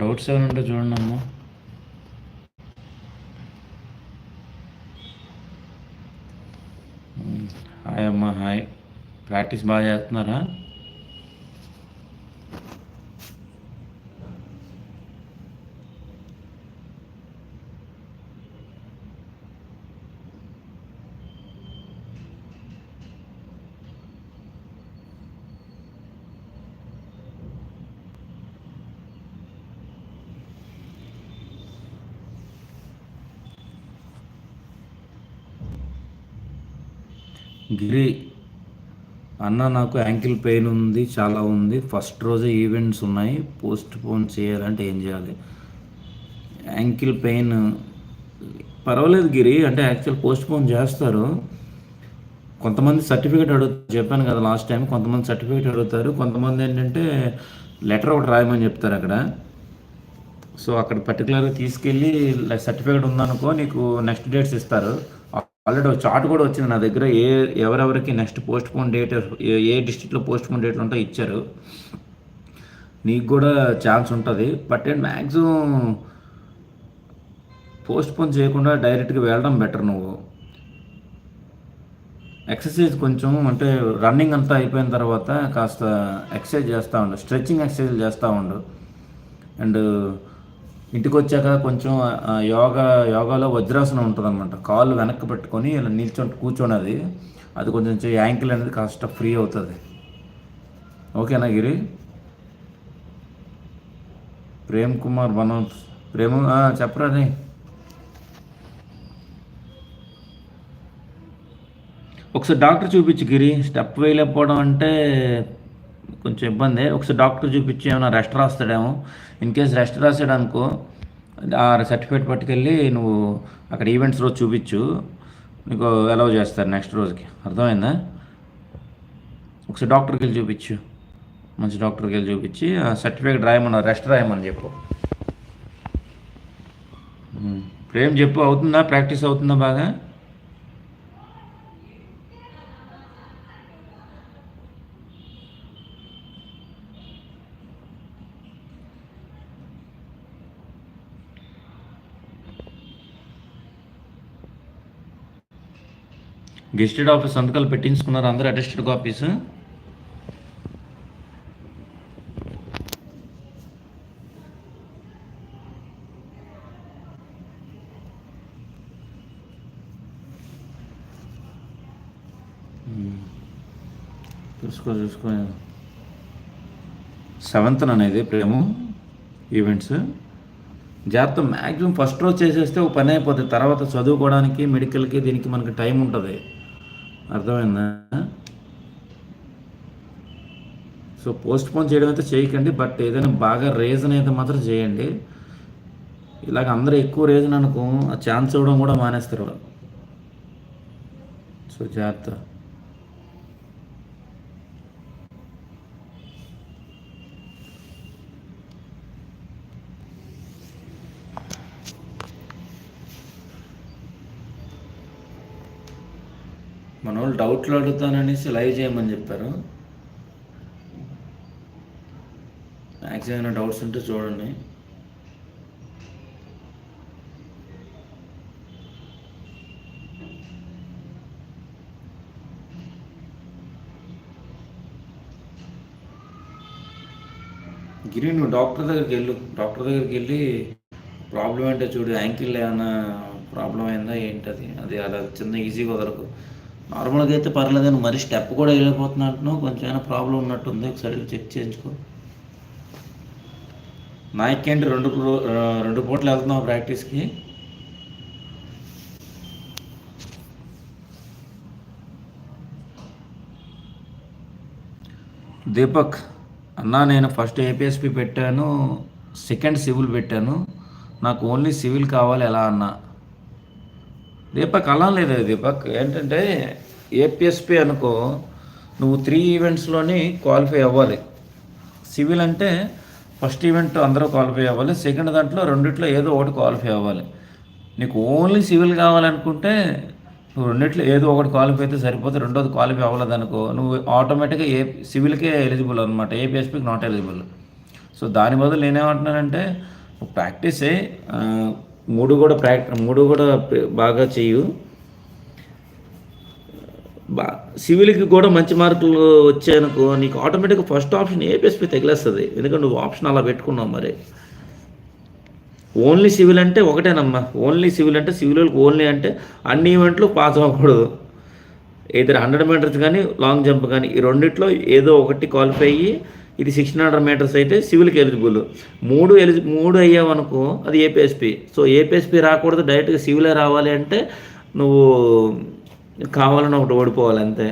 Doubts ఏమైనా ఉంటే చూడండి అమ్మా. హాయ్ అమ్మా, హాయ్. ప్రాక్టీస్ బాగా చేస్తున్నారా? గిరి అన్న, నాకు యాంకిల్ పెయిన్ ఉంది, చాలా ఉంది. ఫస్ట్ రోజే ఈవెంట్స్ ఉన్నాయి, పోస్ట్ పోన్ చేయాలంటే ఏం చేయాలి? యాంకిల్ పెయిన్ పర్వాలేదు గిరి, అంటే యాక్చువల్ పోస్ట్ పోన్ చేస్తారు. కొంతమంది సర్టిఫికేట్ అడుగుతారు, చెప్పాను కదా లాస్ట్ టైం. కొంతమంది సర్టిఫికేట్ అడుగుతారు, కొంతమంది ఏంటంటే లెటర్ ఒకటి రాయమని చెప్తారు అక్కడ. సో అక్కడ పర్టికులర్గా తీసుకెళ్ళి సర్టిఫికేట్ ఉందనుకో, నీకు నెక్స్ట్ డేట్స్ ఇస్తారు. ఆల్రెడీ ఒక చార్ట్ కూడా వచ్చింది నా దగ్గర, ఎవరెవరికి నెక్స్ట్ పోస్ట్ పోన్ డేట్, ఏ డిస్ట్రిక్ట్లో పోస్ట్ పోన్ డేట్లు ఉంటాయో ఇచ్చారు. నీకు కూడా ఛాన్స్ ఉంటుంది. But and maximum post phone చేయకుండా డైరెక్ట్గా వెళ్ళడం బెటర్. నువ్వు ఎక్సర్సైజ్ కొంచెం, అంటే రన్నింగ్ అంతా అయిపోయిన తర్వాత కాస్త ఎక్సర్సైజ్ చేస్తూ ఉండు, స్ట్రెచ్చింగ్ ఎక్సర్సైజ్ చేస్తూ ఉండు. అండ్ ఇంటికి వచ్చాక కొంచెం యోగాలో వజ్రాసనం ఉంటుంది అనమాట. కాళ్ళు వెనక్కి పెట్టుకొని ఇలా కూర్చోనది, అది కొంచెం యాంకిల్ అనేది కాస్త ఫ్రీ అవుతుంది. ఓకేనా గిరి? ప్రేమ్ కుమార్ మనోజ్, చెప్పరా నీ. ఒకసారి డాక్టర్ చూపించు గిరి. స్టెప్ వేయలేకపోవడం అంటే కొంచెం ఇబ్బంది. ఒకసారి డాక్టర్ చూపించి ఏమైనా రెస్ట్ రాస్తాడేమో. ఇన్ కేస్ రెస్ట్ రాసాడు అనుకో, ఆ సర్టిఫికేట్ పట్టుకెళ్ళి నువ్వు అక్కడ ఈవెంట్స్ రోజు చూపించు, నీకు అలౌ చేస్తారు నెక్స్ట్ రోజుకి. అర్థమైందా? ఒకసారి డాక్టర్కి వెళ్ళి చూపించు, మంచి డాక్టర్కి వెళ్ళి చూపించి ఆ సర్టిఫికేట్ రాయమన్నా, రెస్ట్ రాయమని చెప్పు. ప్రేమ్ చెప్పు, అవుతుందా? ప్రాక్టీస్ అవుతుందా బాగా? గెస్టెడ్ ఆఫీస్ సంతకాలు పెట్టించుకున్నారు అందరూ, అటెస్టెడ్ కాపీస్. చూసుకో 7th అనేది ప్రేము ఈవెంట్స్. జాగ్రత్త, మ్యాక్సిమం ఫస్ట్ రోజు చేసేస్తే ఒక పని అయిపోతుంది. తర్వాత చదువుకోవడానికి, మెడికల్కి, దీనికి మనకి టైం ఉంటుంది. అర్థమైందా? సో పోస్ట్ పోన్ చేయడం అయితే చేయకండి, బట్ ఏదైనా బాగా రీజన్ అయితే మాత్రం చేయండి. ఇలాగ అందరూ ఎక్కువ రీజన్ అనుకో, ఆ ఛాన్స్ ఇవ్వడం కూడా మానేస్తారు. సో జాగ్రత్త. మన వాళ్ళు డౌట్లు అడుగుతాననేసి లైవ్ చేయమని చెప్పారు. మ్యాక్సిమం ఏమైనా డౌట్స్ ఉంటే చూడండి. గిరి, నువ్వు డాక్టర్ దగ్గరికి వెళ్ళి ప్రాబ్లం ఏంటో చూడు. యాంకిల్ ఏమైనా ప్రాబ్లం అయిందా ఏంటది, అది అలా చిన్న ఈజీగా వదలకు. నార్మల్గా అయితే పర్లేదు, కానీ మరి స్టెప్ కూడా వెళ్ళిపోతున్నట్టు, కొంచెం ఏమైనా ప్రాబ్లం ఉన్నట్టుంది. ఒకసారి చెక్ చేయించుకో. నాకేంటి రెండు పూటలు వెళ్తున్నావు ప్రాక్టీస్కి? దీపక్ అన్నా, నేను ఫస్ట్ ఏపీఎస్పి పెట్టాను, సెకండ్ సివిల్ పెట్టాను, నాకు ఓన్లీ సివిల్ కావాలి ఎలా అన్నా? దీపక్ అలా లేదు దీపక్, ఏంటంటే ఏపీఎస్పి అనుకో, నువ్వు 3 ఈవెంట్స్లోని క్వాలిఫై అవ్వాలి. సివిల్ అంటే ఫస్ట్ ఈవెంట్ అందరూ క్వాలిఫై అవ్వాలి, సెకండ్ దాంట్లో రెండిట్లో ఏదో ఒకటి క్వాలిఫై అవ్వాలి. నీకు ఓన్లీ సివిల్ కావాలనుకుంటే నువ్వు రెండిట్లో ఏదో ఒకటి క్వాలిఫై అయితే సరిపోతే, రెండోది క్వాలిఫై అవ్వలేదు అనుకో, నువ్వు ఆటోమేటిక్గా సివిల్కే ఎలిజిబుల్ అనమాట, ఏపీఎస్పీకి నాట్ ఎలిజిబుల్. సో దాని బదులు నేనేమంటున్నానంటే ప్రాక్టీసే, మూడు కూడా బాగా చెయ్యు. బా సివిల్‌కి కూడా మంచి మార్కులు వచ్చాయనుకో నీకు ఆటోమేటిక్‌గా ఫస్ట్ ఆప్షన్ ఏపీఎస్‌పీ తగిలేస్తది. ఎందుకంటే నువ్వు ఆప్షన్ అలా పెట్టుకున్నావు మరి. ఓన్లీ సివిల్ అంటే ఒకటేనమ్మా. ఓన్లీ సివిల్ అంటే సివిల్‌కి ఓన్లీ అంటే అన్ని ఈవెంట్లు పాస్ అవ్వకూడదు. ఎయిదర్ 100 మీటర్స్ కానీ, లాంగ్ జంప్ కానీ ఈ రెండిట్లో ఏదో ఒకటి క్వాలిఫై అయ్యి ఇది 1600 మీటర్స్ అయితే సివిల్‌కి ఎలిజిబుల్. 3 అయ్యావనుకో అది ఏపీఎస్‌పీ. సో ఏపీఎస్‌పీ రాకూడదు, డైరెక్ట్‌గా సివిలే రావాలి అంటే నువ్వు కావాలని ఒకటి ఓడిపోవాలి అంతే.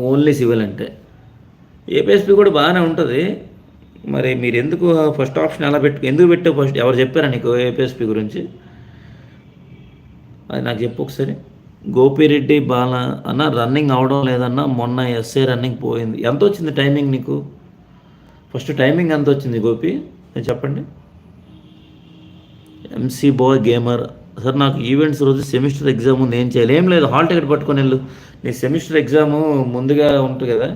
ఓన్లీ సివిల్ అంటే. ఏపీఎస్‌పీ కూడా బాగానే ఉంటుంది. మరి మీరు ఎందుకు ఫస్ట్ ఆప్షన్ ఎందుకు పెట్టావు ఫస్ట్? ఎవరు చెప్పారా నీకు ఏపీఎస్‌పీ గురించి? అది నాకు చెప్పు ఒకసారి. గోపిరెడ్డి బాల అన్న రన్నింగ్ అవడం లేదన్న, మొన్న ఎస్ఏ రన్నింగ్ పోయింది. ఎంత వచ్చింది టైమింగ్ నీకు? ఫస్ట్ టైమింగ్ ఎంత వచ్చింది గోపి చెప్పండి. ఎంసీ బాయ్ గేమర్ సార్, నాకు ఈవెంట్స్ రోజు సెమిస్టర్ ఎగ్జామ్ ఉంది, ఏం చేయాలి? ఏం లేదు, హాల్ టికెట్ పట్టుకొని వెళ్ళు. నీ సెమిస్టర్ ఎగ్జాము ముందుగా ఉంటుంది కదా,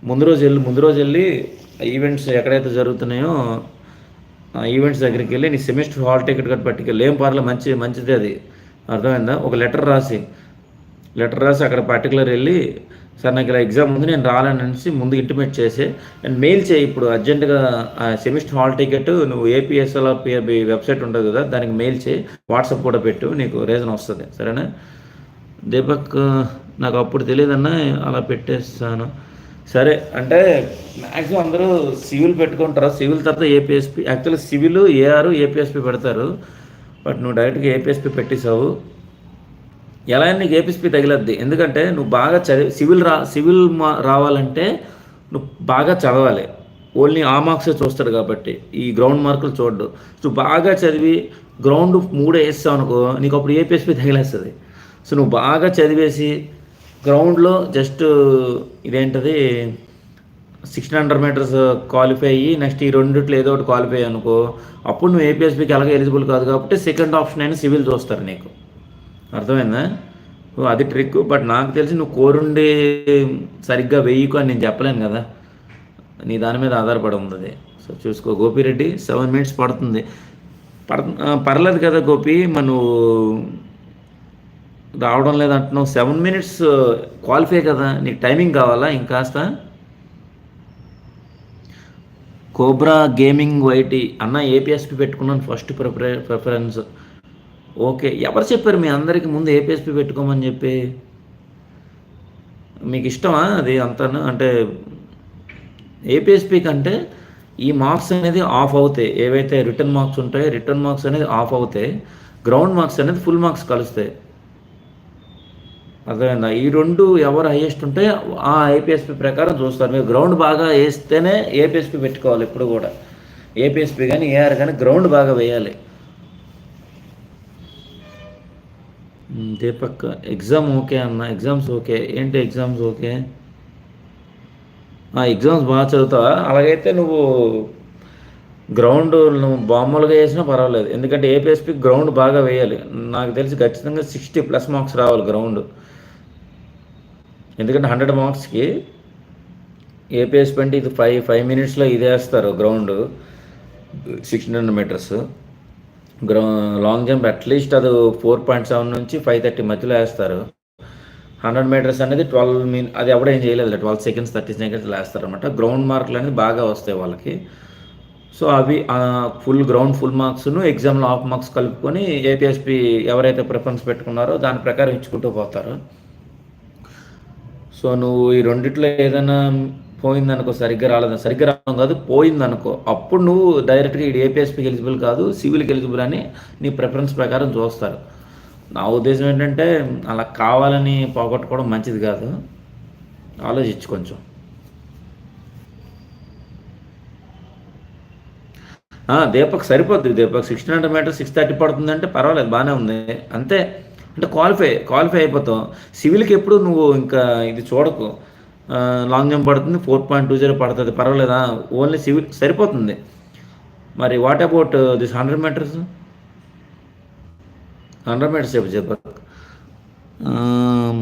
ముందు రోజు వెళ్ళి ఈవెంట్స్ ఎక్కడైతే జరుగుతున్నాయో ఆ ఈవెంట్స్ దగ్గరికి వెళ్ళి నీ సెమిస్టర్ హాల్ టికెట్ కట్టి పట్టుకెళ్ళి. ఏం పర్లేదు, మంచిదే అది. అర్థమైందా? ఒక లెటర్ రాసి అక్కడ పర్టికులర్ వెళ్ళి సార్ నాకు ఇలా ఎగ్జామ్ ఉంది, నేను రాలని అనేసి ముందు ఇంటిమేట్ చేసి అండ్ మెయిల్ చేయి. ఇప్పుడు అర్జెంటుగా సెమిస్టర్ హాల్ టికెట్ నువ్వు ఏపీఎస్ఎల్ఆర్పిఆర్బి వెబ్సైట్ ఉంటుంది కదా, దానికి మెయిల్ చేయి, వాట్సాప్ కూడా పెట్టు, నీకు రీజన్ వస్తుంది. సరేనా దీపక్? నాకు అప్పుడు తెలియదన్నా, అలా పెట్టేస్తాను. సరే అంటే మ్యాక్సిమం అందరూ సివిల్ పెట్టుకుంటారు. సివిల్ తర్వాత APSP, actually civil AR APSP పెడతారు. బట్ నువ్వు డైరెక్ట్గా ఏపీఎస్పీ పెట్టేసావు. ఎలా నీకు ఏపీఎస్పీ తగిలద్ది, ఎందుకంటే నువ్వు బాగా సివిల్ రావాలంటే నువ్వు బాగా చదవాలి. ఓన్లీ ఆ మార్క్సే చూస్తాడు కాబట్టి ఈ గ్రౌండ్ మార్కులు చూడ్డు. నువ్వు బాగా చదివి గ్రౌండ్ 3 వేస్తావు అనుకో, నీకు అప్పుడు ఏపీఎస్పీ తగిలేస్తుంది. సో నువ్వు బాగా చదివేసి గ్రౌండ్లో జస్ట్ ఇదేంటది 1600 మీటర్స్ క్వాలిఫై అయ్యి నెక్స్ట్ ఈ రెండిట్లో ఏదో ఒకటి క్వాలిఫై అనుకో, అప్పుడు నువ్వు ఏపీఎస్పీకి ఎలాగో ఎలిజిబుల్ కాదు కాబట్టి సెకండ్ ఆప్షన్ అయినా సివిల్ చూస్తారు నీకు. అర్థమైందా? అది ట్రిక్. బట్ నాకు తెలిసి నువ్వు కోరుండి సరిగ్గా వెయ్యకు అని నేను చెప్పలేను కదా, నీ దాని మీద ఆధారపడి ఉంది. సో చూసుకో గోపిరెడ్డి. 7 మినిట్స్ పడుతుంది. పర్లేదు కదా గోపి, మరి నువ్వు రావడం లేదంటున్నావు. 7 మినిట్స్ క్వాలిఫై కదా, నీకు టైమింగ్ కావాలా ఇంకాస్త? కోబ్రా గేమింగ్ వైటీ అన్న ఏపీఎస్పీ పెట్టుకున్నాను ఫస్ట్ ప్రిఫరెన్స్. ఓకే, ఎవరు చెప్పారు మీ అందరికీ ముందు ఏపీఎస్పీ పెట్టుకోమని చెప్పి? మీకు ఇష్టమా అది అంతాను? అంటే ఏపీఎస్పీ కంటే ఈ మార్క్స్ అనేది ఆఫ్ అవుతాయి. ఏవైతే రిటర్న్ మార్క్స్ ఉంటాయో రిటర్న్ మార్క్స్ అనేది ఆఫ్ అవుతాయి, గ్రౌండ్ మార్క్స్ అనేది ఫుల్ మార్క్స్ కలుస్తాయి. అర్థమైందా? ఈ రెండు ఎవరు హైయెస్ట్ ఉంటే ఆ ఏపీఎస్పీ ప్రకారం చూస్తారు. మీరు గ్రౌండ్ బాగా వేస్తేనే ఏపీఎస్పీ పెట్టుకోవాలి ఎప్పుడు కూడా. ఏపీఎస్పీ కానీ ఏఆర్ కానీ గ్రౌండ్ బాగా వేయాలి. దీపక్ ఎగ్జామ్ ఓకే అన్న, ఎగ్జామ్స్ ఓకే. ఏంటి ఎగ్జామ్స్ ఓకే? ఎగ్జామ్స్ బాగా చదువుతావా? అలాగైతే నువ్వు గ్రౌండ్ నువ్వు మామూలుగా వేసినా పర్వాలేదు, ఎందుకంటే ఏపీఎస్పీ గ్రౌండ్ బాగా వేయాలి. నాకు తెలిసి ఖచ్చితంగా 60+ మార్క్స్ రావాలి గ్రౌండ్. ఎందుకంటే 100 మార్క్స్కి ఏపీఎస్పీ అంటే ఇది 5 మినిట్స్లో ఇది వేస్తారు ground 1600 metres. Long jump at least అది 4.7 నుంచి 5:30 మధ్యలో వేస్తారు. 100 మీటర్స్ అనేది 12 అది ఎవడేం చేయలేదు, 12 సెకండ్స్ 30 సెకండ్స్లో వేస్తారు అనమాట. గ్రౌండ్ మార్కులు అనేది బాగా వస్తాయి వాళ్ళకి. సో అవి ఫుల్ మార్క్స్ను ఎగ్జామ్లో హాఫ్ మార్క్స్ కలుపుకొని ఏపీఎస్పీ ఎవరైతే ప్రిఫరెన్స్ పెట్టుకున్నారో దాని ప్రకారం ఇచ్చుకుంటూ పోతారు. సో నువ్వు ఈ రెండిట్లో ఏదైనా పోయిందనుకో, సరిగ్గా రావడం కాదు, పోయిందనుకో, అప్పుడు నువ్వు డైరెక్ట్గా ఇది ఏపీఎస్పీకి ఎలిజిబుల్ కాదు సివిల్కి ఎలిజిబుల్ అని నీ ప్రిఫరెన్స్ ప్రకారం చూస్తారు. నా ఉద్దేశం ఏంటంటే అలా కావాలని పోగొట్టుకోవడం మంచిది కాదు, ఆలోచించు కొంచెం. దీపక్ సరిపోద్ది. దీపక్ 1600 మీటర్స్ 6:30 పడుతుందంటే పర్వాలేదు, బాగానే ఉంది అంతే. అంటే క్వాలిఫై అయిపోతాం. సివిల్కి ఎప్పుడు నువ్వు ఇంకా ఇది చూడకు, లాంగ్ జంప్ పడుతుంది 4.20 పడుతుంది, పర్వాలేదా? ఓన్లీ సివిల్ సరిపోతుంది. మరి what about this 100 metres? 100 metres చెప్పు.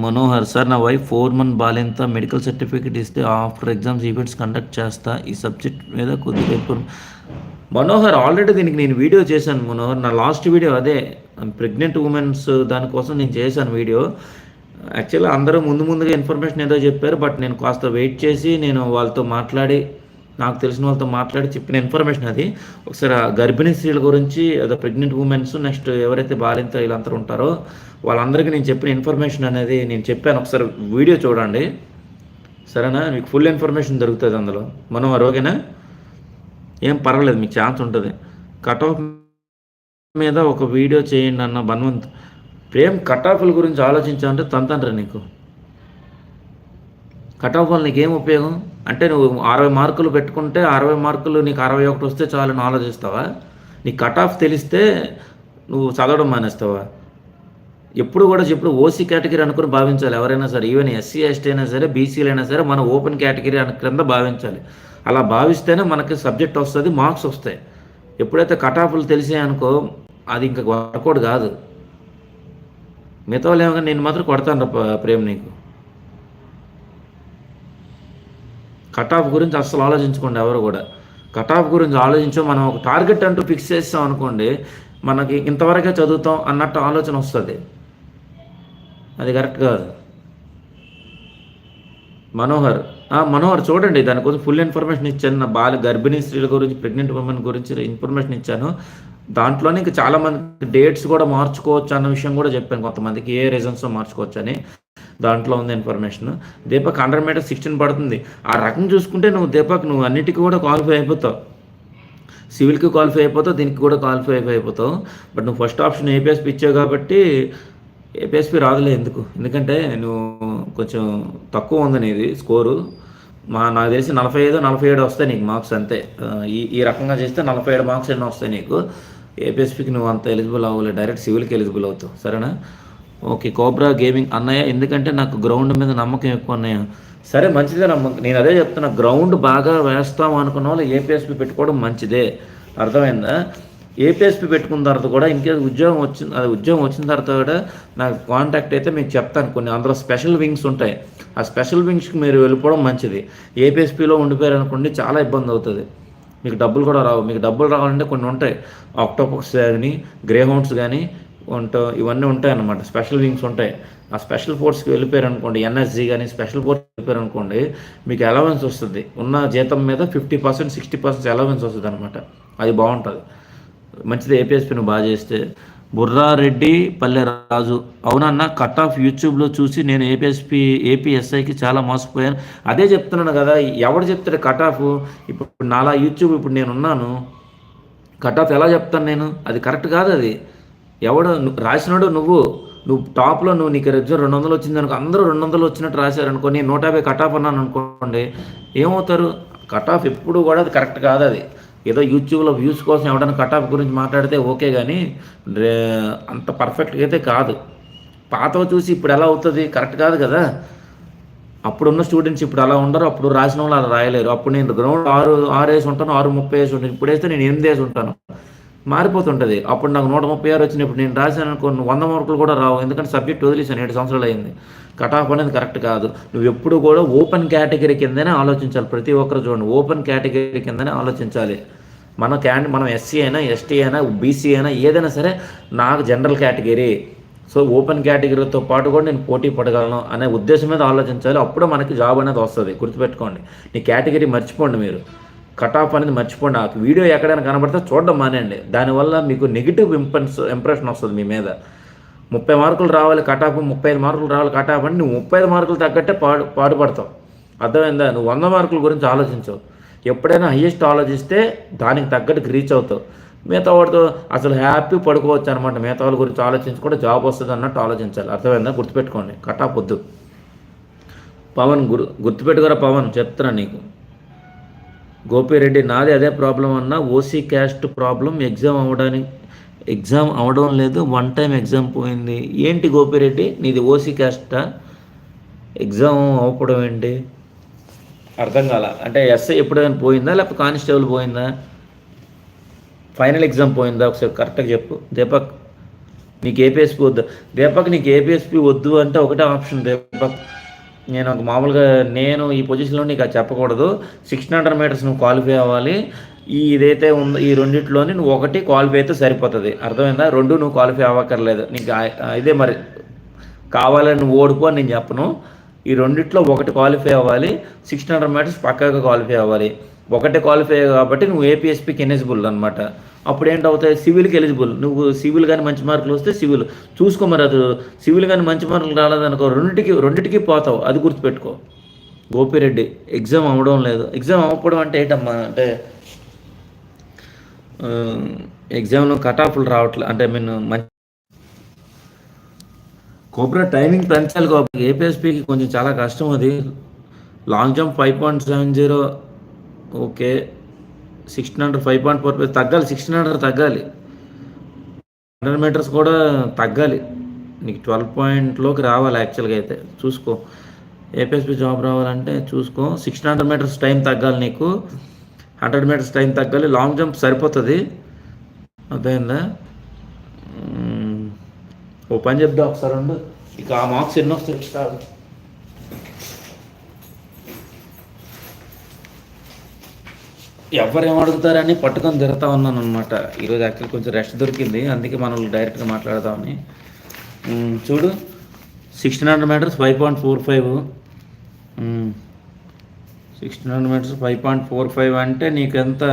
మనోహర్ సార్, నా వైఫ్ 4 మంత్ బాలింత మెడికల్ సర్టిఫికేట్ ఇస్తే ఆఫ్టర్ ఎగ్జామ్స్ ఈవెంట్స్ కండక్ట్ చేస్తా, ఈ సబ్జెక్ట్ మీద కొద్దిగా మనోహర్, ఆల్రెడీ దీనికి నేను వీడియో చేశాను మనోహర్. నా లాస్ట్ వీడియో అదే, ప్రెగ్నెంట్ ఉమెన్స్ దానికోసం నేను చేశాను వీడియో. యాక్చువల్గా అందరూ ముందుగా ఇన్ఫర్మేషన్ ఏదో చెప్పారు, బట్ నేను కాస్త వెయిట్ చేసి నేను వాళ్ళతో మాట్లాడి, నాకు తెలిసిన వాళ్ళతో మాట్లాడి చెప్పిన ఇన్ఫర్మేషన్ అది. ఒకసారి ఆ గర్భిణీ స్త్రీల గురించి, అదే ప్రెగ్నెంట్ ఉమెన్స్, నెక్స్ట్ ఎవరైతే బాలింత వీళ్ళందరూ ఉంటారో వాళ్ళందరికీ నేను చెప్పిన ఇన్ఫర్మేషన్ అనేది నేను చెప్పాను. ఒకసారి వీడియో చూడండి, సరేనా? మీకు ఫుల్ ఇన్ఫర్మేషన్ దొరుకుతుంది అందులో. మనోహర్, ఓకేనా? ఏం పర్వాలేదు, మీకు ఛాన్స్ ఉంటుంది. కట్ ఆఫ్ మీద ఒక వీడియో చేయండి అన్న బన్వంత్. ప్రేమ్, కట్ ఆఫ్ల గురించి ఆలోచించాలంటే తంతండ్రా నీకు. కట్ ఆఫ్ వల్ల నీకేం ఉపయోగం? అంటే నువ్వు 60 మార్కులు పెట్టుకుంటే 60 మార్కులు నీకు 61 వస్తే చాలని ఆలోచిస్తావా? నీకు కట్ ఆఫ్ తెలిస్తే నువ్వు చదవడం మానేస్తావా? ఎప్పుడు కూడా చెప్పుడు ఓసీ కేటగిరీ అనుకుని భావించాలి ఎవరైనా సరే. ఈవెన్ ఎస్సీ ఎస్టీ అయినా సరే, బీసీలు అయినా సరే, మనం ఓపెన్ కేటగిరీ క్రింద భావించాలి. అలా భావిస్తేనే మనకి సబ్జెక్ట్ వస్తుంది, మార్క్స్ వస్తాయి. ఎప్పుడైతే కట్ ఆఫ్లు తెలిసాయనుకో, అది ఇంకా వర్కౌట్ కాదు. మిగతా వాళ్ళు ఏమో, నేను మాత్రం కొడతాను ప్రేమ్ నీకు. కట్ ఆఫ్ గురించి అస్సలు ఆలోచించుకోండి ఎవరు కూడా. కట్ ఆఫ్ గురించి ఆలోచించో, మనం ఒక టార్గెట్ అంటూ ఫిక్స్ చేస్తాం అనుకోండి, మనకి ఇంతవరకే చదువుతాం అన్నట్టు ఆలోచన వస్తుంది. అది కరెక్ట్ కాదు. మనోహర్ చూడండి, దానికోసం ఫుల్ ఇన్ఫర్మేషన్ ఇచ్చాను. నా గర్భిణీ స్త్రీల గురించి, ప్రెగ్నెంట్ ఉమెన్ గురించి ఇన్ఫర్మేషన్ ఇచ్చాను. దాంట్లోనే ఇంకా చాలామందికి డేట్స్ కూడా మార్చుకోవచ్చు అన్న విషయం కూడా చెప్పాను. కొంతమందికి ఏ రీజన్స్తో మార్చుకోవచ్చు అని దాంట్లో ఉంది ఇన్ఫర్మేషన్. దీపక్ 100 మీటర్స్ 16 పడుతుంది. ఆ రకం చూసుకుంటే నువ్వు అన్నిటికీ కూడా క్వాలిఫై అయిపోతావు. సివిల్కి క్వాలిఫై అయిపోతావు, దీనికి కూడా క్వాలిఫై అయిపోతావు. బట్ నువ్వు ఫస్ట్ ఆప్షన్ ఏపీఎస్పీ ఇచ్చావు కాబట్టి ఏపీఎస్పీ రాదులే. ఎందుకంటే నువ్వు కొంచెం తక్కువ ఉంది నీది స్కోరు. నాకు తెలిసి 45-47 వస్తాయి నీకు మార్క్స్ అంతే. ఈ రకంగా చేస్తే 47 మార్క్స్ ఎన్నో వస్తాయి నీకు. ఏపీఎస్పీకి నువ్వు అంత ఎలిజిబుల్ అవ్వలేదు, డైరెక్ట్ సివిల్కి ఎలిజిబుల్ అవుతావు, సరేనా? ఓకే. కోబ్రా గేమింగ్ అన్నయ్య, ఎందుకంటే నాకు గ్రౌండ్ మీద నమ్మకం ఎక్కువ అన్నయ్య. సరే, మంచిదే నమ్మకం. నేను అదే చెప్తున్నా, గ్రౌండ్ బాగా వేస్తాం అనుకున్న వాళ్ళు ఏపీఎస్పీ పెట్టుకోవడం మంచిదే, అర్థమైందా? ఏపీఎస్పీ పెట్టుకున్న తర్వాత కూడా ఇంకేస్ ఉద్యోగం వచ్చిన తర్వాత కూడా నాకు కాంటాక్ట్ అయితే మీకు చెప్తాను. కొన్ని అందులో స్పెషల్ వింగ్స్ ఉంటాయి, ఆ స్పెషల్ వింగ్స్కి మీరు వెళ్ళిపోవడం మంచిది. ఏపీఎస్పీలో ఉండిపోయారు అనుకోండి, చాలా ఇబ్బంది అవుతుంది. మీకు డబ్బులు కూడా రావు. మీకు డబ్బులు రావాలంటే కొన్ని ఉంటాయి, ఆక్టోపస్ కానీ, గ్రే హౌండ్స్ కానీ ఇవన్నీ ఉంటాయి అన్నమాట. స్పెషల్ వింగ్స్ ఉంటాయి. ఆ స్పెషల్ ఫోర్స్కి వెళ్ళిపోయారు అనుకోండి, ఎన్ఎస్జీ కానీ స్పెషల్ ఫోర్స్ వెళ్ళిపోయారు అనుకోండి, మీకు అలవెన్స్ వస్తుంది. ఉన్న జీతం మీద 50%, 60% అలవెన్స్ వస్తుంది అనమాట. అది బాగుంటుంది, మంచిది. ఏపీఎస్పీ నువ్వు బాగా చేస్తే. బుర్రారెడ్డి పల్లె రాజు, అవునన్నా, కట్ ఆఫ్ యూట్యూబ్లో చూసి నేను ఏపీఎస్ఐకి చాలా మోసపోయాను. అదే చెప్తున్నాను కదా, ఎవడు చెప్తాడు కట్ ఆఫ్? ఇప్పుడు నాలా యూట్యూబ్ ఇప్పుడు నేను ఉన్నాను, కట్ ఆఫ్ ఎలా చెప్తాను నేను? అది కరెక్ట్ కాదు. అది ఎవడు రాసినాడు? నువ్వు టాప్లో నీకు ఎగ్జామ్ 200 వచ్చింది అనుకో, అందరూ 200 వచ్చినట్టు రాశారనుకో, నేను 150 కట్ ఆఫ్ అన్నాను అనుకోండి, ఏమవుతారు? కట్ ఆఫ్ ఎప్పుడు కూడా అది కరెక్ట్ కాదు. అది ఏదో యూట్యూబ్లో వ్యూస్ కోసం ఎవడైనా కట్ ఆఫ్ గురించి మాట్లాడితే ఓకే, కానీ అంత పర్ఫెక్ట్గా అయితే కాదు. పాతవ చూసి ఇప్పుడు ఎలా అవుతుంది? కరెక్ట్ కాదు కదా. అప్పుడున్న స్టూడెంట్స్ ఇప్పుడు అలా ఉండరు, అప్పుడు రాసిన వాళ్ళు అలా రాయలేరు. అప్పుడు నేను గ్రౌండ్ 6 వేసి ఉంటాను, 6:30 వేసి ఉంటాను. ఇప్పుడు వేస్తే నేను 8 వేసి ఉంటాను, మారిపోతుంటుంది. అప్పుడు నాకు 136 వచ్చినప్పుడు నేను రాశాను అనుకో, 100 మార్కులు కూడా రావు, ఎందుకంటే సబ్జెక్ట్ వదిలేసాను, 7 సంవత్సరాలు అయింది. కట్ ఆఫ్ అనేది కరెక్ట్ కాదు. నువ్వు ఎప్పుడు కూడా ఓపెన్ కేటగిరీ కిందనే ఆలోచించాలి. ప్రతి ఒక్కరు చూడండి, ఓపెన్ కేటగిరీ కిందనే ఆలోచించాలి. మనం ఎస్సీ అయినా, ఎస్టీ అయినా, బీసీ అయినా, ఏదైనా సరే నాకు జనరల్ కేటగిరీ, సో ఓపెన్ కేటగిరీతో పాటు కూడా నేను పోటీ పడగలను అనే ఉద్దేశం మీద ఆలోచించాలి. అప్పుడు మనకి జాబ్ అనేది వస్తుంది. గుర్తుపెట్టుకోండి, నీ కేటగిరీ మర్చిపోండి. మీరు కట్ ఆఫ్ అనేది మర్చిపోండి. ఆ వీడియో ఎక్కడైనా కనబడితే చూడడం మానేయండి. దానివల్ల మీకు నెగిటివ్ ఇంప్రెషన్ వస్తుంది మీ మీద. 30 మార్కులు రావాలి కట్ ఆఫ్, 35 మార్కులు రావాలి కట్ ఆఫ్ అంటే నువ్వు 35 మార్కులు తగ్గట్టే పాటుపడతావు. అర్థమైందా? నువ్వు 100 మార్కుల గురించి ఆలోచించవు. ఎప్పుడైనా హయ్యెస్ట్ ఆలోచిస్తే దానికి తగ్గట్టుకు రీచ్ అవుతావు. మిగతా వాడితో అసలు హ్యాపీ పడుకోవచ్చు అనమాట. మిగతా వాళ్ళ గురించి ఆలోచించుకుంటే జాబ్ వస్తుంది అన్నట్టు ఆలోచించాలి. అర్థమైందా? గుర్తుపెట్టుకోండి, కట్ ఆఫ్ వద్దు. పవన్ గుర్తుపెట్టుకోరా పవన్, చెప్తున్నా నీకు. గోపిరెడ్డి, నాది అదే ప్రాబ్లం అన్న, ఓసీ క్యాస్ట్ ప్రాబ్లం. ఎగ్జామ్ అవడం లేదు, 1 టైం ఎగ్జామ్ పోయింది. ఏంటి గోపిరెడ్డి, నీది ఓసీ క్యాస్టా? ఎగ్జామ్ అవ్వడం ఏంటి? అర్థం కాల. అంటే ఎస్ఐ ఎప్పుడైనా పోయిందా, లేకపోతే కానిస్టేబుల్ పోయిందా, ఫైనల్ ఎగ్జామ్ పోయిందా? ఒకసారి కరెక్ట్గా చెప్పు దీపక్. నీకు ఏపీఎస్పీ వద్దు దీపక్, నీకు ఏపీఎస్పీ వద్దు అంటే ఒకటే ఆప్షన్ దీపక్. నేను ఒక మామూలుగా నేను ఈ పొజిషన్లో నీకు అది చెప్పకూడదు. 1600 మీటర్స్ నువ్వు క్వాలిఫై అవ్వాలి. ఇదైతే ఉందో ఈ రెండిట్లోని నువ్వు ఒకటి క్వాలిఫై అయితే సరిపోతుంది. అర్థమైందా? రెండు నువ్వు క్వాలిఫై అవ్వక్కర్లేదు. నీకు ఇదే మరి కావాలని నువ్వు ఓడిపో అని నేను చెప్పను. ఈ రెండిట్లో ఒకటి క్వాలిఫై అవ్వాలి. 1600 మీటర్స్ పక్కాగా క్వాలిఫై అవ్వాలి. ఒకటే క్వాలిఫై కాబట్టి నువ్వు ఏపీఎస్పీకి ఎలిజిబుల్ అనమాట. అప్పుడు ఏంటవుతాయి, సివిల్కి ఎలిజిబుల్. నువ్వు సివిల్ కానీ మంచి మార్కులు వస్తే సివిల్ చూసుకో. మరి అది సివిల్ కానీ మంచి మార్కులు రాలేదనుకో రెండింటికి పోతావు. అది గుర్తుపెట్టుకో. గోపిరెడ్డి ఎగ్జామ్ అవ్వడం లేదు. ఎగ్జామ్ అవ్వడం అంటే ఏంటమ్మా అంటే ఎగ్జామ్లో కట్ ఆఫ్లు రావట్లేదు అంటే మంచి కోబ్రా టైమింగ్ పెంచాలి. ఏపీఎస్పీకి కొంచెం చాలా కష్టం అది. Long jump 5.70 okay. 1600 5.45 తగ్గాలి. 1600 తగ్గాలి. 100 మీటర్స్ కూడా తగ్గాలి. నీకు 12 పాయింట్లోకి రావాలి. యాక్చువల్గా అయితే చూసుకో, ఏపీఎస్పీ జాబ్ రావాలంటే చూసుకో. 1600 మీటర్స్ టైం తగ్గాలి నీకు. 100 మీటర్స్ టైం తగ్గాలి. లాంగ్ జంప్ సరిపోతుంది. అర్థమైందా? ఓ పని చెప్దా ఒకసారి ఉండు. ఇక ఆ మార్క్స్ ఎన్నో వస్తాయి. ఎవరేం అడుగుతారని పట్టుకొని తిరుగుతా ఉన్నాను అనమాట. ఈరోజు యాక్చువల్ కొంచెం రెస్ట్ దొరికింది, అందుకే మనం డైరెక్ట్గా మాట్లాడదామని. చూడు, 1600 మీటర్స్ 5.45. 1600 మీటర్స్ 5.45 అంటే నీకు ఎంత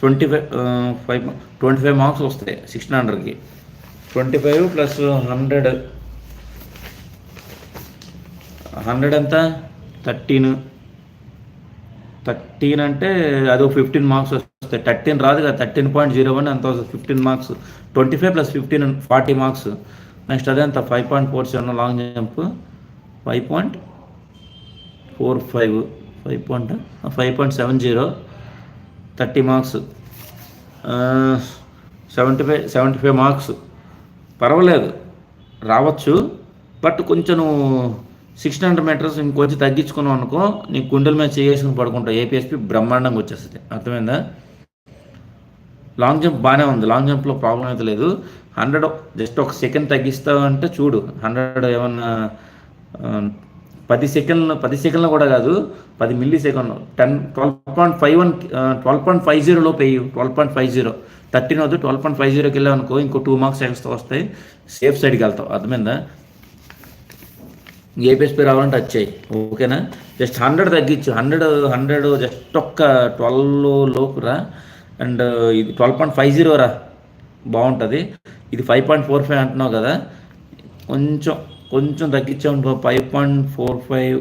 25 మార్క్స్ వస్తాయి 1600కి. 25 ప్లస్ 100 ఎంత 13 అంటే అది 15 మార్క్స్ వస్తాయి. 13 రాదు కదా, 13.01 అంత వస్తుంది. 15 మార్క్స్. 25 plus 15 40 marks. నెక్స్ట్ అదే అంత 5.47 లాంగ్ జంప్ 5.45 5.70 30 మార్క్స్. 75 మార్క్స్. పర్వాలేదు, రావచ్చు. బట్ కొంచెం 1600 మీటర్స్ ఇంకొంచెం తగ్గించుకున్నావు అనుకో, నీకు గుండెల మీద చేసుకుని పడుకుంటావు. ఏపీఎస్పీ బ్రహ్మాండంగా వచ్చేస్తుంది. అర్థమైందా? లాంగ్ జంప్ బాగానే ఉంది. లాంగ్ జంప్లో ప్రాబ్లం అయితే లేదు. 100 జస్ట్ ఒక సెకండ్ తగ్గిస్తావు అంటే చూడు. 100 ఏమన్నా 10 సెకండ్లు కూడా కాదు, 10 మిల్లీ సెకండ్లు. 12.50 లోపు వేయు. 12.50 13 వద్దు, 12.50కి వెళ్ళావు అనుకో, ఇంకో 2 మార్క్స్ ఎక్స్ట్రా వస్తాయి. సేఫ్ సైడ్కి వెళ్తావు. అర్థమైందా? ఏపీఎస్పీ రావాలంటే వచ్చాయి. ఓకేనా? జస్ట్ 100 తగ్గించు. 100 జస్ట్ ఒక్క 12 లోపు రా. అండ్ ఇది 12.50 రా, బాగుంటుంది. ఇది 5.45 అంటున్నావు కదా, కొంచెం తగ్గించావు 5.45.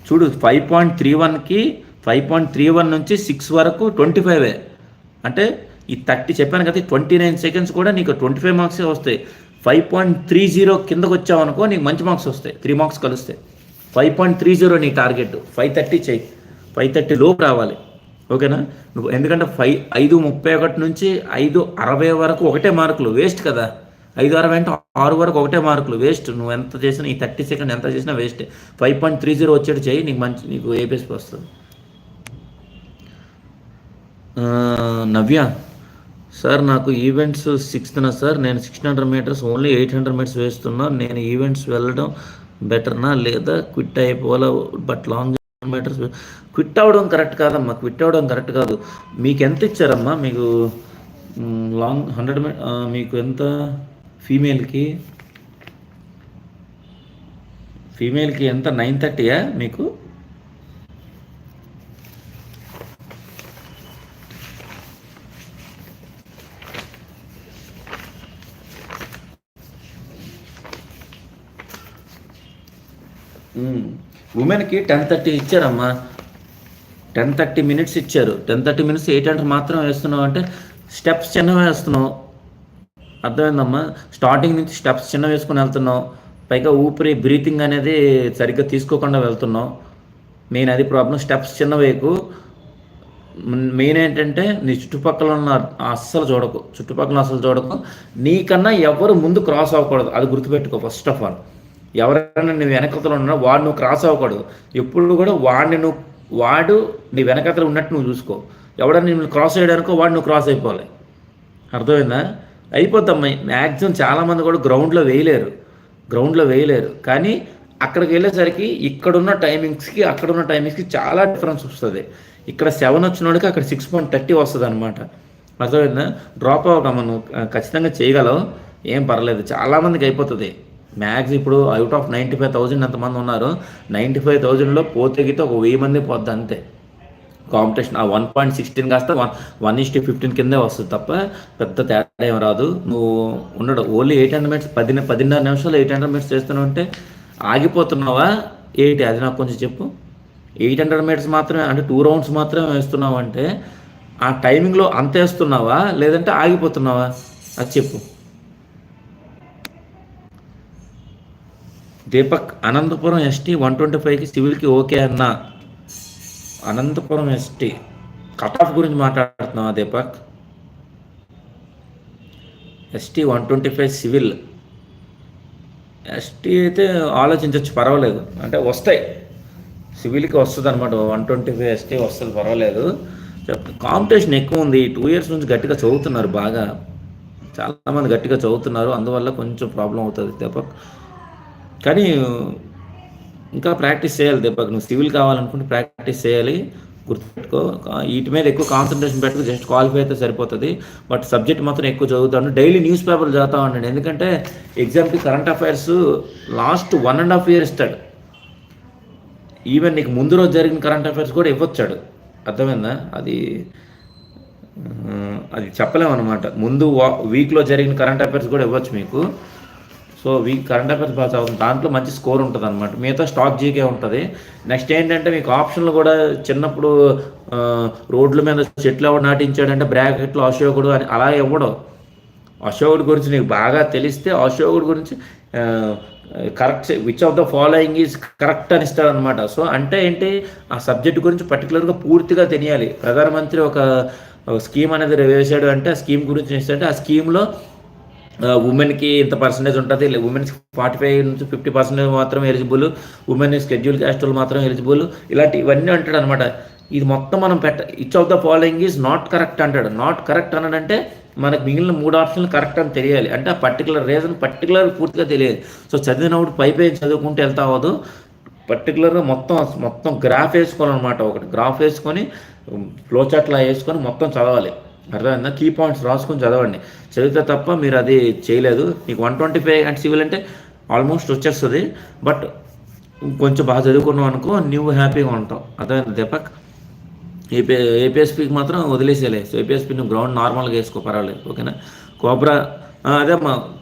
చూడు, 5.31కి 5.31 నుంచి 6 వరకు 25. అంటే ఈ 30 చెప్పాను కదా, 29 సెకండ్స్ కూడా నీకు 25 మార్క్సే వస్తాయి. 5.30 కిందకు వచ్చావనుకో నీకు మంచి మార్క్స్ వస్తాయి. 3 మార్క్స్ కలుస్తాయి. 5.30 నీ టార్గెట్. 5:30 చెయ్యి. 5:30 లోపు రావాలి. ఓకేనా? నువ్వు ఎందుకంటే 5:31 నుంచి 5:60 వరకు ఒకటే మార్కులు వేస్ట్ కదా. 5:60 అంటే 6 వరకు ఒకటే మార్కులు వేస్ట్. నువ్వు ఎంత చేసినా ఈ 30 సెకండ్ ఎంత చేసినా వేస్ట్. 5.30 వచ్చేది చెయ్యి, నీకు ఏపీఎస్పీ వస్తుంది. నవ్య సార్, నాకు ఈవెంట్స్ 6th సార్. నేను 1600 మీటర్స్ ఓన్లీ 800 మీటర్స్ వేస్తున్నా. నేను ఈవెంట్స్ వెళ్ళడం బెటర్నా లేదా క్విట్ అయిపోవాలా? బట్ లాంగ్ మీటర్స్ క్విట్ అవ్వడం కరెక్ట్ కాదమ్మా. క్విట్ అవ్వడం కరెక్ట్ కాదు. మీకు ఎంత ఇచ్చారమ్మా? మీకు లాంగ్ 100 మీకు ఎంత? ఫీమేల్కి ఎంత? 930 మీకు? ఉమెన్కి 10:30 ఇచ్చారమ్మా. 10:30 మినిట్స్ ఇచ్చారు. 10:30 మినిట్స్ 800 మాత్రం వేస్తున్నావు అంటే స్టెప్స్ చిన్నవి వేస్తున్నావు. అర్థమైందమ్మా? స్టార్టింగ్ నుంచి స్టెప్స్ చిన్న వేసుకుని వెళ్తున్నావు. పైగా ఊపిరి బ్రీతింగ్ అనేది సరిగ్గా తీసుకోకుండా వెళ్తున్నావు. మెయిన్ అది ప్రాబ్లం. స్టెప్స్ చిన్న వేయకు. మెయిన్ ఏంటంటే నీ చుట్టుపక్కల ఉన్న అస్సలు చూడకు. నీకన్నా ఎవరు ముందు క్రాస్ అవ్వకూడదు. అది గుర్తుపెట్టుకో. ఫస్ట్ ఆఫ్ ఆల్ ఎవరైనా నీ వెనకతలు ఉన్నా వాడు నువ్వు క్రాస్ అవ్వకూడదు. ఎప్పుడు కూడా వాడు నీ వెనకతలు ఉన్నట్టు నువ్వు చూసుకో. ఎవడన్నా నేను క్రాస్ చేయడానికో వాడు నువ్వు క్రాస్ అయిపోవాలి. అర్థమైందా? అయిపోద్దమ్మా. మ్యాక్సిమం చాలామంది కూడా గ్రౌండ్లో వేయలేరు. కానీ అక్కడికి వెళ్ళేసరికి అక్కడున్న టైమింగ్స్కి చాలా డిఫరెన్స్ వస్తుంది. ఇక్కడ 7 వచ్చినోడికి అక్కడ 6.30 వస్తుంది అనమాట. అర్థమైందా? డ్రాప్ అవ్వకమ్మా, నువ్వు ఖచ్చితంగా చేయగలవు, ఏం పర్లేదు. చాలామందికి అయిపోతుంది. ఇప్పుడు అవుట్ ఆఫ్ 95,000 ఎంతమంది ఉన్నారు, 95,000లో పోతేగితే ఒక 1000 మంది పోద్ది అంతే. కాంపిటీషన్ ఆ 1.16 కాస్త 1:15 కిందే వస్తుంది తప్ప పెద్ద తేడా ఏం రాదు. నువ్వు ఉండడు ఓన్లీ 800 మీటర్స్ 10:30 నిమిషాలు 800 మీటర్స్ చేస్తున్నావు అంటే ఆగిపోతున్నావా ఏంటి? అది నాకు కొంచెం చెప్పు. 800 మీటర్స్ మాత్రమే అంటే 2 రౌండ్స్ మాత్రమే వేస్తున్నావు అంటే ఆ టైమింగ్లో అంత వేస్తున్నావా లేదంటే ఆగిపోతున్నావా? అది చెప్పు. దీపక్, అనంతపురం ఎస్టీ 125కి సివిల్కి ఓకే అన్న. అనంతపురం ఎస్టీ కట్ ఆఫ్ గురించి మాట్లాడుతున్నావా దీపక్? ఎస్టీ 125 సివిల్ ఎస్టీ అయితే ఆలోచించవచ్చు, పర్వాలేదు. అంటే వస్తాయి, సివిల్కి వస్తుంది అనమాట. 125 ఎస్టీ వస్తుంది, పర్వాలేదు. కాంపిటీషన్ ఎక్కువ ఉంది. 2 ఇయర్స్ నుంచి గట్టిగా చదువుతున్నారు, బాగా చాలామంది గట్టిగా చదువుతున్నారు, అందువల్ల కొంచెం ప్రాబ్లం అవుతుంది దీపక్. కానీ ఇంకా ప్రాక్టీస్ చేయాలి దీపక్. నువ్వు సివిల్ కావాలనుకుంటే ప్రాక్టీస్ చేయాలి, గుర్తుపెట్టుకో. వీటి మీద ఎక్కువ కాన్సన్ట్రేషన్ పెట్టుకో, జస్ట్ క్వాలిఫై అయితే సరిపోతుంది. బట్ సబ్జెక్ట్ మాత్రం ఎక్కువ చదువుతాను. డైలీ న్యూస్ పేపర్లు చదువుతా ఉండండి, ఎందుకంటే ఎగ్జామ్కి కరెంట్ అఫైర్స్ లాస్ట్ 1.5 year ఇస్తాడు. ఈవెన్ నీకు ముందు రోజు జరిగిన కరెంట్ అఫైర్స్ కూడా ఇవ్వచ్చాడు. అర్థమైందా? అది చెప్పలేమన్నమాట. ముందు వీక్లో జరిగిన కరెంట్ అఫైర్స్ కూడా ఇవ్వచ్చు మీకు. సో కరెంట్ అఫైర్స్ బాగా చదువుతుంది, దాంట్లో మంచి స్కోర్ ఉంటుంది అనమాట. మిగతా స్టాక్ జీకే ఉంటుంది. నెక్స్ట్ ఏంటంటే మీకు ఆప్షన్లు కూడా చిన్నప్పుడు రోడ్ల మీద చెట్లు ఎవడు నాటించాడంటే బ్రాకెట్లో అశోకుడు అని అలా ఇవ్వడం. అశోకుడి గురించి నీకు బాగా తెలిస్తే అశోకుడి గురించి correct, which of the following is correct అని ఇస్తాడు అనమాట. సో అంటే ఏంటి, ఆ సబ్జెక్ట్ గురించి పర్టికులర్గా పూర్తిగా తెలియాలి. ప్రధానమంత్రి ఒక స్కీమ్ అనేది వేసాడు అంటే ఆ స్కీమ్ గురించి ఇస్తాడంటే ఆ స్కీమ్లో ఉమెన్కి ఇంత పర్సంటేజ్ ఉంటుంది, ఉమెన్స్కి 45 నుంచి 50% మాత్రం ఎలిజిబుల్, ఉమెన్ షెడ్యూల్ క్యాస్ట్ వాళ్ళు మాత్రం ఎలిజిబుల్, ఇవన్నీ అంటాడు అనమాట. ఇది మొత్తం మనం ఇచ్ of the following is not correct అంటాడు. నాట్ కరెక్ట్ అన్నాడంటే మనకు మిగిలిన 3 ఆప్షన్లు కరెక్ట్ అని తెలియాలి. అంటే ఆ పర్టికులర్ రీజన్ పూర్తిగా తెలియాలి. సో చదివినప్పుడు పై చదువుకుంటే వెళ్తా అవ్వదు. పర్టికులర్గా మొత్తం గ్రాఫ్ వేసుకోవాలన్నమాట. ఒకటి గ్రాఫ్ వేసుకొని ఫ్లో చార్ట్లా వేసుకొని మొత్తం చదవాలి. అర్థమైందా? కీ పాయింట్స్ రాసుకొని చదవండి. చదివితే తప్ప మీరు అది చేయలేదు. నీకు 125 అంటే సివిల్ అంటే ఆల్మోస్ట్ వచ్చేస్తుంది. బట్ కొంచెం బాగా చదువుకున్నావు అనుకో, నువ్వు హ్యాపీగా ఉంటావు. అర్థమైంది దీపక్? ఏపీఎస్పీకి మాత్రం వదిలేసేలే. సో ఏపీఎస్పీ నువ్వు గ్రౌండ్ నార్మల్గా వేసుకో, పర్వాలేదు. ఓకేనా?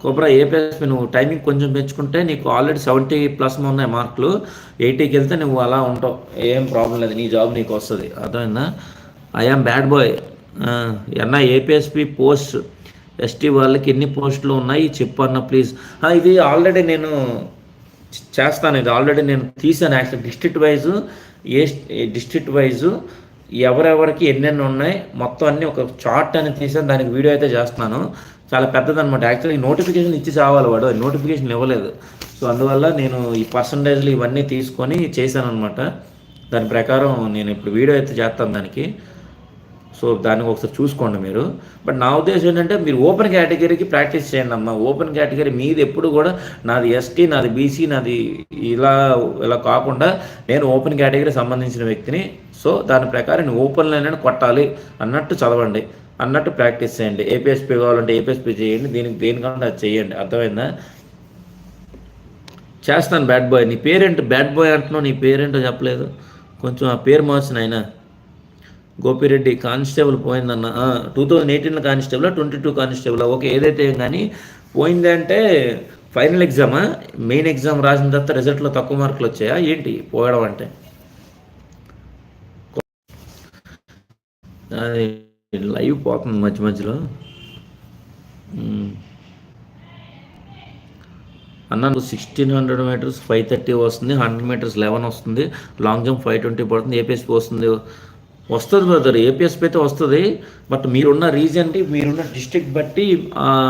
కోబ్రా ఏపీఎస్పీ నువ్వు టైమింగ్ కొంచెం పెంచుకుంటే నీకు ఆల్రెడీ 70+ ఉన్నాయి మార్కులు. 80కి వెళ్తే నువ్వు అలా ఉంటావు, ఏం ప్రాబ్లం లేదు, నీ జాబ్ నీకు వస్తుంది. అర్థమైందా? ఐఆమ్ బ్యాడ్ బాయ్ అన్న. ఏపీఎస్పీ పోస్ట్ ఎస్టీ వాళ్ళకి ఎన్ని పోస్టులు ఉన్నాయి చెప్పు అన్న ప్లీజ్. ఇది ఆల్రెడీ నేను చేస్తాను, ఇది ఆల్రెడీ నేను తీసాను. యాక్చువల్ డిస్ట్రిక్ట్ వైజు ఎవరెవరికి ఎన్నెన్ని ఉన్నాయి మొత్తం అన్నీ ఒక చార్ట్ అని తీసాను. దానికి వీడియో అయితే చేస్తున్నాను. చాలా పెద్దదనమాట. యాక్చువల్లీ నోటిఫికేషన్ ఇచ్చి చావాలి, వాడు నోటిఫికేషన్ ఇవ్వలేదు. సో అందువల్ల నేను ఈ పర్సంటేజ్లు ఇవన్నీ తీసుకొని చేశాను అనమాట. దాని ప్రకారం నేను ఇప్పుడు వీడియో అయితే చేస్తాను దానికి. సో దాన్ని ఒకసారి చూసుకోండి మీరు. బట్ నా ఉద్దేశం ఏంటంటే మీరు ఓపెన్ కేటగిరీకి ప్రాక్టీస్ చేయండి అమ్మా. ఓపెన్ కేటగిరీ మీది ఎప్పుడు కూడా నాది ఎస్టీ, నాది బీసీ, నాది ఇలా కాకుండా నేను ఓపెన్ కేటగిరీ సంబంధించిన వ్యక్తిని. సో దాని ప్రకారం నేను ఓపెన్లోనే కొట్టాలి అన్నట్టు చదవండి, అన్నట్టు ప్రాక్టీస్ చేయండి. ఏపీఎస్పీ కావాలంటే ఏపీఎస్పీ చేయండి, దేనికంటే అది చేయండి. అర్థమైందా? చేస్తాను. బ్యాడ్ బాయ్, నీ పేరేంటి? బ్యాడ్ బాయ్ అంటున్నావు, నీ పేరేంటో చెప్పలేదు. కొంచెం ఆ పేరు మార్చిన ఆయన. గోపిరెడ్డి కానిస్టేబుల్ పోయిందన్న. 2018లో కానిస్టేబుల్, 22 కానిస్టేబుల్. ఓకే, ఏదైతే కానీ పోయిందంటే ఫైనల్ ఎగ్జామా? మెయిన్ ఎగ్జామ్ రాసిన తర్వాత రిజల్ట్లో తక్కువ మార్కులు వచ్చాయా ఏంటి పోయడం అంటే? లైవ్ పోతుంది మధ్యలో. అన్న 1600 మీటర్స్ 530 వస్తుంది, 100 మీటర్స్ 11 వస్తుంది, లాంగ్ జంప్ 520 పడుతుంది. ఏపీఎస్పీ వస్తుంది బ్రదర్, ఏపీఎస్పీ అయితే వస్తుంది. బట్ మీరున్న రీజన్కి, మీరున్న డిస్ట్రిక్ట్ బట్టి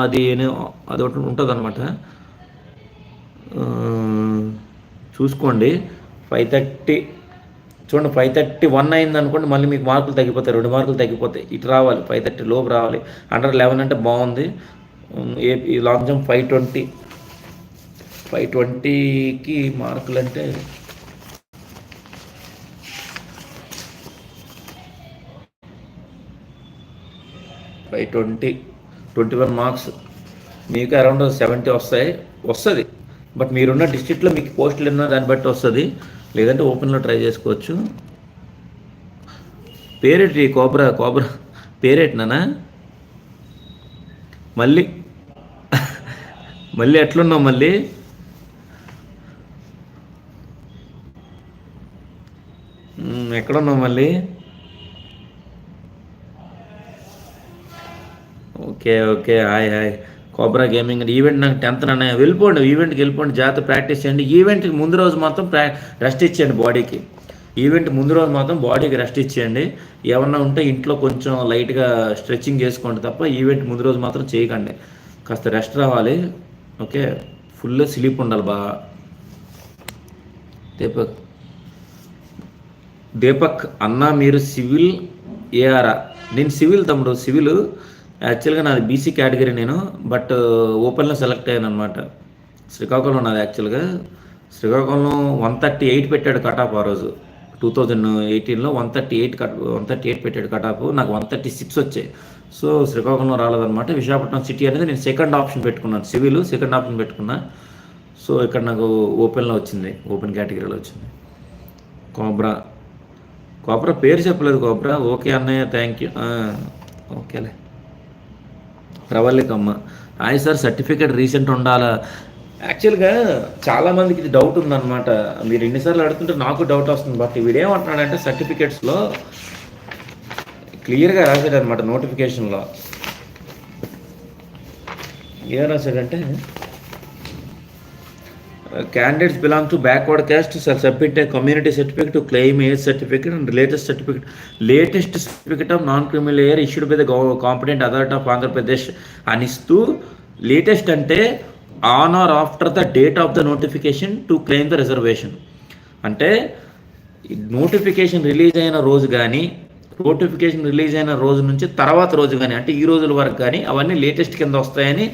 అది ఒకటి ఉంటుంది అనమాట. చూసుకోండి. 530 చూడండి 531 అయింది అనుకోండి, మళ్ళీ మీకు మార్కులు తగ్గిపోతాయి, 2 మార్కులు తగ్గిపోతాయి. ఇటు రావాలి, 530 లోపు రావాలి. అండర్ 11 అంటే బాగుంది. ఈ లాంగ్ జంప్ 520కి మార్కులు అంటే 21 మార్క్స్, మీకు అరౌండ్ 70 వస్తుంది. బట్ మీరున్న డిస్ట్రిక్ట్లో మీకు పోస్టులు ఉన్న దాన్ని బట్టి వస్తుంది, లేదంటే ఓపెన్లో ట్రై చేసుకోవచ్చు. పేరేటి కోబ్రా పేరేటినా? మళ్ళీ ఎట్లున్నావు? మళ్ళీ ఎక్కడున్నావు మళ్ళీ? Okay hi cobra gaming event నాకు 10th అన్న వెళ్ళిపోండి, ఈవెంట్కి వెళ్ళిపోండి, జాగ్రత్త ప్రాక్టీస్ చేయండి. ఈవెంట్కి ముందు రోజు మాత్రం రెస్ట్ ఇచ్చేయండి బాడీకి. ఈవెంట్ ముందు రోజు మాత్రం బాడీకి రెస్ట్ ఇచ్చేయండి. ఏమన్నా ఉంటే ఇంట్లో కొంచెం లైట్గా స్ట్రెచ్చింగ్ చేసుకోండి తప్ప ఈవెంట్ ముందు రోజు మాత్రం చేయకండి. కాస్త రెస్ట్ రావాలి. ఓకే, ఫుల్ స్లీప్ ఉండాలి బాగా. దీపక్ అన్న మీరు సివిల్ ఏఆరా? నేను సివిల్ తమ్ముడు, సివిల్ యాక్చువల్గా నాది బీసీ కేటగిరీ నేను, బట్ ఓపెన్లో సెలెక్ట్ అయ్యాను అనమాట. శ్రీకాకుళం నాది యాక్చువల్గా. శ్రీకాకుళం 138 పెట్టాడు కటాప్ ఆ రోజు 2018లో. 138 పెట్టాడు కటాప్, నాకు 136 వచ్చాయి. సో శ్రీకాకుళంలో రాలేదన్నమాట. విశాఖపట్నం సిటీ అనేది నేను సెకండ్ ఆప్షన్ పెట్టుకున్నాను, సివిల్ సెకండ్ ఆప్షన్ పెట్టుకున్నా. సో ఇక్కడ నాకు ఓపెన్లో వచ్చింది, ఓపెన్ కేటగిరీలో వచ్చింది. కోబ్రా పేరు చెప్పలేదు కోబ్రా. ఓకే అన్నయ్య, థ్యాంక్ యూ. ఓకేలే. ప్రవల్లికమ్మ హాయ్ సార్, సర్టిఫికేట్ రీసెంట్ ఉండాలా? యాక్చువల్గా చాలామందికి ఇది డౌట్ ఉందన్నమాట. మీరు ఎన్నిసార్లు అడుగుతుంటే నాకు డౌట్ వస్తుంది. బట్ వీడేమంటున్నాడంటే సర్టిఫికేట్స్లో క్లియర్గా రాశాడు అనమాట. నోటిఫికేషన్లో ఏం రాశాడంటే candidates belong to backward caste shall submit a community certificate to claim age certificate and latest certificate of non-criminal year issued by the competent authority of Andhra Pradesh అనిస్తూ లేటెస్ట్ అంటే on or after the date of the notification to claim the reservation. అంటే notification release అయిన రోజు కానీ, notification release అయిన రోజు నుంచి తర్వాత రోజు కానీ, అంటే ఈ రోజుల వరకు కానీ అవన్నీ లేటెస్ట్ కింద వస్తాయని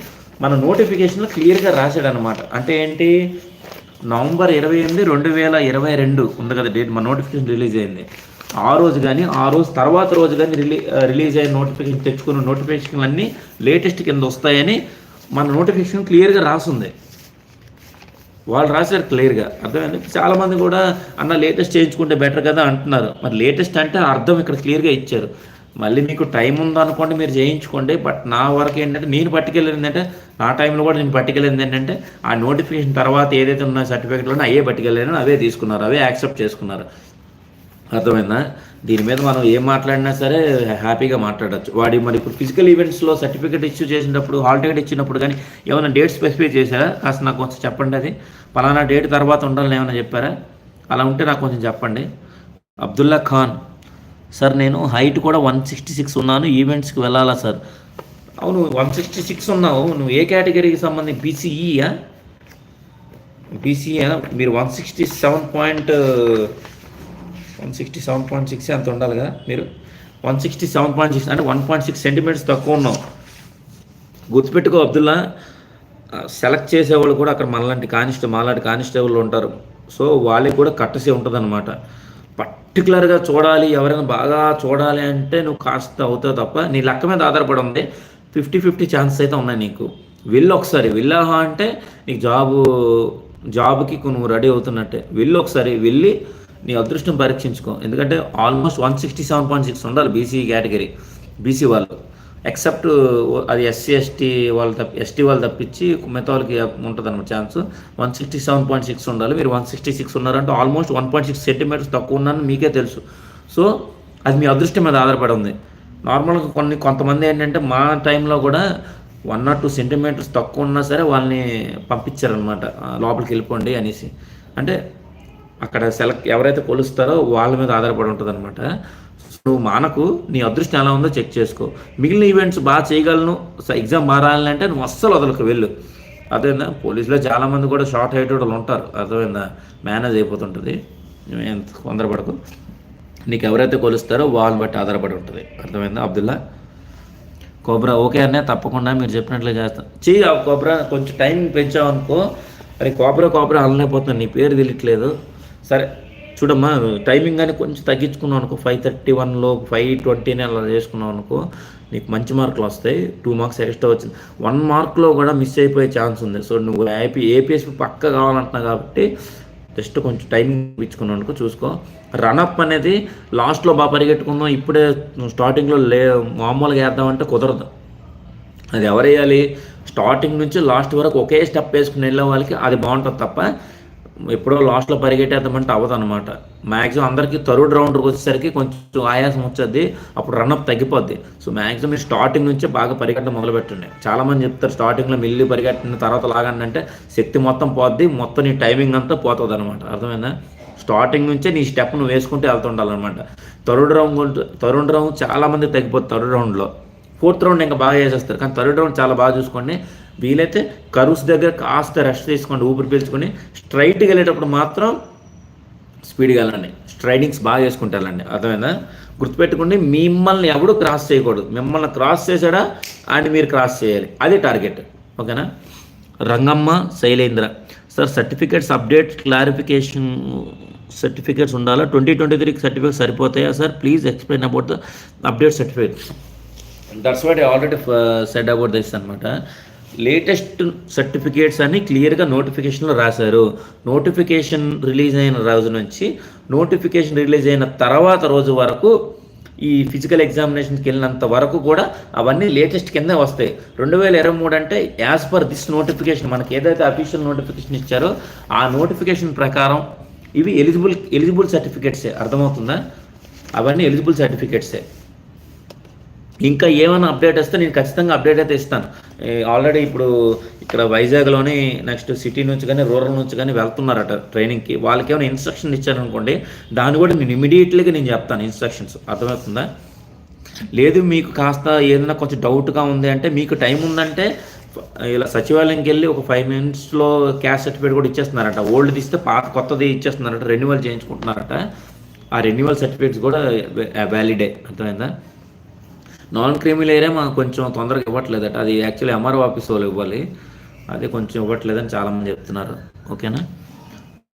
మన నోటిఫికేషన్లో క్లియర్గా రాశాడు అనమాట. అంటే ఏంటి, నవంబర్ 28, 2022 ఉంది కదా డేట్, మన నోటిఫికేషన్ రిలీజ్ అయింది. ఆ రోజు కానీ ఆ రోజు తర్వాత రోజు కానీ రిలీజ్ అయిన నోటిఫికేషన్ తెచ్చుకున్న నోటిఫికేషన్ అన్నీ లేటెస్ట్ కింద వస్తాయని మన నోటిఫికేషన్ క్లియర్గా రాసింది. వాళ్ళు రాశారు క్లియర్గా, అర్థమైంది. చాలామంది కూడా అన్న లేటెస్ట్ చేయించుకుంటే బెటర్ కదా అంటున్నారు. మరి లేటెస్ట్ అంటే అర్థం ఇక్కడ క్లియర్గా ఇచ్చారు. మళ్ళీ మీకు టైం ఉందనుకోండి మీరు చేయించుకోండి. బట్ నా వరకు ఏంటంటే నేను పట్టుకెళ్ళింది ఏంటంటే, నా టైంలో కూడా నేను పట్టుకెళ్ళింది ఏంటంటే ఆ నోటిఫికేషన్ తర్వాత ఏదైతే ఉన్న సర్టిఫికేట్లో అవే పట్టుకెళ్ళాను, అవే తీసుకున్నారు, అవే యాక్సెప్ట్ చేసుకున్నారు. అర్థమైందా? దీని మీద మనం ఏం మాట్లాడినా సరే హ్యాపీగా మాట్లాడచ్చు. వాడి మరి ఇప్పుడు ఫిజికల్ ఈవెంట్స్లో సర్టిఫికేట్ ఇష్యూ చేసినప్పుడు, హాల్ టికెట్ ఇచ్చినప్పుడు కానీ ఏమైనా డేట్ స్పెసిఫై చేశారా? కాస్త నాకు కొంచెం చెప్పండి. అది పలానా డేట్ తర్వాత ఉండాలని ఏమైనా చెప్పారా? అలా ఉంటే నాకు కొంచెం చెప్పండి. అబ్దుల్లా ఖాన్ సార్, నేను హైట్ కూడా 166 ఉన్నాను, ఈవెంట్స్కి వెళ్ళాలా సార్? అవును, 166 ఉన్నావు. నువ్వు ఏ కేటగిరీకి సంబంధించి? బీసీఈయా? మీరు 167.6 అంత ఉండాలిగా. మీరు 167.6 అంటే 1.6 సెంటీమీటర్స్ తక్కువ ఉన్నావు. గుర్తుపెట్టుకో అబ్దుల్లా. సెలెక్ట్ చేసేవాళ్ళు కూడా అక్కడ మాలాంటి కానిస్టేబుల్ ఉంటారు. సో వాళ్ళకి కూడా కట్టసి ఉంటుంది అనమాట. పర్టికులర్గా చూడాలి, ఎవరైనా బాగా చూడాలి అంటే నువ్వు కాస్త అవుతావు తప్ప నీ లెక్క మీద ఆధారపడి ఉంది. 50-50 ఛాన్సెస్ అయితే ఉన్నాయి నీకు. ఒకసారి వెళ్ళాహా అంటే నీకు జాబ్కి నువ్వు రెడీ అవుతున్నట్టే. ఒకసారి వెళ్ళి నీ అదృష్టం పరీక్షించుకో. ఎందుకంటే ఆల్మోస్ట్ 167.6 ఉండాలి బీసీ వాళ్ళు. ఎక్సెప్ట్ అది ఎస్సీ ఎస్టీ వాళ్ళు తప్పించి మిగతా వాళ్ళకి ఉంటుంది అన్నమాట ఛాన్స్. 167.6 ఉండాలి. మీరు 166 ఉన్నారంటే ఆల్మోస్ట్ 1.6 సెంటీమీటర్స్ తక్కువ ఉన్నారని మీకే తెలుసు. సో అది మీ అదృష్టం మీద ఆధారపడి ఉంది. నార్మల్గా కొంతమంది ఏంటంటే మా టైంలో కూడా 1 or 2 సెంటీమీటర్స్ తక్కువ ఉన్నా సరే వాళ్ళని పంపించారనమాట, లోపలికి వెళ్ళిపోండి అనేసి. అంటే అక్కడ ఎవరైతే కొలుస్తారో వాళ్ళ మీద ఆధారపడి ఉంటుంది అనమాట. నువ్వు మానకు, నీ అదృష్టం ఎలా ఉందో చెక్ చేసుకో. మిగిలిన ఈవెంట్స్ బాగా చేయగలను, ఎగ్జామ్ మారాలంటే నువ్వు అస్సలు వదలకు, వెళ్ళు. అదేందా, పోలీసులో చాలామంది కూడా షార్ట్ హైట్ వాళ్ళు ఉంటారు. అర్థమైందా, మేనేజ్ అయిపోతుంటుంది, ఎంత తొందరపడకు. నీకు ఎవరైతే కొలుస్తారో వాళ్ళని బట్టి ఆధారపడి ఉంటుంది. అర్థమైందా అబ్దుల్లా? కోబ్రా ఓకే అన్నయ్య, తప్పకుండా మీరు చెప్పినట్లే చేస్తాను. చెయ్యి కోబ్రా, కొంచెం టైం పెంచావు అనుకో. అరే కోబ్రా అనలేకపోతున్నాను, నీ పేరు తెలియట్లేదు. సరే చూడమ్మా, టైమింగ్ కానీ కొంచెం తగ్గించుకున్నావు అనుకో, 5:31లో 5:20 అలా చేసుకున్నావు అనుకో, నీకు మంచి మార్కులు వస్తాయి. 2 మార్క్స్ ఎక్స్ట్రా వచ్చింది. 1 మార్క్లో కూడా మిస్ అయిపోయే ఛాన్స్ ఉంది. సో నువ్వు ఏపీఎస్పీ పక్క కావాలంటున్నావు కాబట్టి జస్ట్ కొంచెం టైమింగ్ ఇచ్చుకున్నావు అనుకో, చూసుకో. రన్అప్ అనేది లాస్ట్లో బాగా పరిగెట్టుకుందాం, ఇప్పుడే స్టార్టింగ్లో మామూలుగా వేద్దామంటే కుదరదు. అది ఎవరు వేయాలి? స్టార్టింగ్ నుంచి లాస్ట్ వరకు ఒకే స్టెప్ వేసుకుని వెళ్ళే వాళ్ళకి అది బాగుంటుంది తప్ప ఎప్పుడో లాస్ట్లో పరిగెట్టేద్దామంటే అవ్వదు అనమాట. మ్యాక్సిమం అందరికీ థర్డ్ రౌండ్కి వచ్చేసరికి కొంచెం ఆయాసం వచ్చేది, అప్పుడు రన్అప్ తగ్గిపోద్ది. సో మ్యాక్సిమం మీరు స్టార్టింగ్ నుంచే బాగా పరిగెట్టడం మొదలుపెట్టండి. చాలామంది చెప్తారు స్టార్టింగ్లో మిల్లి పరిగెట్టిన తర్వాత లాగండి అంటే శక్తి మొత్తం పోద్ది, మొత్తం నీ టైమింగ్ అంతా పోతుంది అనమాట. అర్థమైందా? స్టార్టింగ్ నుంచే నీ స్టెప్ నువ్వు వేసుకుంటే వెళ్తుండాలన్నమాట. థర్డ్ రౌండ్ చాలామంది తగ్గిపోతుంది. థర్డ్ రౌండ్లో 4th రౌండ్ ఇంకా బాగా చేసేస్తారు, కానీ థర్డ్ రౌండ్ చాలా బాగా చూసుకోండి. వీలైతే కరువుస్ దగ్గర కాస్త రెస్ట్ తీసుకోండి, ఊపిరి పీల్చుకొని స్ట్రైట్గా వెళ్ళేటప్పుడు మాత్రం స్పీడ్గా వెళ్ళండి. స్ట్రైడింగ్స్ బాగా చేసుకుంటే వెళ్ళండి. అర్థమైందా? గుర్తుపెట్టుకోండి, మిమ్మల్ని ఎవడు క్రాస్ చేయకూడదు. మిమ్మల్ని క్రాస్ చేశాడా అని మీరు క్రాస్ చేయాలి, అది టార్గెట్. ఓకేనా? Rangamma Shailendra sir, certificates update clarification certificates ఉండాలా? 2023 సర్టిఫికేట్స్ సరిపోతాయా sir? Please explain about the update certificates. That's what I already said about this అనమాట. లేటెస్ట్ సర్టిఫికేట్స్ అని క్లియర్గా నోటిఫికేషన్లో రాశారు. నోటిఫికేషన్ రిలీజ్ అయిన రోజు నుంచి నోటిఫికేషన్ రిలీజ్ అయిన తర్వాత రోజు వరకు ఈ ఫిజికల్ ఎగ్జామినేషన్కి వెళ్ళినంత వరకు కూడా అవన్నీ లేటెస్ట్ కిందే వస్తాయి. 2023 అంటే యాజ్ పర్ దిస్ నోటిఫికేషన్, మనకి ఏదైతే అఫీషియల్ నోటిఫికేషన్ ఇచ్చారో ఆ నోటిఫికేషన్ ప్రకారం ఇవి ఎలిజిబుల్ సర్టిఫికేట్సే. అర్థమవుతుందా? అవన్నీ ఎలిజిబుల్ సర్టిఫికేట్సే. ఇంకా ఏమైనా అప్డేట్ వస్తే నేను ఖచ్చితంగా అప్డేట్ అయితే ఇస్తాను. ఆల్రెడీ ఇప్పుడు ఇక్కడ వైజాగ్లోని నెక్స్ట్ సిటీ నుంచి కానీ రూరల్ నుంచి కానీ వెళ్తున్నారట ట్రైనింగ్కి. వాళ్ళకి ఏమైనా ఇన్స్ట్రక్షన్ ఇచ్చారనుకోండి, దాన్ని కూడా నేను ఇమీడియట్లీగా నేను చెప్తాను ఇన్స్ట్రక్షన్స్. అర్థమవుతుందా? లేదు మీకు కాస్త ఏదైనా కొంచెం డౌట్గా ఉంది అంటే, మీకు టైం ఉందంటే ఇలా సచివాలయంకి వెళ్ళి ఒక 5 minutesలో క్యాస్ట్ సర్టిఫికేట్ కూడా ఇచ్చేస్తున్నారట. ఓల్డ్ తీస్తే కొత్తది ఇచ్చేస్తున్నారట, రెన్యువల్ చేయించుకుంటున్నారట. ఆ రెన్యువల్ సర్టిఫికేట్స్ కూడా వ్యాలిడే. అర్థమైందా? నాన్ క్రిమినల్ ఏరియా మనకు కొంచెం తొందరగా ఇవ్వట్లేదట, అది యాక్చువల్లీ ఎంఆర్ఓ ఆఫీస్ వాళ్ళు ఇవ్వాలి, అది కొంచెం ఇవ్వట్లేదని చాలామంది చెప్తున్నారు. ఓకేనా?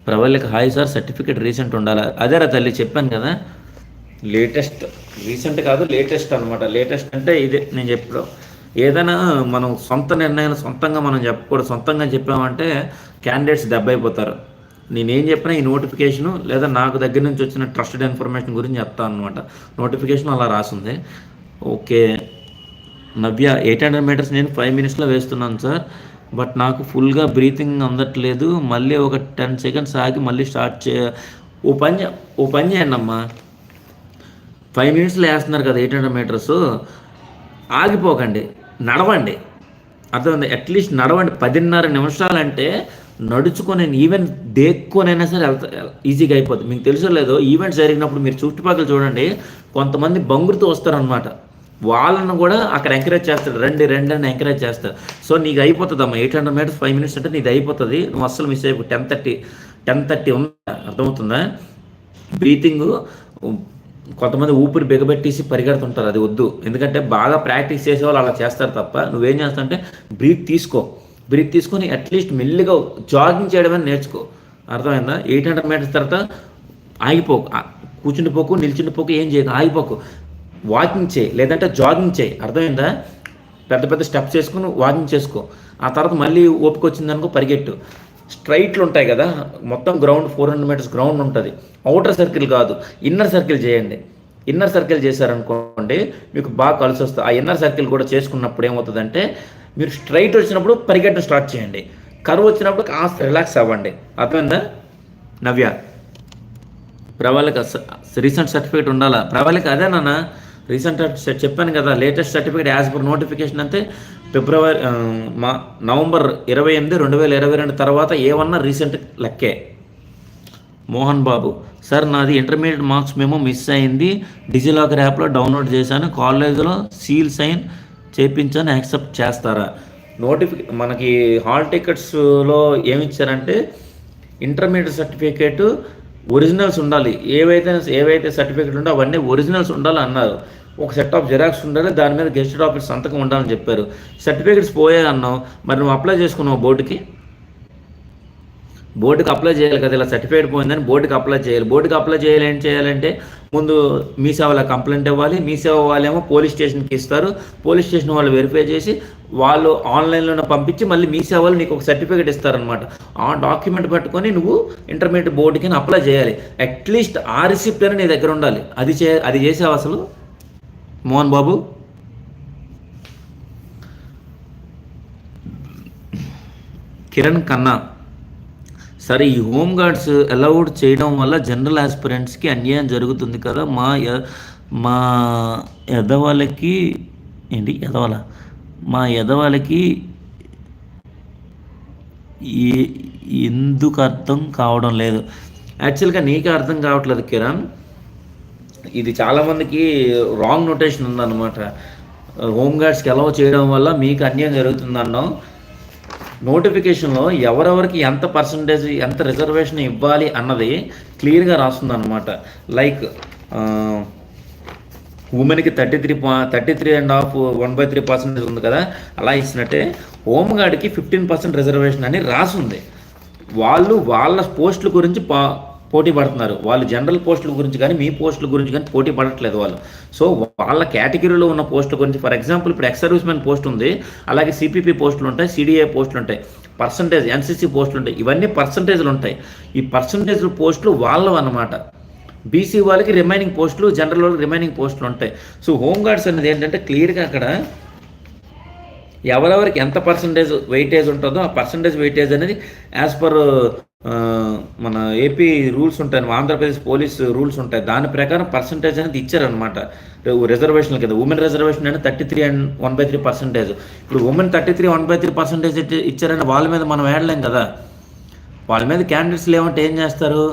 Pravallika hi sir, certificate recent ఉండాలా? అదేరా తల్లి, చెప్పాను కదా, లేటెస్ట్. రీసెంట్ కాదు, లేటెస్ట్ అనమాట. లేటెస్ట్ అంటే ఇదే నేను చెప్పడం. ఏదైనా మనం సొంత నిర్ణయాలు సొంతంగా మనం చెప్పకూడదు. సొంతంగా చెప్పామంటే క్యాండిడేట్స్ దెబ్బైపోతారు. నేనేం చెప్పినా ఈ నోటిఫికేషను లేదా నాకు దగ్గర నుంచి వచ్చిన ట్రస్టెడ్ ఇన్ఫర్మేషన్ గురించి చెప్తాను అనమాట. నోటిఫికేషన్ అలా రాసింది. ఓకే నవ్య, 800 meters నేను 5 minutesలో వేస్తున్నాను సార్, బట్ నాకు ఫుల్గా బ్రీతింగ్ అందట్లేదు. మళ్ళీ ఒక 10 seconds ఆగి మళ్ళీ స్టార్ట్ ఓ పని చేయండి అమ్మా. 5 minutesలో వేస్తున్నారు కదా 800 meters, ఆగిపోకండి, నడవండి. అర్థమైంది? అట్లీస్ట్ నడవండి. 10.5 నిమిషాలు అంటే నడుచుకొని ఈవెన్ దేక్కొనైనా సరే ఈజీగా అయిపోతుంది. మీకు తెలుసో లేదో, ఈవెంట్స్ జరిగినప్పుడు మీరు చుట్టుపక్కల చూడండి, కొంతమంది బంగురుతో వస్తారనమాట. వాళ్ళను కూడా అక్కడ ఎంకరేజ్ చేస్తారు, రండి అని ఎంకరేజ్ చేస్తారు. సో నీకు అయిపోతుంది అమ్మా. 800 meters 5 minutes అంటే నీది అయిపోతుంది. నువ్వు అస్సలు మిస్ అయిపో. 10:30 ఉంది. అర్థమవుతుందా? బ్రీతింగ్ కొంతమంది ఊపిరి బిగబెట్టేసి పరిగెడుతుంటారు, అది వద్దు. ఎందుకంటే బాగా ప్రాక్టీస్ చేసేవాళ్ళు అలా చేస్తారు తప్ప, నువ్వేం చేస్తావంటే బ్రీత్ తీసుకొని అట్లీస్ట్ మెల్లిగా జాగింగ్ చేయడమే నేర్చుకో. అర్థమైందా? 800 meters తర్వాత ఆగిపోకు, కూర్చుండిపోకు, నిల్చుండిపోకు, ఏం చేయకు, ఆగిపోకు, వాకింగ్ చేయి, లేదంటే జాగింగ్ చేయి. అర్థమైందా? పెద్ద స్టెప్స్ చేసుకుని వాకింగ్ చేసుకో. ఆ తర్వాత మళ్ళీ ఓపిక వచ్చిందనుకో పరిగెట్టు. స్ట్రైట్లు ఉంటాయి కదా, మొత్తం గ్రౌండ్ 400 meters గ్రౌండ్ ఉంటుంది. అవుటర్ సర్కిల్ కాదు, ఇన్నర్ సర్కిల్ చేయండి. ఇన్నర్ సర్కిల్ చేశారనుకోండి మీకు బాగా కలిసి వస్తుంది. ఆ ఇన్నర్ సర్కిల్ కూడా చేసుకున్నప్పుడు ఏమవుతుందంటే, మీరు స్ట్రైట్ వచ్చినప్పుడు పరిగెట్టడం స్టార్ట్ చేయండి, కరువు వచ్చినప్పుడు కాస్త రిలాక్స్ అవ్వండి. అర్థమైందా నవ్య? ప్రవాళిక రీసెంట్ సర్టిఫికేట్ ఉండాలా? ప్రవాళిక అదే నాన్న రీసెంట్ చెప్పాను కదా, latest certificate as per notification అంటే నవంబర్ 28, 2022 తర్వాత ఏమన్నా రీసెంట్ లెక్కే. మోహన్ బాబు సార్, నాది ఇంటర్మీడియట్ మార్క్స్ మేము మిస్ అయింది, డిజిలాకర్ యాప్లో డౌన్లోడ్ చేశాను, కాలేజీలో సీల్ సైన్ చేయించాను, యాక్సెప్ట్ చేస్తారా? మనకి హాల్ టికెట్స్లో ఏమిచ్చారంటే ఇంటర్మీడియట్ సర్టిఫికేటు ఒరిజినల్స్ ఉండాలి. ఏవైతే సర్టిఫికెట్ ఉందో అవన్నీ ఒరిజినల్స్ ఉండాలి అన్నారు. ఒక సెట్ ఆఫ్ జిరాక్స్ ఉండాలి, దాని మీద గెస్టెడ్ ఆఫీస్ సంతకం ఉండాలని చెప్పారు. సర్టిఫికెట్స్ పోయాయి అన్నావు, మరి నువ్వు అప్లై చేసుకున్నావు బోర్డుకి అప్లై చేయాలి కదా. ఇలా సర్టిఫికేట్ పోయిందని బోర్డుకి అప్లై చేయాలి. బోర్డుకి అప్లై చేయాలి, ఏం చేయాలంటే ముందు మీ సేవలో కంప్లైంట్ ఇవ్వాలి. మీ సేవ వాళ్ళేమో పోలీస్ స్టేషన్కి ఇస్తారు. పోలీస్ స్టేషన్ వాళ్ళు వెరిఫై చేసి వాళ్ళు ఆన్లైన్లోనే పంపించి మళ్ళీ మీ సేవలు నీకు ఒక సర్టిఫికేట్ ఇస్తారనమాట. ఆ డాక్యుమెంట్ పట్టుకొని నువ్వు ఇంటర్మీడియట్ బోర్డుకి అప్లై చేయాలి. అట్లీస్ట్ ఆ రిసిప్ట్ అని నీ దగ్గర ఉండాలి. అది చేసావు అసలు మోహన్ బాబు? కిరణ్ కన్నా, సరే ఈ హోమ్ గార్డ్స్ అలౌడ్ చేయడం వల్ల జనరల్ ఆస్పిరెంట్స్కి అన్యాయం జరుగుతుంది కదా. మా ఎదవాళ్ళకి ఎందుకు అర్థం కావడం లేదు? యాక్చువల్గా నీకే అర్థం కావట్లేదు కిరణ్. ఇది చాలామందికి రాంగ్ నోటేషన్ ఉందన్నమాట. హోమ్ గార్డ్స్కి అలౌ చేయడం వల్ల మీకు అన్యాయం జరుగుతుందన్నాం. నోటిఫికేషన్లో ఎవరెవరికి ఎంత పర్సంటేజ్, ఎంత రిజర్వేషన్ ఇవ్వాలి అన్నది క్లియర్గా రాస్తుందన్నమాట. లైక్ ఉమెన్కి 33.5 1/3% ఉంది కదా, అలా ఇచ్చినట్టే హోమ్ గార్డ్కి 15% రిజర్వేషన్ అని రాసుంది. వాళ్ళ పోస్టుల గురించి పోటీ పడుతున్నారు. వాళ్ళు జనరల్ పోస్టుల గురించి కానీ మీ పోస్టుల గురించి కానీ పోటీ పడట్లేదు వాళ్ళు. సో వాళ్ళ కేటగిరీలో ఉన్న పోస్టుల గురించి, ఫర్ ఎగ్జాంపుల్ ఇప్పుడు ఎక్స్ సర్వీస్మెన్ పోస్ట్ ఉంది, అలాగే సిపిపి పోస్టులు ఉంటాయి, సిడిఏ పోస్టులు ఉంటాయి, పర్సంటేజ్ ఎన్సిసి పోస్టులు ఉంటాయి, ఇవన్నీ పర్సంటేజ్లు ఉంటాయి. ఈ పర్సంటేజ్ పోస్టులు వాళ్ళవి అన్నమాట. బీసీ వాళ్ళకి రిమైనింగ్ పోస్టులు, జనరల్ వాళ్ళకి రిమైనింగ్ పోస్టులు ఉంటాయి. సో హోమ్ గార్డ్స్ అనేది ఏంటంటే క్లియర్గా అక్కడ ఎవరెవరికి ఎంత పర్సంటేజ్ వెయిటేజ్ ఉంటుందో ఆ పర్సంటేజ్ వెయిటేజ్ అనేది యాజ్ పర్ మన ఏపీ రూల్స్ ఉంటాయి, ఆంధ్రప్రదేశ్ పోలీస్ రూల్స్ ఉంటాయి, దాని ప్రకారం పర్సంటేజ్ అనేది ఇచ్చారనమాట. రిజర్వేషన్ కదా, ఉమెన్ రిజర్వేషన్ అనేది 33 and 1/3%. ఇప్పుడు ఉమెన్ 33 1/3% ఇచ్చారని వాళ్ళ మీద మనం వేయలేం కదా. వాళ్ళ మీద క్యాండిడేట్స్ లేవంటే ఏం చేస్తారు,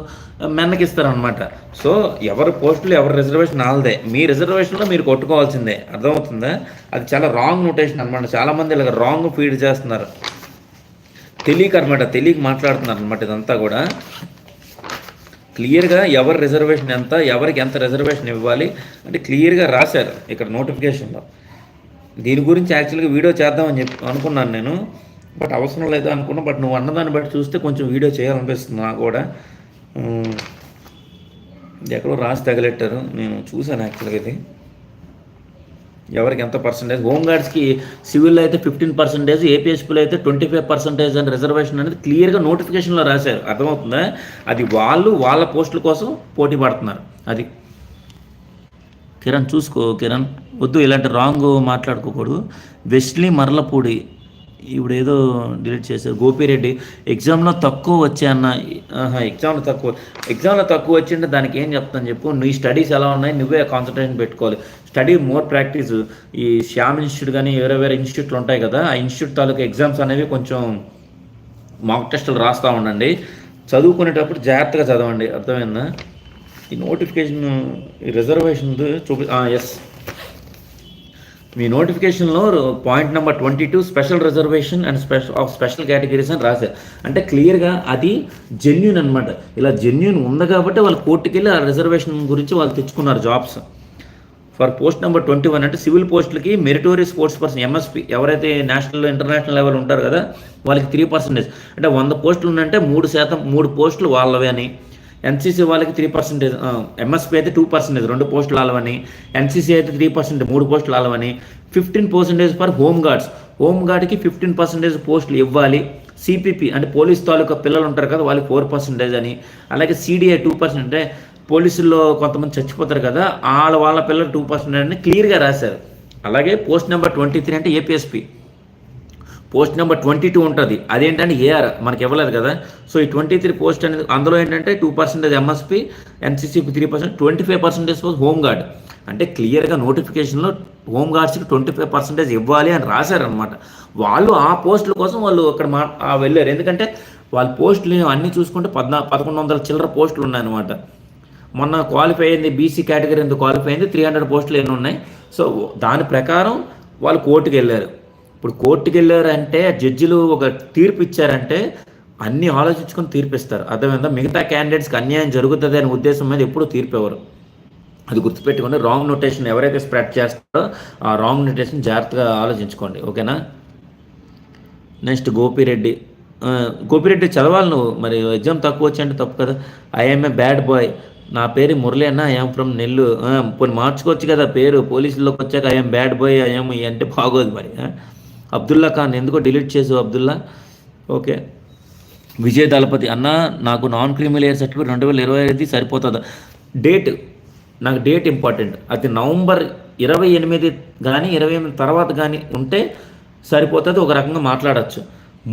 మెన్నకి ఇస్తారనమాట. సో ఎవరి పోస్టులు ఎవరి రిజర్వేషన్ వాళ్ళదే. మీ రిజర్వేషన్లో మీరు కొట్టుకోవాల్సిందే. అర్థమవుతుందా? అది చాలా రాంగ్ నోటేషన్ అనమాట. చాలామంది ఇలా రాంగ్ ఫీడ్ చేస్తున్నారు, తెలియక మాట్లాడుతున్నారు అనమాట. ఇదంతా కూడా క్లియర్గా ఎవరి రిజర్వేషన్ ఎంత, ఎవరికి ఎంత రిజర్వేషన్ ఇవ్వాలి అంటే క్లియర్గా రాశారు ఇక్కడ నోటిఫికేషన్లో. దీని గురించి యాక్చువల్గా వీడియో చేద్దామని అనుకున్నాను నేను, బట్ అవసరం లేదు అనుకున్నా. బట్ నువ్వు అన్నదాన్ని బట్టి చూస్తే కొంచెం వీడియో చేయాలనిపిస్తుంది నాకు కూడా. ఎక్కడో రాసి తగలెట్టారు, నేను చూశాను యాక్చువల్గా. ఇది ఎవరికి ఎంత పర్సంటేజ్, హోమ్ గార్డ్స్కి సివిల్లో అయితే 15%, ఏపీఎస్పీలో అయితే 25% అని రిజర్వేషన్ అనేది క్లియర్గా నోటిఫికేషన్లో రాశారు. అర్థమవుతుందా? అది వాళ్ళ పోస్టుల కోసం పోటీ పడుతున్నారు. అది కిరణ్ చూసుకో. కిరణ్ వద్దు, ఇలాంటి రాంగ్ మాట్లాడుకోకూడదు. వెస్లీ మర్లపూడి ఇప్పుడు ఏదో డిలీట్ చేశారు. గోపిరెడ్డి ఎగ్జామ్లో తక్కువ వచ్చాయన్న. ఎగ్జామ్లో తక్కువ వచ్చింటే దానికి ఏం చెప్తాను చెప్పు. నీ స్టడీస్ ఎలా ఉన్నాయి, నువ్వే కాన్సన్ట్రేషన్ పెట్టుకోవాలి. Study more practice. ఈ శ్యామ్ ఇన్స్టిట్యూట్ కానీ వేరే ఇన్స్టిట్యూట్లు ఉంటాయి కదా, ఆ ఇన్స్టిట్యూట్ తాలూకు ఎగ్జామ్స్ అనేవి కొంచెం మాక్ టెస్టులు రాస్తూ ఉండండి. చదువుకునేటప్పుడు జాగ్రత్తగా చదవండి. అర్థమైందా? ఈ నోటిఫికేషన్ రిజర్వేషన్ ఎస్, మీ నోటిఫికేషన్లో point number 22 special reservation and special categories అని రాశారు. అంటే క్లియర్గా అది జెన్యూన్ అనమాట. ఇలా జెన్యూన్ ఉంది కాబట్టి వాళ్ళు కోర్టుకి వెళ్ళి ఆ రిజర్వేషన్ గురించి వాళ్ళు తెచ్చుకున్నారు జాబ్స్. ఫర్ పోస్ట్ నెంబర్ 21 అంటే సివిల్ పోస్టులకి మెరిటోరియస్ స్పోర్ట్స్ పర్సన్ ఎంఎస్పి ఎవరైతే నేషనల్ ఇంటర్నేషనల్ లెవెల్ ఉంటారు కదా, వాళ్ళకి 3%. అంటే 100 పోస్టులు ఉన్నాయంటే 3%, 3 పోస్టులు వాళ్ళవే అని. ఎన్సీసీ వాళ్ళకి 3%, ఎంఎస్పీ అయితే 2%, 2 పోస్టులు వాళ్ళవని. ఎన్సీసీ అయితే 3%, 3 పోస్టులు వాళ్ళవని. 15% ఫర్ హోమ్ గార్డ్స్. హోమ్ గార్డ్కి 15% పోస్టులు ఇవ్వాలి. సిపిపి అంటే పోలీస్ తాలూకా పిల్లలు ఉంటారు కదా, వాళ్ళకి 4% అని. అలాగే సిడిఐ 2%, అంటే పోలీసుల్లో కొంతమంది చచ్చిపోతారు కదా, వాళ్ళ పిల్లలు 2% అని క్లియర్గా రాశారు. అలాగే పోస్ట్ నెంబర్ 23 అంటే ఏపీఎస్పీ. పోస్ట్ నెంబర్ 22 ఉంటుంది, అదేంటంటే ఏఆర్ మనకి ఇవ్వలేదు కదా. సో ఈ 23 పోస్ట్ అనేది అందులో ఏంటంటే 2% ఎంఎస్పీ, ఎన్సీసీకి 3%, 25% హోమ్ గార్డ్. అంటే క్లియర్గా నోటిఫికేషన్లో హోమ్ గార్డ్స్కి 25% ఇవ్వాలి అని రాశారనమాట. వాళ్ళు ఆ పోస్టుల కోసం వాళ్ళు అక్కడ వెళ్ళారు. ఎందుకంటే వాళ్ళ పోస్టులు అన్నీ చూసుకుంటే 1100 చిల్లర పోస్టులు ఉన్నాయన్నమాట. మొన్న క్వాలిఫై అయింది బీసీ కేటగిరీ ఎందుకు క్వాలిఫై అయింది, 300 పోస్టులు ఎన్ని ఉన్నాయి. సో దాని ప్రకారం వాళ్ళు కోర్టుకు వెళ్ళారు. ఇప్పుడు కోర్టుకు వెళ్ళారంటే జడ్జిలు ఒక తీర్పు ఇచ్చారంటే అన్నీ ఆలోచించుకొని తీర్పిస్తారు. అర్థమైందా? మిగతా క్యాండిడేట్స్కి అన్యాయం జరుగుతుంది అనే ఉద్దేశం మీద ఎప్పుడూ తీర్పెవరు. అది గుర్తుపెట్టుకోండి. రాంగ్ నోటేషన్ ఎవరైతే స్ప్రెడ్ చేస్తారో ఆ రాంగ్ నోటేషన్ జాగ్రత్తగా ఆలోచించుకోండి. ఓకేనా? నెక్స్ట్ గోపిరెడ్డి. గోపిరెడ్డి చదవాలి నువ్వు. మరి ఎగ్జామ్ తక్కువ వచ్చాయంటే తప్పు కదా. I'm a bad boy. నా పేరు మురళి అన్న, ఐఎమ్ ఫ్రమ్ నెల్లూరు. పోనీ మార్చుకోవచ్చు కదా పేరు. పోలీసుల్లోకి వచ్చాక ఐఎమ్ బ్యాడ్ బాయ్ ఐఎమ్ అంటే బాగోదు మరి. అబ్దుల్లా ఖాన్ ఎందుకో డిలీట్ చేసావు అబ్దుల్లా. ఓకే. విజయ్ దళపతి అన్న, నాకు నాన్ క్రిమినల్ ఎయిర్ సర్టిఫికేట్ 2025 సరిపోతుందా? డేట్, నాకు డేట్ ఇంపార్టెంట్. అది నవంబర్ 28 కానీ 28 తర్వాత కానీ ఉంటే సరిపోతుంది. ఒక రకంగా మాట్లాడచ్చు.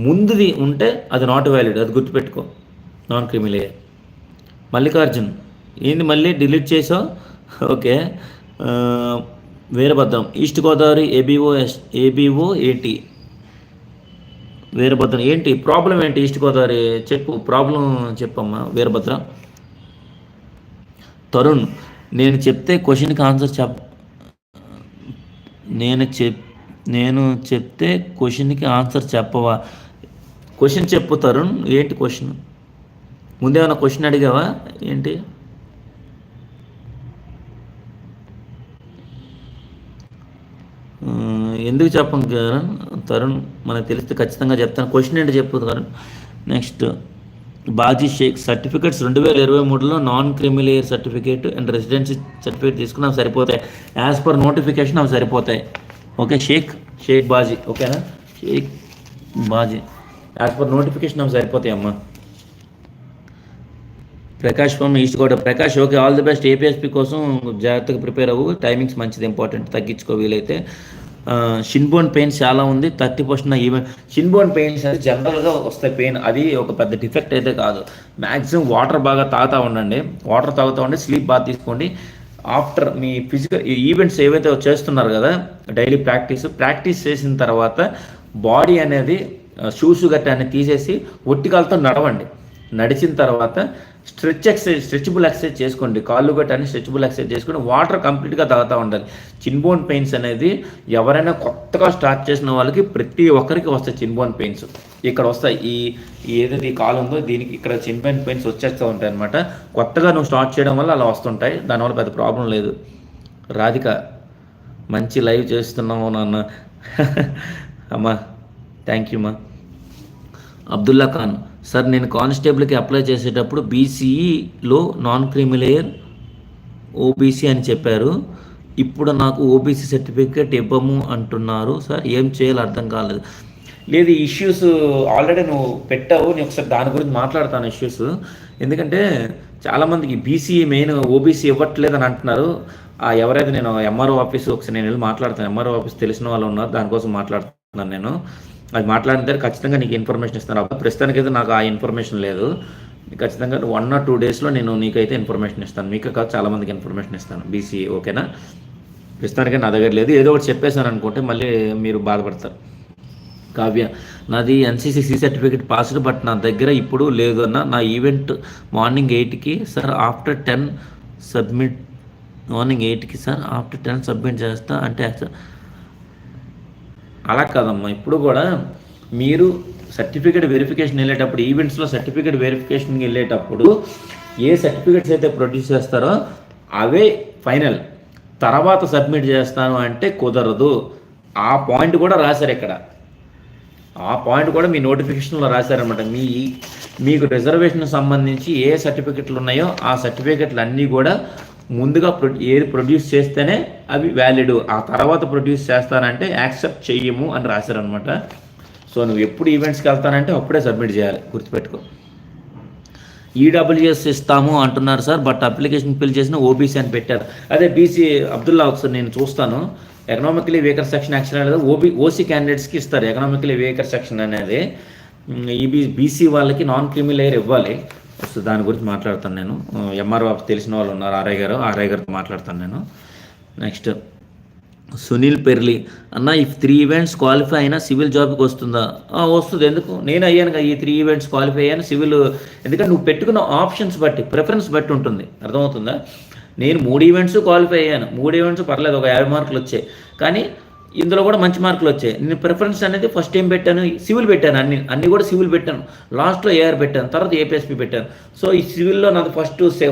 ముందుది ఉంటే అది నాట్ వ్యాలిడ్. అది గుర్తుపెట్టుకో. Non creamy air. మల్లికార్జున్ ఏంది మళ్ళీ డిలీట్ చేసావు? Okay. Veerabhadram east Godavari ABO ఏంటి వీరభద్రం ఏంటి ప్రాబ్లం ఏంటి? ఈస్ట్ గోదావరి చెప్పు, ప్రాబ్లం చెప్పమ్మా వీరభద్ర. తరుణ్ నేను చెప్తే క్వశ్చన్కి ఆన్సర్ నేను చెప్తే క్వశ్చన్కి ఆన్సర్ చెప్పవా? క్వశ్చన్ చెప్పు తరుణ్. ఏంటి క్వశ్చన్? ముందేమన్నా క్వశ్చన్ అడిగావా ఏంటి? ఎందుకు చెప్పం తరుణ్? మనకు తెలిస్తే ఖచ్చితంగా చెప్తాను. క్వశ్చన్ ఏంటి చెప్పు తరుణ్. నెక్స్ట్ బాజీ షేక్ సర్టిఫికేట్స్ 2023లో non creamy layer certificate and residency certificate తీసుకుని అవి సరిపోతాయి. యాజ్ పర్ నోటిఫికేషన్ అవి సరిపోతాయి. ఓకే. షేక్ బాజీ. ఓకేనా? Shaik Baji as per notification అవి సరిపోతాయి అమ్మా. Prakash from East Godavari. Prakash okay, all the best. APSP కోసం జాగ్రత్తగా ప్రిపేర్ అవ్వు. టైమింగ్స్ మంచిది, ఇంపార్టెంట్. తగ్గించుకో వీలైతే. షిన్బోన్ పెయిన్స్ చాలా ఉంది. 30% ఈవెన్ షిన్బోన్ పెయిన్స్ అది జనరల్గా వస్తాయి పెయిన్. అది ఒక పెద్ద డిఫెక్ట్ అయితే కాదు. మ్యాక్సిమం వాటర్ బాగా తాగుతూ ఉండండి. వాటర్ తాగుతూ ఉండి స్లీప్ బాగా తీసుకోండి. ఆఫ్టర్ మీ ఫిజికల్ ఈవెంట్స్ ఏవైతే చేస్తున్నారు కదా, డైలీ ప్రాక్టీస్ చేసిన తర్వాత బాడీ అనేది షూస్ గట్ట అనేది తీసేసి ఒట్టికాలతో నడవండి. నడిచిన తర్వాత స్ట్రెచబుల్ ఎక్సర్సైజ్ చేసుకోండి. కాళ్ళు గట్ట స్ట్రెచబుల్ ఎక్సర్సైజ్ చేసుకుని వాటర్ కంప్లీట్గా తాగుతూ ఉండాలి. చిన్బోన్ పెయిన్స్ అనేది ఎవరైనా కొత్తగా స్టార్ట్ చేసిన వాళ్ళకి ప్రతి ఒక్కరికి వస్తాయి చిన్బోన్ పెయిన్స్. ఇక్కడ వస్తాయి. ఏదైతే ఈ కాలు ఉందో దీనికి ఇక్కడ చిన్బోన్ పెయిన్స్ వచ్చేస్తూ ఉంటాయి అనమాట. కొత్తగా నువ్వు స్టార్ట్ చేయడం వల్ల అలా వస్తుంటాయి. దానివల్ల పెద్ద ప్రాబ్లం లేదు. రాధిక మంచి లైవ్ చేస్తున్నావు నాన్న. అమ్మా థ్యాంక్ యూ అమ్మా. అబ్దుల్లా ఖాన్ సార్, నేను కానిస్టేబుల్కి అప్లై చేసేటప్పుడు బీసీఈలో నాన్ క్రిమినల్ ఎయిర్ ఓబీసీ అని చెప్పారు. ఇప్పుడు నాకు ఓబీసీ సర్టిఫికేట్ ఇవ్వము అంటున్నారు సార్, ఏం చేయాలో అర్థం కాలేదు. లేదు, ఈ ఇష్యూస్ ఆల్రెడీ నువ్వు పెట్టావు. నేను ఒకసారి దాని గురించి మాట్లాడతాను ఇష్యూస్. ఎందుకంటే చాలామందికి బీసీఈ మెయిన్ ఓబీసీ ఇవ్వట్లేదు అని అంటున్నారు. ఎవరైతే నేను ఎంఆర్ఓ ఆఫీస్ ఒకసారి నేను వెళ్ళి మాట్లాడతాను. ఎంఆర్ఓ ఆఫీస్ తెలిసిన వాళ్ళు ఉన్నారు, దానికోసం మాట్లాడుతున్నాను నేను. అది మాట్లాడిన తర్వాత ఖచ్చితంగా నీకు ఇన్ఫర్మేషన్ ఇస్తాను. ప్రస్తుతానికైతే నాకు ఆ ఇన్ఫర్మేషన్ లేదు. ఖచ్చితంగా 1 or 2 daysలో నేను నీకైతే ఇన్ఫర్మేషన్ ఇస్తాను. మీకు కాదు చాలామందికి ఇన్ఫర్మేషన్ ఇస్తాను బీసీ. ఓకేనా? ప్రస్తుతానికైతే నా దగ్గర లేదు. ఏదో ఒకటి చెప్పేశాను అనుకుంటే మళ్ళీ మీరు బాధపడతారు. కావ్య నాది ఎన్సీసీ సర్టిఫికేట్ పాస్డ్, బట్ నా దగ్గర ఇప్పుడు లేదు అన్న. నా ఈవెంట్ మార్నింగ్ 8కి సార్, ఆఫ్టర్ 10 సబ్మిట్. మార్నింగ్ 8కి సార్, ఆఫ్టర్ 10 సబ్మిట్ చేస్తా అంటే అలా కాదమ్మా. ఇప్పుడు కూడా మీరు సర్టిఫికేట్ వెరిఫికేషన్ వెళ్ళేటప్పుడు, ఈవెంట్స్లో సర్టిఫికేట్ వెరిఫికేషన్కి వెళ్ళేటప్పుడు ఏ సర్టిఫికేట్స్ అయితే ప్రొడ్యూస్ చేస్తారో అవే ఫైనల్. తర్వాత సబ్మిట్ చేస్తాను అంటే కుదరదు. ఆ పాయింట్ కూడా రాశారు ఇక్కడ. ఆ పాయింట్ కూడా మీ నోటిఫికేషన్లో రాశారనమాట. మీకు రిజర్వేషన్ సంబంధించి ఏ సర్టిఫికెట్లు ఉన్నాయో ఆ సర్టిఫికెట్లు అన్నీ కూడా ముందుగా ఏది ప్రొడ్యూస్ చేస్తేనే అవి వ్యాలిడ్. ఆ తర్వాత ప్రొడ్యూస్ చేస్తానంటే యాక్సెప్ట్ చెయ్యము అని రాశారనమాట. సో నువ్వు ఎప్పుడు ఈవెంట్స్కి వెళ్తానంటే అప్పుడే సబ్మిట్ చేయాలి, గుర్తుపెట్టుకో. ఈడబ్ల్యూఎస్ ఇస్తాము అంటున్నారు సార్, బట్ అప్లికేషన్ ఫిల్ చేసిన ఓబీసీ అని పెట్టారు. అదే బీసీ అబ్దుల్లా ఒకసారి నేను చూస్తాను. ఎకనామికలీ వీకర్ సెక్షన్ యాక్షన్ అనేది ఓసీ క్యాండిడేట్స్కి ఇస్తారు. ఎకనామికలీ వీకర్ సెక్షన్ అనేది బీసీ వాళ్ళకి నాన్ క్రిమినల్ ఎయిర్ ఇవ్వాలి. సో దాని గురించి మాట్లాడతాను నేను. ఎంఆర్ఓ తెలిసిన వాళ్ళు ఉన్నారు, ఆర్ఐ గారితో మాట్లాడతాను నేను. నెక్స్ట్ సునీల్ పెర్లి అన్న, ఇఫ్ 3 events క్వాలిఫై అయినా సివిల్ జాబ్కి వస్తుందా? వస్తుంది. ఎందుకు? నేను అయ్యాను కదా, ఈ 3 events క్వాలిఫై అయ్యాను సివిల్. ఎందుకంటే నువ్వు పెట్టుకున్న ఆప్షన్స్ బట్టి, ప్రిఫరెన్స్ బట్టి ఉంటుంది. అర్థమవుతుందా? నేను 3 events క్వాలిఫై అయ్యాను. 3 events పర్లేదు, ఒక 50 మార్కులు వచ్చాయి. కానీ ఇందులో కూడా మంచి మార్కులు వచ్చాయి. నేను ప్రిఫరెన్స్ అనేది ఫస్ట్ ఏం పెట్టాను, సివిల్ పెట్టాను, అన్ని కూడా సివిల్ పెట్టాను, లాస్ట్లో ఏఆర్ పెట్టాను, తర్వాత ఏపీఎస్పీ పెట్టాను. సో ఈ సివిల్లో నాకు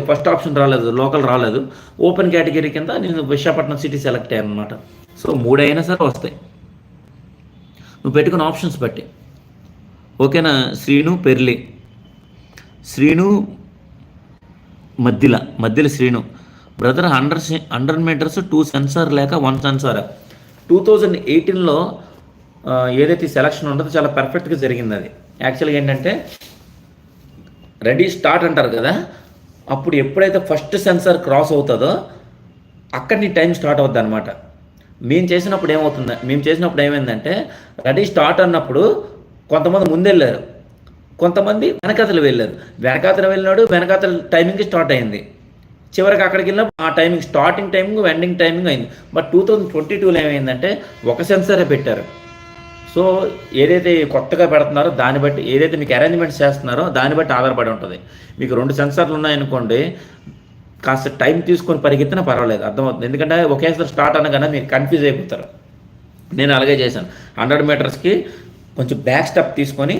ఫస్ట్ ఆప్షన్ రాలేదు, లోకల్ రాలేదు. ఓపెన్ కేటగిరీ కింద నేను విశాఖపట్నం సిటీ సెలెక్ట్ అయ్యాను అనమాట. సో 3 అయినా సరే వస్తాయి నువ్వు పెట్టుకున్న ఆప్షన్స్ బట్టి. ఓకేనా? శ్రీను పెర్లి, శ్రీను మధ్యల శ్రీను బ్రదర్ 100 మీటర్స్ 2 సెన్సార్ లేక 1 సెన్సార్. 2018లో ఏదైతే సెలక్షన్ ఉంటుందో చాలా పర్ఫెక్ట్గా జరిగింది. అది యాక్చువల్గా ఏంటంటే రెడీ స్టార్ట్ అంటారు కదా, అప్పుడు ఎప్పుడైతే ఫస్ట్ సెన్సార్ క్రాస్ అవుతుందో అక్కడ నీ టైం స్టార్ట్ అవుద్ది అనమాట. మేము చేసినప్పుడు ఏమైందంటే రెడీ స్టార్ట్ అన్నప్పుడు కొంతమంది ముందెళ్ళారు, కొంతమంది వెనకాతలు వెళ్ళాడు. వెనకాతల టైమింగ్ స్టార్ట్ అయింది. చివరికి అక్కడికి వెళ్ళినప్పుడు ఆ timing starting timing ending timing అయింది. బట్ 2022లో ఏమైందంటే ఒక సెన్సరే పెట్టారు. సో ఏదైతే కొత్తగా పెడుతున్నారో దాన్ని బట్టి, ఏదైతే మీకు అరేంజ్మెంట్స్ చేస్తున్నారో దాన్ని బట్టి ఆధారపడి ఉంటుంది. మీకు 2 సెన్సార్లు ఉన్నాయనుకోండి, కాస్త టైం తీసుకొని పరిగెత్తినా పర్వాలేదు, అర్థమవుతుంది. ఎందుకంటే ఒకేసారి స్టార్ట్ అనగానే మీరు కన్ఫ్యూజ్ అయిపోతారు. నేను అలాగే చేశాను. 100 మీటర్స్కి కొంచెం బ్యాక్ స్టెప్ తీసుకొని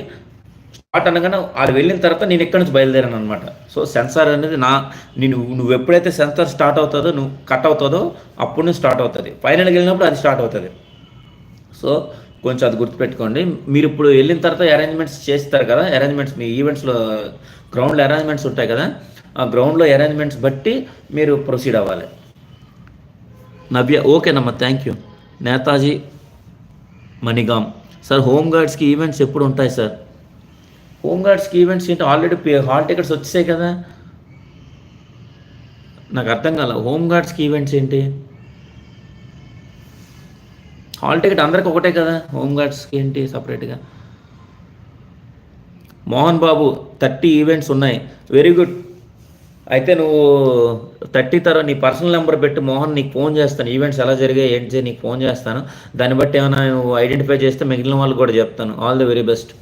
స్టార్ట్ అనగానే వాళ్ళు వెళ్ళిన తర్వాత నేను ఎక్కడి నుంచి బయలుదేరాను అనమాట. సో సెన్సార్ అనేది నువ్వు ఎప్పుడైతే సెన్సార్ స్టార్ట్ అవుతుందో, నువ్వు కట్ అవుతుందో అప్పుడు నుంచి స్టార్ట్ అవుతుంది. ఫైనల్కి వెళ్ళినప్పుడు అది స్టార్ట్ అవుతుంది. సో కొంచెం అది గుర్తుపెట్టుకోండి. మీరు ఇప్పుడు వెళ్ళిన తర్వాత అరేంజ్మెంట్స్ చేస్తారు కదా, అరేంజ్మెంట్స్ మీ ఈవెంట్స్లో గ్రౌండ్లో అరేంజ్మెంట్స్ ఉంటాయి కదా, ఆ గ్రౌండ్లో అరేంజ్మెంట్స్ బట్టి మీరు ప్రొసీడ్ అవ్వాలి. నవ్య ఓకేనమ్మా, thank you. Netaji Manigam sir, home గార్డ్స్కి ఈవెంట్స్ ఎప్పుడు ఉంటాయి సార్? హోమ్ గార్డ్స్కి ఈవెంట్స్ ఏంటి, ఆల్రెడీ హాల్ టికెట్స్ వచ్చేసాయి కదా. నాకు అర్థం కాల, హోమ్ గార్డ్స్కి ఈవెంట్స్ ఏంటి? హాల్ టికెట్ అందరికి ఒకటే కదా, హోమ్ గార్డ్స్కి ఏంటి సపరేట్గా? మోహన్ బాబు 30 ఈవెంట్స్ ఉన్నాయి, వెరీ గుడ్. అయితే నువ్వు 30 తర్వాత నీ పర్సనల్ నెంబర్ పెట్టి మోహన్ నీకు ఫోన్ చేస్తాను, ఈవెంట్స్ ఎలా జరిగాయి ఏంటి నీకు ఫోన్ చేస్తాను. దాన్ని బట్టి ఏమైనా నువ్వు ఐడెంటిఫై చేస్తే మిగిలిన వాళ్ళకి కూడా చెప్తాను. All the very best.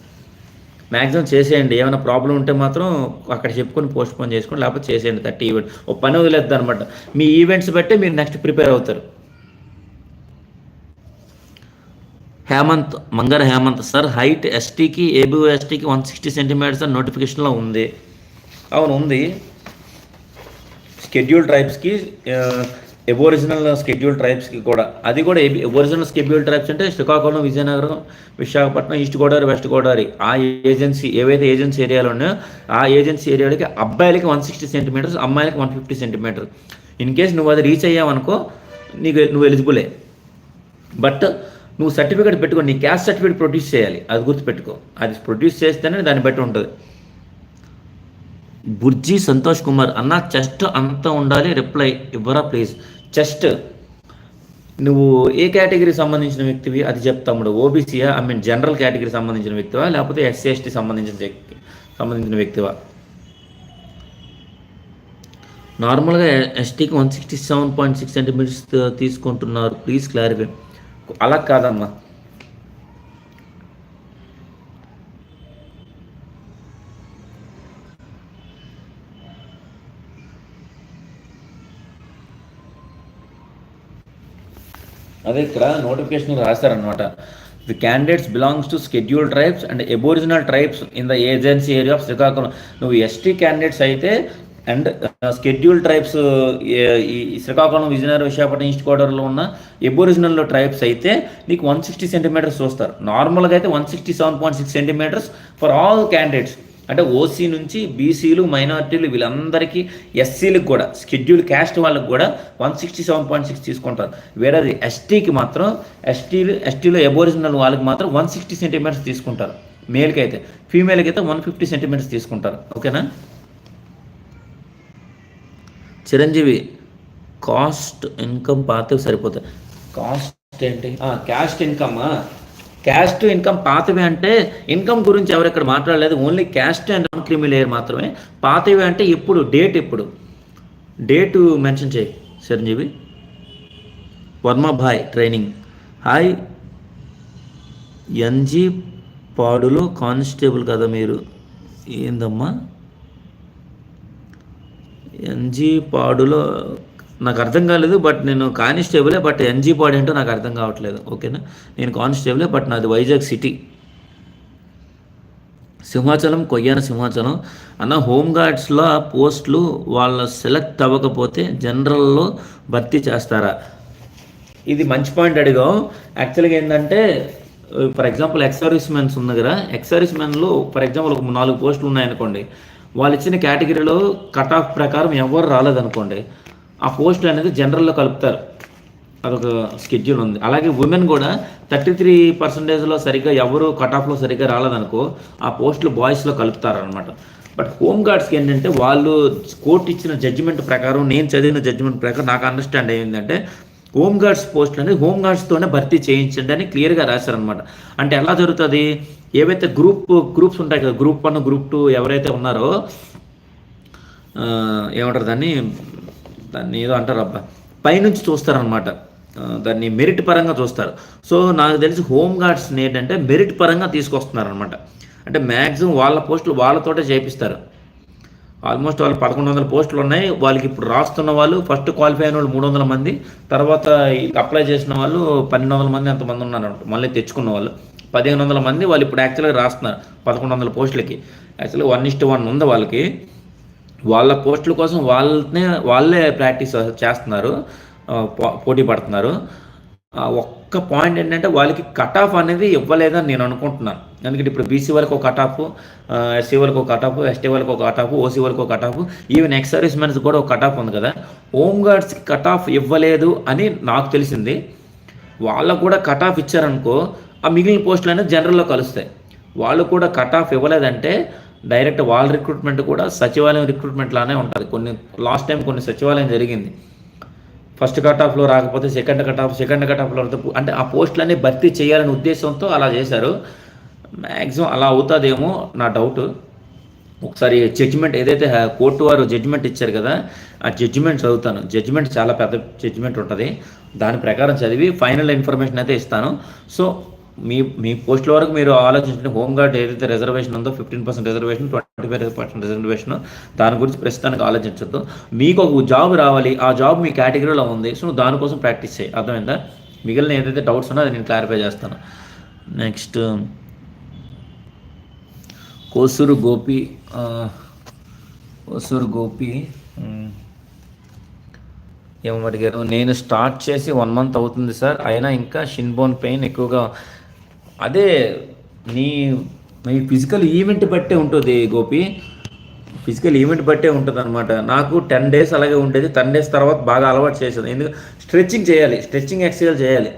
Maximum చేసేయండి. ఏమైనా ప్రాబ్లం ఉంటే మాత్రం అక్కడ చెప్పుకొని పోస్ట్పోన్ చేసుకోండి, లేకపోతే చేసేయండి 30 ఈవెంట్. ఒక పని వదిలేద్దాం అనమాట. మీ ఈవెంట్స్ బట్టి మీరు నెక్స్ట్ ప్రిపేర్ అవుతారు. మంగర హేమంత్ సార్, హైట్ ఎస్టీకి ఏబిఓ ఎస్టీకి 160 సెంటీమీటర్స్ అని నోటిఫికేషన్లో ఉంది. అవును ఉంది. స్కెడ్యూల్ ట్రైబ్స్కి, ఒరిజినల్ స్కెడ్యూల్ ట్రైబ్స్కి కూడా, అది కూడా ఒరిజినల్ స్కెడ్యూల్ ట్రైబ్స్ అంటే శ్రీకాకుళం, విజయనగరం, విశాఖపట్నం, ఈస్ట్ గోదావరి, వెస్ట్ గోదావరి, ఆ ఏజెన్సీ ఏవైతే ఏజెన్సీ ఏరియాలు ఉన్నాయో ఆ ఏజెన్సీ ఏరియాలకి అబ్బాయిలకి 160 సెంటీమీటర్స్, అమ్మాయిలకి 150 సెంటీమీటర్స్. ఇన్ కేస్ నువ్వు అది రీచ్ అయ్యావనుకో నువ్వు ఎలిజిబులే. బట్ నువ్వు సర్టిఫికేట్ పెట్టుకో, నీ క్యాస్ట్ సర్టిఫికేట్ ప్రొడ్యూస్ చేయాలి, అది గుర్తుపెట్టుకో. అది ప్రొడ్యూస్ చేస్తేనే దాన్ని బట్టి ఉంటుంది. బుర్జీ సంతోష్ కుమార్ అన్న, చెస్ట్ అంతా ఉండాలి, రిప్లై ఇవ్వరా ప్లీజ్. చెస్ట్ నువ్వు ఏ కేటగిరీకి సంబంధించిన వ్యక్తివి అది చెప్తాముడు. ఓబీసీయా, జనరల్ కేటగిరీ సంబంధించిన వ్యక్తివా, లేకపోతే ఎస్సీ ఎస్టీ సంబంధించిన వ్యక్తివా? నార్మల్గా ఎస్టీకి 167.6 సెంటీమీటర్స్ తీసుకుంటున్నారు, ప్లీజ్ క్లారిఫై. అలా కాదమ్మా, అదే ఇక్కడ నోటిఫికేషన్ రాశారనమాట. The candidates belongs to schedule tribes and aboriginal tribes in the agency area of Srikakulam. నువ్వు ఎస్టీ క్యాండిడేట్స్ అయితే అండ్ స్కెడ్యూల్ ట్రైబ్స్ ఈ శ్రీకాకుళం, విజయనగరం, విశాఖపట్నం, ఈస్ట్ గోదావరిలో ఉన్న అబోరిజినల్ ట్రైబ్స్ అయితే నీకు 160 సెంటీమీటర్స్ చూస్తారు. నార్మల్గా అయితే 167.6 సెంటీమీటర్స్ ఫర్ ఆల్ క్యాండిడేట్స్. అంటే ఓసీ నుంచి బీసీలు, మైనారిటీలు వీళ్ళందరికీ, ఎస్సీలకు కూడా, షెడ్యూల్ క్యాస్ట్ వాళ్ళకి కూడా 167.6 తీసుకుంటారు. వేరే ఎస్టీకి మాత్రం, ఎస్టీలో అబోరిజినల్ వాళ్ళకి మాత్రం 160 సెంటీమీటర్స్ తీసుకుంటారు మేల్కి అయితే. ఫీమేల్కి అయితే 150 సెంటీమీటర్స్ తీసుకుంటారు. ఓకేనా? చిరంజీవి కాస్ట్ ఇన్కమ్ పాతవి సరిపోతాయి. కాస్ట్ ఏంటి? క్యాస్ట్ ఇన్కమ్మా. క్యాస్ట్ ఇన్కమ్ పాతవి అంటే ఇన్కమ్ గురించి ఎవరు ఇక్కడ మాట్లాడలేదు, ఓన్లీ క్యాస్ట్ అండ్ నాన్ క్రిమి లేయర్ మాత్రమే. పాతవి అంటే ఎప్పుడు, డేటు మెన్షన్ చేయి చిరంజీవి. వర్మ భాయ్ ట్రైనింగ్, హాయ్. ఎన్జీ పాడులో కానిస్టేబుల్ కదా మీరు? ఏందమ్మా ఎన్జీ పాడులో నాకు అర్థం కాలేదు. బట్ నేను కానిస్టేబులే, బట్ ఎన్జీ బాడీ ఏంటో నాకు అర్థం కావట్లేదు. ఓకేనా, నేను కానిస్టేబులే, బట్ నాది వైజాగ్ సిటీ. సింహాచలం, కొయ్యాన సింహాచలం అన్న. హోంగార్డ్స్లో పోస్టులు వాళ్ళ సెలెక్ట్ అవ్వకపోతే జనరల్లో భర్తీ చేస్తారా? ఇది మంచి పాయింట్ అడిగాం. యాక్చువల్గా ఏంటంటే, for example ex service men's ఉంది కదా, ఎక్స్ సర్వీస్ మెన్లో ఫర్ ఎగ్జాంపుల్ ఒక 4 పోస్టులు ఉన్నాయనుకోండి, వాళ్ళు ఇచ్చిన కేటగిరీలో కట్ ఆఫ్ ప్రకారం ఎవరు రాలేదనుకోండి, ఆ పోస్టులు అనేది జనరల్లో కలుపుతారు. అదొక స్కెడ్యూల్ ఉంది. అలాగే ఉమెన్ కూడా 33% సరిగ్గా ఎవరు కట్ ఆఫ్లో సరిగ్గా రాలేదనుకో, ఆ పోస్టులు బాయ్స్లో కలుపుతారనమాట. బట్ హోమ్ గార్డ్స్కి ఏంటంటే, వాళ్ళు కోర్టు ఇచ్చిన జడ్జిమెంట్ ప్రకారం, నేను చదివిన జడ్జిమెంట్ ప్రకారం నాకు అండర్స్టాండ్ అయ్యిందంటే, హోమ్ గార్డ్స్ పోస్టులు అనేది హోమ్ గార్డ్స్తోనే భర్తీ చేయించండి అని క్లియర్గా రాశారనమాట. అంటే ఎలా జరుగుతుంది, ఏవైతే గ్రూప్స్ ఉంటాయి కదా, గ్రూప్ 1 గ్రూప్ 2 ఎవరైతే ఉన్నారో, ఏమంటారు దాన్ని ఏదో అంటారు అబ్బా, పైనుంచి చూస్తారనమాట. దాన్ని మెరిట్ పరంగా చూస్తారు. సో నాకు తెలిసి హోమ్ గార్డ్స్ని ఏంటంటే మెరిట్ పరంగా తీసుకొస్తున్నారనమాట. అంటే మ్యాక్సిమం వాళ్ళ పోస్టులు వాళ్ళతోటే చేపిస్తారు. ఆల్మోస్ట్ వాళ్ళు 1100 పోస్టులు ఉన్నాయి. వాళ్ళకి ఇప్పుడు రాస్తున్న వాళ్ళు, ఫస్ట్ క్వాలిఫై అయిన వాళ్ళు 300 మంది, తర్వాత అప్లై చేసిన వాళ్ళు 1200 మంది ఎంతమంది ఉన్నారు, మళ్ళీ తెచ్చుకున్న వాళ్ళు 1500 మంది. వాళ్ళు ఇప్పుడు యాక్చువల్గా రాస్తున్నారు 1100 పోస్టులకి. యాక్చువల్గా 1:1 ఉంది వాళ్ళకి. వాళ్ళ పోస్టుల కోసం వాళ్ళే ప్రాక్టీస్ చేస్తున్నారు, పోటీ పడుతున్నారు. ఒక్క పాయింట్ ఏంటంటే, వాళ్ళకి కట్ ఆఫ్ అనేది ఇవ్వలేదని నేను అనుకుంటున్నాను. ఎందుకంటే ఇప్పుడు బీసీ వాళ్ళకి ఒక కట్ ఆఫ్, ఎస్సీ వాళ్ళకి ఒక కట్ ఆఫ్, ఎస్టీ వాళ్ళకి ఒక కట్ ఆఫ్, ఓసీ వాళ్ళకి ఒక cut off, even ex service men's కూడా ఒక కట్ ఆఫ్ ఉంది కదా. హోమ్ గార్డ్స్కి కట్ ఆఫ్ ఇవ్వలేదు అని నాకు తెలిసింది. వాళ్ళకు కూడా కట్ ఆఫ్ ఇచ్చారనుకో, ఆ మిగిలిన పోస్టులు అనేది జనరల్లో కలుస్తాయి. వాళ్ళు కూడా కట్ ఆఫ్ ఇవ్వలేదంటే డైరెక్ట్ వాళ్ళ రిక్రూట్మెంట్ కూడా సచివాలయం రిక్రూట్మెంట్ లానే ఉంటుంది. లాస్ట్ టైం కొన్ని సచివాలయం జరిగింది, ఫస్ట్ కట్ ఆఫ్లో రాకపోతే సెకండ్ కట్ ఆఫ్లో అంటే ఆ పోస్టులన్నీ భర్తీ చేయాలనే ఉద్దేశంతో అలా చేశారు. మ్యాక్సిమం అలా అవుతుందేమో నా డౌట్. ఒకసారి జడ్జిమెంట్ ఏదైతే కోర్టు వారు జడ్జిమెంట్ ఇచ్చారు కదా, ఆ జడ్జిమెంట్ చదువుతాను. జడ్జిమెంట్ చాలా పెద్ద జడ్జిమెంట్ ఉంటుంది. దాని ప్రకారం చదివి ఫైనల్ ఇన్ఫర్మేషన్ అయితే ఇస్తాను. సో మీ పోస్టుల వరకు మీరు ఆలోచించిన హోంగార్డ్ ఏదైతే రిజర్వేషన్ ఉందో 15% రిజర్వేషన్, 25% రిజర్వేషన్, దాని గురించి ప్రస్తుతానికి ఆలోచించద్దు. మీకు ఒక జాబ్ రావాలి, ఆ జాబ్ మీ కేటగిరీలో ఉంది. సో దానికోసం ప్రాక్టీస్ చేయి, అర్థమైందా? మిగిలిన ఏదైతే డౌట్స్ ఉన్నా అది నేను క్లారిఫై చేస్తాను. నెక్స్ట్ కోసూరు గోపి ఏమడిగారు? నేను స్టార్ట్ చేసి 1 మంత్ అవుతుంది సార్, అయినా ఇంకా షిన్ బోన్ పెయిన్ ఎక్కువగా. అదే మీ ఫిజికల్ ఈవెంట్ బట్టే ఉంటుంది గోపి, ఫిజికల్ ఈవెంట్ బట్టే ఉంటుంది అనమాట. నాకు 10 days అలాగే ఉండేది. 10 days తర్వాత బాగా అలవాటు చేసేది. ఎందుకంటే స్ట్రెచ్చింగ్ చేయాలి, స్ట్రెచ్చింగ్ ఎక్సర్సైజ్ చేయాలి.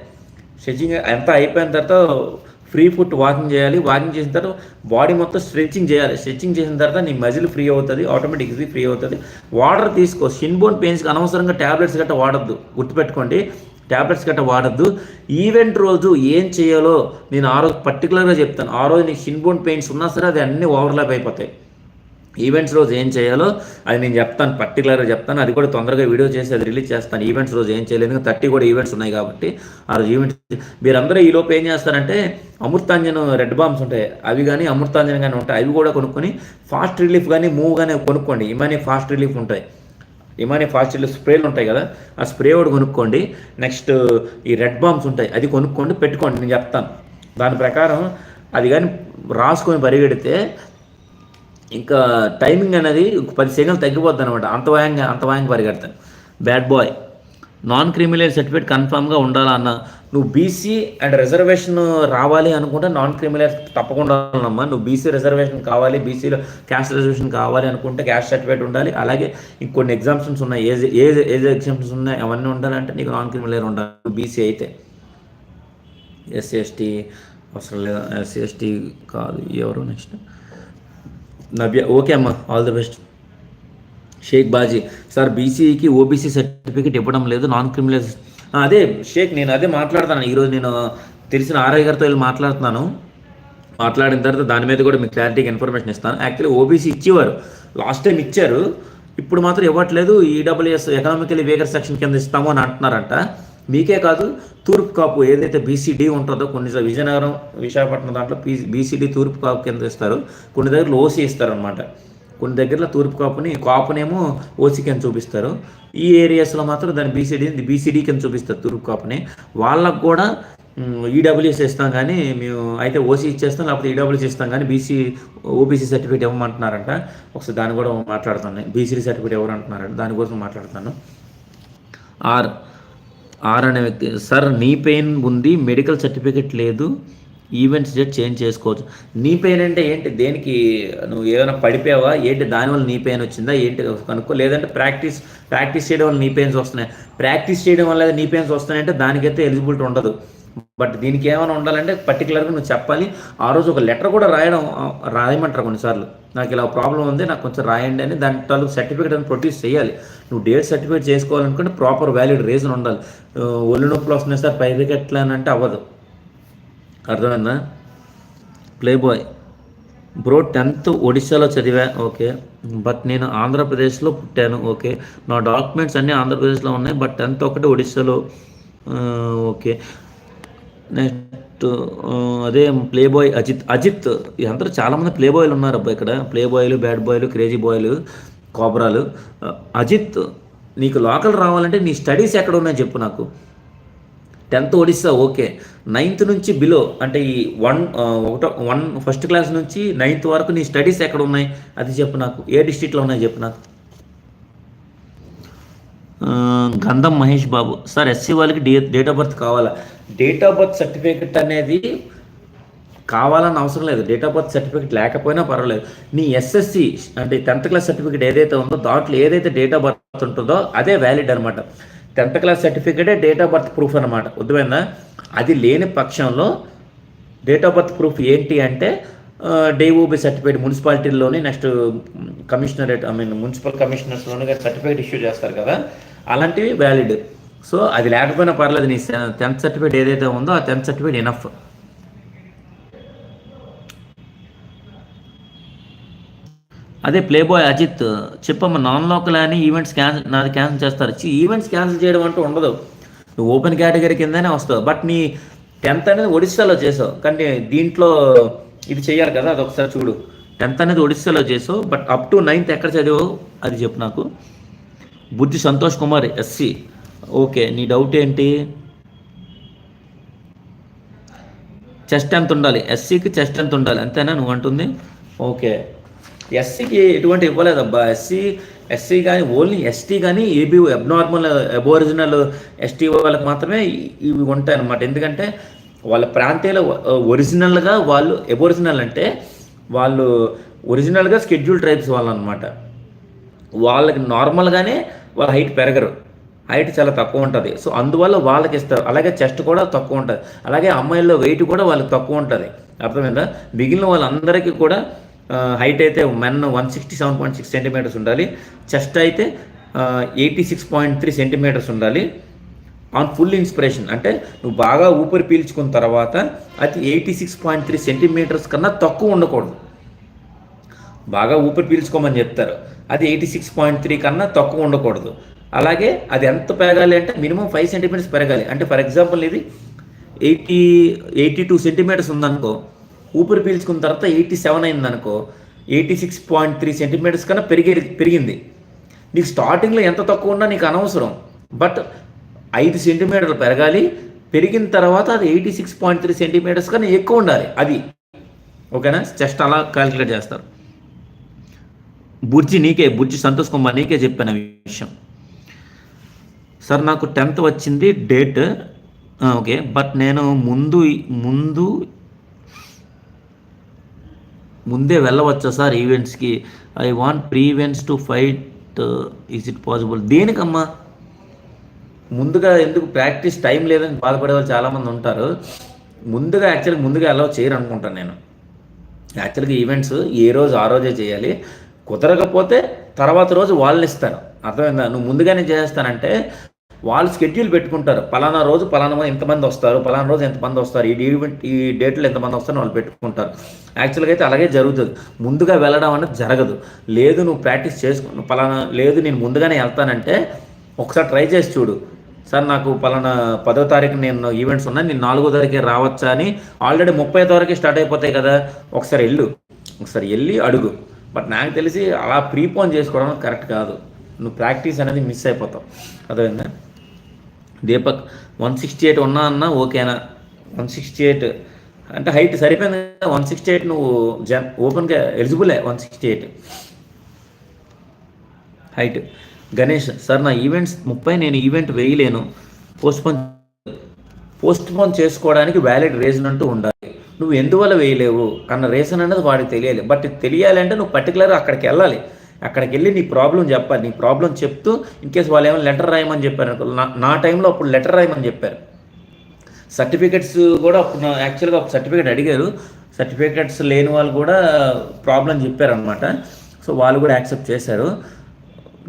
స్ట్రెచ్చింగ్ అంతా అయిపోయిన తర్వాత ఫ్రీ ఫుట్ వాకింగ్ చేయాలి. వాకింగ్ చేసిన తర్వాత బాడీ మొత్తం స్ట్రెచ్చింగ్ చేయాలి. స్ట్రెచ్చింగ్ చేసిన తర్వాత నీ మజిల్ ఫ్రీ అవుతుంది, ఆటోమేటిక్గా ఫ్రీ అవుతుంది. వాటర్ తీసుకో. షిన్ బోన్ పెయిన్స్కి అనవసరంగా ట్యాబ్లెట్స్ గట్రా వాడద్దు, గుర్తుపెట్టుకోండి. ట్యాబ్లెట్స్ గట్రా వాడద్దు. ఈవెంట్ రోజు ఏం చేయాలో నేను ఆ రోజు పర్టికులర్గా చెప్తాను. ఆ రోజు నీకు షిన్ బోన్ పెయిన్స్ ఉన్నా సరే అది అన్నీ ఓవర్లాప్ అయిపోతాయి. ఈవెంట్స్ రోజు ఏం చేయాలో అది నేను చెప్తాను, పర్టికులర్గా చెప్తాను. అది కూడా తొందరగా వీడియో చేసి అది రిలీజ్ చేస్తాను. ఈవెంట్స్ రోజు ఏం చేయలేదు, 30 కూడా ఈవెంట్స్ ఉన్నాయి కాబట్టి ఆ రోజు ఈవెంట్స్ మీరందరూ ఈలోపు ఏం చేస్తారంటే, అమృతాంజన్ రెడ్ బాంబ్స్ ఉంటాయి, అవి కానీ అమృతాంజన్ కానీ ఉంటాయి, అవి కూడా కొనుక్కొని ఫాస్ట్ రిలీఫ్ కానీ మూవ్ కానీ కొనుక్కోండి. ఇమానీ ఫాస్ట్ రిలీఫ్ ఉంటాయి, ఇమానీ ఫాస్ట్ రిలీఫ్ స్ప్రేలు ఉంటాయి కదా, ఆ స్ప్రే కూడా కొనుక్కోండి. నెక్స్ట్ ఈ రెడ్ బాంబ్స్ ఉంటాయి, అది కొనుక్కోండి, పెట్టుకోండి. నేను చెప్తాను దాని ప్రకారం. అది కానీ రాసుకొని పరిగెడితే ఇంకా టైమింగ్ అనేది 10 సెకండ్లు తగ్గిపోద్ది అనమాట. అంత వేగంగా పరిగెడతాను. Bad boy. Non criminal certificate కన్ఫామ్గా ఉండాలన్న. నువ్వు బీసీ అండ్ రిజర్వేషన్ రావాలి అనుకుంటే నాన్ క్రిమినల్ తప్పకుండా ఉండాలమ్మా. నువ్వు బీసీ రిజర్వేషన్ కావాలి, బీసీలో క్యాస్ట్ రిజర్వేషన్ కావాలి అనుకుంటే క్యాస్ట్ సర్టిఫికేట్ ఉండాలి. అలాగే ఇంకొన్ని ఎగ్జామ్షన్స్ ఉన్నాయి, ఏజ్ ఎగ్జామ్షన్స్ ఉన్నాయి, అవన్నీ ఉండాలంటే నీకు నాన్ క్రిమినల్ ఉండాలి బీసీ అయితే. ఎస్సీ ఎస్టీ అవసరం లేదు, ఎస్సీ ఎస్టీ కాదు. ఎవరు నెక్స్ట్? నవ్య. ఓకే అమ్మ, all the best. Shaik Baji sir, బీసీకి ఓబీసీ సర్టిఫికేట్ ఇవ్వడం లేదు, నాన్ క్రిమినల్. అదే షేక్, నేను అదే మాట్లాడుతాను ఈరోజు. నేను తెలిసిన ఆర్ఐ గారితో వెళ్ళి మాట్లాడిన తర్వాత దాని మీద కూడా మీకు క్లారిటీగా ఇన్ఫర్మేషన్ ఇస్తాను. యాక్చువల్లీ ఓబీసీ ఇచ్చేవారు, లాస్ట్ టైం ఇచ్చారు, ఇప్పుడు మాత్రం ఇవ్వట్లేదు. ఈడబ్ల్యూఎస్ ఎకనామికలీ వీకర్ సెక్షన్ కింద ఇస్తాము అని అంటున్నారంట. మీకే కాదు, తూర్పు కాపు ఏదైతే బీసీడీ ఉంటుందో, కొన్ని విజయనగరం, విశాఖపట్నం దాంట్లో బీసీడీ తూర్పు కాపు కింద ఇస్తారు, కొన్ని దగ్గర ఓసీ ఇస్తారనమాట. కొన్ని దగ్గరలో తూర్పు కాపునేమో ఓసీ కింద చూపిస్తారు. ఈ ఏరియాస్లో మాత్రం దాన్ని బీసీడీ కింద చూపిస్తారు తూర్పు కాపుని. వాళ్ళకు కూడా ఈడబ్ల్యూఎస్ ఇస్తాం కానీ మేము అయితే ఓసీ ఇచ్చేస్తాం, లేకపోతే ఈడబ్ల్యూఎస్ ఇస్తాం కానీ ఓబీసీ సర్టిఫికేట్ ఇవ్వమంటున్నారంట. ఒకసారి దాన్ని కూడా మాట్లాడుతాను. బీసీ సర్టిఫికేట్ ఎవరు అంటున్నారంట, దానికోసం మాట్లాడుతాను. ఆర్ అనే వ్యక్తి, సార్ నీ పెయిన్ ఉంది, మెడికల్ సర్టిఫికేట్ లేదు, ఈవెంట్స్ డేట్ చేంజ్ చేసుకోవచ్చు. నీ పెయిన్ అంటే ఏంటి? దేనికి? నువ్వు ఏమైనా పడిపోయావా ఏంటి? దానివల్ల నీ పెయిన్ వచ్చిందా ఏంటి కనుక్కో. లేదంటే ప్రాక్టీస్ చేయడం వల్ల నీ పెయిన్స్ వస్తున్నాయి. ప్రాక్టీస్ చేయడం వల్ల నీ పెయిన్స్ వస్తున్నాయంటే దానికైతే ఎలిజిబిలిటీ ఉండదు. బట్ దీనికి ఏమైనా ఉండాలంటే పర్టికులర్గా నువ్వు చెప్పాలి. ఆ రోజు ఒక లెటర్ కూడా రాయమంటారు కొన్నిసార్లు. నాకు ఇలా ప్రాబ్లం ఉంది, నాకు కొంచెం రాయండి అని దాని తాలూకు సర్టిఫికేట్ అని ప్రొడ్యూస్ చేయాలి. నువ్వు డేట్ సర్టిఫికేట్ చేసుకోవాలనుకుంటే ప్రాపర్ వ్యాలిడ్ రీజన్ ఉండాలి. ఒళ్ళు నొప్పులు వస్తున్నాయి సార్ ప్రైవేట్ ఎట్లా అని అంటే అవ్వదు. అర్థమైందా? ప్లేబాయ్ బ్రో 10th ఒడిశాలో చదివా, ఓకే, బట్ నేను ఆంధ్రప్రదేశ్లో పుట్టాను, ఓకే, నా డాక్యుమెంట్స్ అన్నీ ఆంధ్రప్రదేశ్లో ఉన్నాయి, బట్ 10th ఒకటి ఒడిశాలో, ఓకే. నెక్స్ట్ అదే ప్లేబాయ్ అజిత్ అందరూ చాలామంది ప్లేబాయ్లు ఉన్నారు అబ్బా ఇక్కడ. ప్లేబాయ్లు, బ్యాడ్ బాయ్లు, క్రేజీ బాయ్లు, కోబ్రాలు. అజిత్, నీకు లోకల్ రావాలంటే నీ స్టడీస్ ఎక్కడ ఉన్నాయో చెప్పు నాకు. 10th Odisha, okay. 9th నుంచి బిలో అంటే ఈ ఫస్ట్ క్లాస్ నుంచి 9th వరకు నీ స్టడీస్ ఎక్కడ ఉన్నాయి అది చెప్పు నాకు. ఏ డిస్ట్రిక్ట్లో ఉన్నాయి చెప్పు నాకు. గంధం మహేష్ బాబు, సార్ ఎస్సీ వాళ్ళకి డేట్ ఆఫ్ బర్త్ కావాలా? డేట్ ఆఫ్ బర్త్ సర్టిఫికేట్ అనేది కావాలని అవసరం లేదు. డేట్ ఆఫ్ బర్త్ సర్టిఫికేట్ లేకపోయినా పర్వాలేదు. నీ ఎస్ఎస్సి అంటే 10th క్లాస్ సర్టిఫికేట్ ఏదైతే ఉందో దాంట్లో ఏదైతే డేట్ ఆఫ్ బర్త్ ఉంటుందో అదే వ్యాలిడ్ అనమాట. 10th క్లాస్ సర్టిఫికేటే డేట్ ఆఫ్ బర్త్ ప్రూఫ్ అనమాట. అర్థమైందా? అది లేని పక్షంలో డేట్ ఆఫ్ బర్త్ ప్రూఫ్ ఏంటి అంటే డేఓబి సర్టిఫికేట్ మున్సిపాలిటీలోని, నెక్స్ట్ కమిషనరేట్ మున్సిపల్ కమిషనర్స్లోని సర్టిఫికేట్ ఇష్యూ చేస్తారు కదా, అలాంటివి వ్యాలిడ్. సో అది లేకపోయినా పర్లేదు. నీ 10th సర్టిఫికేట్ ఏదైతే ఉందో ఆ 10th సర్టిఫికేట్ ఎనఫ్. అదే ప్లేబాయ్ అజిత్, చెప్పమ్మా. నాన్ లోకల్ అని ఈవెంట్స్ నాది క్యాన్సిల్ చేస్తారు. ఈవెంట్స్ క్యాన్సిల్ చేయడం అంటూ ఉండదు. నువ్వు ఓపెన్ కేటగిరీ కిందనే వస్తావు. బట్ నీ 10th అనేది ఒడిస్సాలో చేసావు, కానీ దీంట్లో ఇది చేయాలి కదా, అది ఒకసారి చూడు. 10th అనేది ఒడిస్సాలో చేసావు, బట్ అప్ టు 9th ఎక్కడ చదివావు అది చెప్పు నాకు. బుద్ధి సంతోష్ కుమార్, ఎస్సీ, ఓకే. నీ డౌట్ ఏంటి? చెస్ట్ ఎంత ఉండాలి? ఎస్సీకి చెస్ట్ ఎంత ఉండాలి అంతేనా నువ్వు అంటుంది? ఓకే. ఎస్సీకి ఎటువంటి ఇవ్వలేదబ్బా. ఎస్సీ కానీ ఓన్లీ ఎస్టీ కానీ ఏబీ అబ్నార్మల్ అబోరిజినల్ ఎస్టీ వాళ్ళకి మాత్రమే ఇవి ఉంటాయి అన్నమాట. ఎందుకంటే వాళ్ళ ప్రాంతీయుల ఒరిజినల్గా వాళ్ళు అబోరిజినల్ అంటే వాళ్ళు ఒరిజినల్గా షెడ్యూల్ ట్రైబ్స్ వాళ్ళు అనమాట. వాళ్ళకి నార్మల్గానే వాళ్ళ హైట్ పెరగరు, హైట్ చాలా తక్కువ ఉంటుంది. సో అందువల్ల వాళ్ళకి ఇస్తారు. అలాగే చెస్ట్ కూడా తక్కువ ఉంటుంది. అలాగే అమ్మాయిల్లో వెయిట్ కూడా వాళ్ళకి తక్కువ ఉంటుంది. అర్థమైందా? మిగిలిన వాళ్ళందరికీ కూడా హైట్ అయితే మెన్ 167.6 సెంటీమీటర్స్ ఉండాలి. చెస్ట్ అయితే 86.3 సెంటీమీటర్స్ ఉండాలి. ఆన్ ఫుల్ ఇన్స్పిరేషన్ అంటే నువ్వు బాగా ఊపిరి పీల్చుకున్న తర్వాత అది 86.3 సెంటీమీటర్స్ కన్నా తక్కువ ఉండకూడదు. బాగా ఊపిరి పీల్చుకోమని చెప్తారు, అది 86.3 కన్నా తక్కువ ఉండకూడదు. అలాగే అది ఎంత పెరగాలి అంటే మినిమం 5 సెంటీమీటర్స్ పెరగాలి. అంటే ఫర్ ఎగ్జాంపుల్ ఇది 82 సెంటీమీటర్స్ ఉందనుకో, ఊపిరి పీల్చుకున్న తర్వాత 87 అయిందనుకో, 86.3 సెంటీమీటర్స్ కన్నా పెరిగింది. నీకు స్టార్టింగ్లో ఎంత తక్కువ ఉన్నా నీకు అనవసరం, బట్ 5 సెంటీమీటర్లు పెరగాలి. పెరిగిన తర్వాత అది 86.3 సెంటీమీటర్స్ కన్నా ఎక్కువ ఉండాలి. అది ఓకేనా? జస్ట్ అలా క్యాలిక్యులేట్ చేస్తారు. బుర్జి సంతోష్ కుమార్ నీకే చెప్పాను ఈ విషయం. సార్ నాకు 10th వచ్చింది డేట్, ఓకే, బట్ నేను ముందే వెళ్ళవచ్చా సార్ ఈవెంట్స్కి? I want pre events to fight, is it possible? దేనికమ్మా ముందుగా? ఎందుకు? ప్రాక్టీస్ టైం లేదని బాధపడే వాళ్ళు చాలామంది ఉంటారు. ముందుగా అలౌ చేయరు అనుకుంటాను నేను. యాక్చువల్గా ఈవెంట్స్ ఏ రోజు ఆ రోజే చేయాలి. కుదరకపోతే తర్వాత రోజు వాళ్ళు ఇస్తారు. అర్థమైందా? నువ్వు ముందుగానే చేస్తానంటే వాళ్ళు షెడ్యూల్ పెట్టుకుంటారు. పలానా రోజు పలానా ఎంతమంది వస్తారు, పలానా రోజు ఎంతమంది వస్తారు, ఈ డేట్లో ఎంతమంది వస్తారని వాళ్ళు పెట్టుకుంటారు. యాక్చువల్గా అయితే అలాగే జరుగుతుంది. ముందుగా వెళ్ళడం అనేది జరగదు. లేదు నువ్వు ప్రాక్టీస్ చేసుకుని పలానా లేదు నేను ముందుగానే వెళ్తానంటే ఒకసారి ట్రై చేసి చూడు. సార్ నాకు పలానా 10వ తారీఖు నేను ఈవెంట్స్ ఉన్నాయి, నేను 4వ తారీఖే రావచ్చా అని. ఆల్రెడీ 30వ తారీఖు స్టార్ట్ అయిపోతాయి కదా. ఒకసారి వెళ్ళి అడుగు. బట్ నాకు తెలిసి అలా ప్రీపోన్ చేసుకోవడం కరెక్ట్ కాదు. నువ్వు ప్రాక్టీస్ అనేది మిస్ అయిపోతావు. అర్థమైందా? దీపక్ 168 ఉన్నా అన్న ఓకేనా? 168 అంటే హైట్ సరిపోయింది కదా. 168 నువ్వు ఓపెన్గా ఎలిజిబులే 168 హైట్. గణేష్ సార్ నా ఈవెంట్స్ 30, నేను ఈవెంట్ వేయలేను, పోస్ట్పోన్ చేసుకోవడానికి వ్యాలిడ్ రీజన్ అంటూ ఉండాలి. నువ్వు ఎందువల్ల వేయలేవు అన్న రీజన్ అనేది వాడికి తెలియాలి. బట్ తెలియాలంటే నువ్వు పర్టికులర్ అక్కడికి వెళ్ళాలి. అక్కడికి వెళ్ళి నీ ప్రాబ్లం చెప్పాలి. నీ ప్రాబ్లం చెప్తూ ఇన్ కేసు వాళ్ళు ఏమైనా లెటర్ రాయమని చెప్పారు అనుకో. నా టైంలో అప్పుడు లెటర్ రాయమని చెప్పారు. సర్టిఫికెట్స్ కూడా అప్పుడు యాక్చువల్గా ఒక సర్టిఫికేట్ అడిగారు. సర్టిఫికెట్స్ లేని వాళ్ళు కూడా ప్రాబ్లం చెప్పారనమాట. సో వాళ్ళు కూడా యాక్సెప్ట్ చేశారు.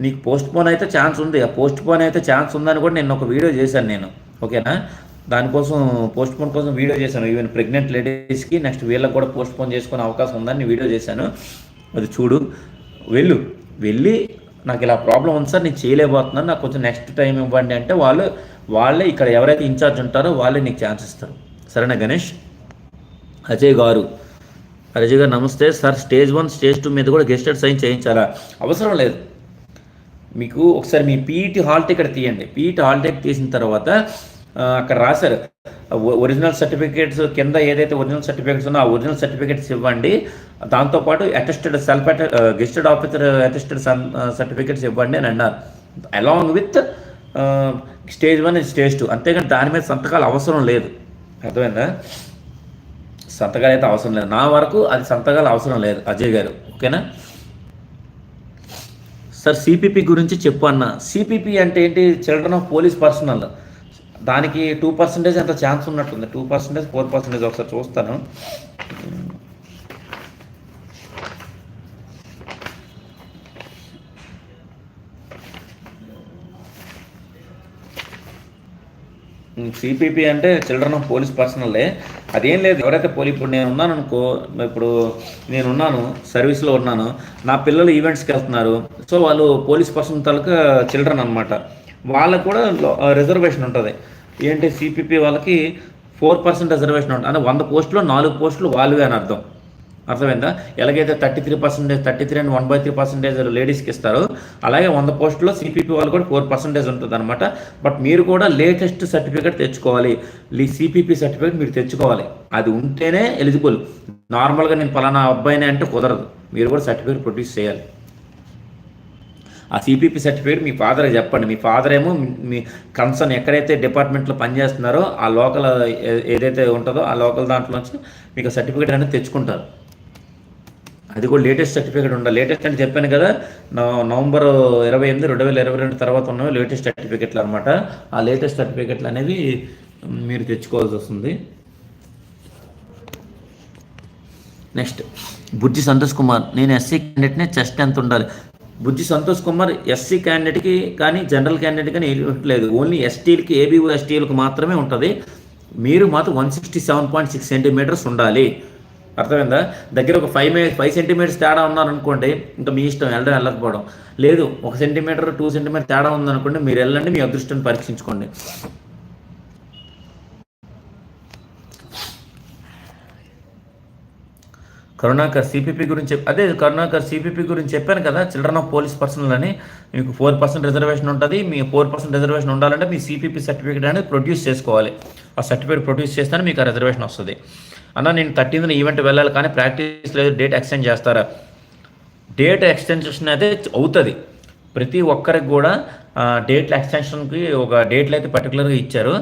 నీకు పోస్ట్పోన్ అయితే ఛాన్స్ ఉంది. ఆ పోస్ట్పోన్ అయితే ఛాన్స్ ఉందని కూడా నేను ఒక వీడియో చేశాను నేను, ఓకేనా? దానికోసం పోస్ట్పోన్ కోసం వీడియో చేశాను. ఈవెన్ ప్రెగ్నెంట్ లేడీస్కి నెక్స్ట్ వీళ్ళకి కూడా పోస్ట్పోన్ చేసుకునే అవకాశం ఉందని వీడియో చేశాను. అది చూడు, వెళ్ళి నాకు ఇలా ప్రాబ్లం ఉంది సార్, నేను చేయలేకపోతున్నాను, నాకు కొంచెం నెక్స్ట్ టైం ఇవ్వండి అంటే వాళ్ళే ఇక్కడ ఎవరైతే ఇన్ఛార్జ్ ఉంటారో వాళ్ళే నీకు ఛాన్స్ ఇస్తారు. సరేనా గణేష్? అజయ్ గారు నమస్తే సార్. స్టేజ్ 1 స్టేజ్ 2 మీద కూడా గెస్టెడ్ సైన్ చేయించాలా? అవసరం లేదు. మీకు ఒకసారి మీ పీఈటీ హాల్ టికెట్ తీయండి. పీఈటీ హాల్ టికెట్ తీసిన తర్వాత అక్కడ రాశారు ఒరిజినల్ సర్టిఫికేట్స్ కింద ఏదైతే ఒరిజినల్ సర్టిఫికేట్స్ ఉన్నా ఆ ఒరిజినల్ సర్టిఫికేట్స్ ఇవ్వండి. దాంతోపాటు అటెస్టెడ్ గెస్టెడ్ ఆఫీసర్ అటెస్టెడ్ సర్టిఫికేట్స్ ఇవ్వండి అని అన్నారు. Along with stage 1 stage 2. అంతేగాని దాని మీద సంతకాలు అవసరం లేదు. అర్థమైందా? సంతకాలు అయితే అవసరం లేదు. నా వరకు అది సంతకాలు అవసరం లేదు అజయ్ గారు, ఓకేనా? సార్ సిపిపి గురించి చెప్పు అన్న. సిపిపి అంటే ఏంటి? Children of police personal. దానికి 2% అంత ఛాన్స్ ఉన్నట్టుంది. 2%, 4% ఒకసారి చూస్తాను. సిపిపి అంటే చిల్డ్రన్ ఆఫ్ పోలీస్ పర్సనల్లే. అదేం లేదు. ఎవరైతే ఇప్పుడు నేను ఉన్నాను అనుకో, ఇప్పుడు నేనున్నాను సర్వీస్లో ఉన్నాను, నా పిల్లలు ఈవెంట్స్కి వెళ్తున్నారు. సో వాళ్ళు పోలీస్ పర్సన్ తాలూకా చిల్డ్రన్ అనమాట. వాళ్ళకు కూడా రిజర్వేషన్ ఉంటుంది. ఏంటి? సిపిపి వాళ్ళకి 4% రిజర్వేషన్ ఉంటుంది. అంటే 100 పోస్టులో 4 పోస్టులు వాళ్ళవే అని అర్థం. అర్థమైందా? ఎలాగైతే 33% 33 అండ్ 1/3% లేడీస్కి ఇస్తారు, అలాగే 100 పోస్టులో సిపిపి వాళ్ళు కూడా 4% ఉంటుంది అనమాట. బట్ మీరు కూడా లేటెస్ట్ సర్టిఫికేట్ తెచ్చుకోవాలి. సిపిపి సర్టిఫికేట్ మీరు తెచ్చుకోవాలి. అది ఉంటేనే ఎలిజిబుల్. నార్మల్గా నేను పలానా అబ్బాయినే అంటే కుదరదు. మీరు కూడా సర్టిఫికేట్ ప్రొడ్యూస్ చేయాలి. ఆ సిపిపి సర్టిఫికేట్ మీ ఫాదర్కి చెప్పండి. మీ ఫాదర్ ఏమో మీ కన్సర్న్ ఎక్కడైతే డిపార్ట్మెంట్లో పనిచేస్తున్నారో ఆ లోకల్ ఏదైతే ఉంటుందో ఆ లోకల్ దాంట్లోంచి మీకు సర్టిఫికేట్ అనేది తెచ్చుకుంటారు. అది కూడా లేటెస్ట్ సర్టిఫికేట్ ఉండాలి. లేటెస్ట్ అంటే చెప్పాను కదా, నవంబర్ 28, 2022 తర్వాత ఉన్నవి లేటెస్ట్ సర్టిఫికేట్లు అనమాట. ఆ లేటెస్ట్ సర్టిఫికేట్లు అనేవి మీరు తెచ్చుకోవాల్సి వస్తుంది. నెక్స్ట్ బుజ్జి సంతోష్ కుమార్, నేను ఎస్సీ క్యాండిడేట్నే, చెస్ట్ ఎంత ఉండాలి? బుజ్జి సంతోష్ కుమార్ ఎస్సీ క్యాండిడేట్కి కానీ జనరల్ క్యాండిడేట్ కానీ లేదు. ఓన్లీ ఎస్టీలకి, ఏబీఓ ఎస్టీలకు మాత్రమే ఉంటుంది. మీరు మాత్రం 167.6 సెంటీమీటర్స్ ఉండాలి. అర్థమైందా? దగ్గర ఒక 5 సెంటీమీటర్స్ తేడా ఉన్నారనుకోండి, ఇంకా మీ ఇష్టం వెళ్ళడం వెళ్ళకపోవడం. లేదు 1 సెంటీమీటర్ 2 సెంటీమీటర్ తేడా ఉందనుకోండి, మీరు వెళ్ళండి, మీ అదృష్టాన్ని పరీక్షించుకోండి. కరుణాకర్ సిపిపి గురించి కరుణాకర్ సిపిపి గురించి చెప్పాను కదా, చిల్డ్రన్ ఆఫ్ పోలీస్ పర్సనల్ అని. మీకు 4% రిజర్వేషన్ ఉంటుంది. మీ 4% రిజర్వేషన్ ఉండాలంటే మీ సిపిపి సర్టిఫికేట్ అనేది ప్రొడ్యూస్ చేసుకోవాలి. ఆ సర్టిఫికేట్ ప్రొడ్యూస్ చేస్తేనే మీకు ఆ రిజర్వేషన్ వస్తుంది. అన్న నేను 13th ఈవెంట్ వెళ్ళాలి కానీ ప్రాక్టీస్ లేదు, డేట్ ఎక్స్టెండ్ చేస్తారా? డేట్ ఎక్స్టెన్షన్ అయితే అవుతుంది. ప్రతి ఒక్కరికి కూడా డేట్ల ఎక్స్టెన్షన్కి ఒక డేట్లు అయితే పర్టికులర్గా ఇచ్చారు,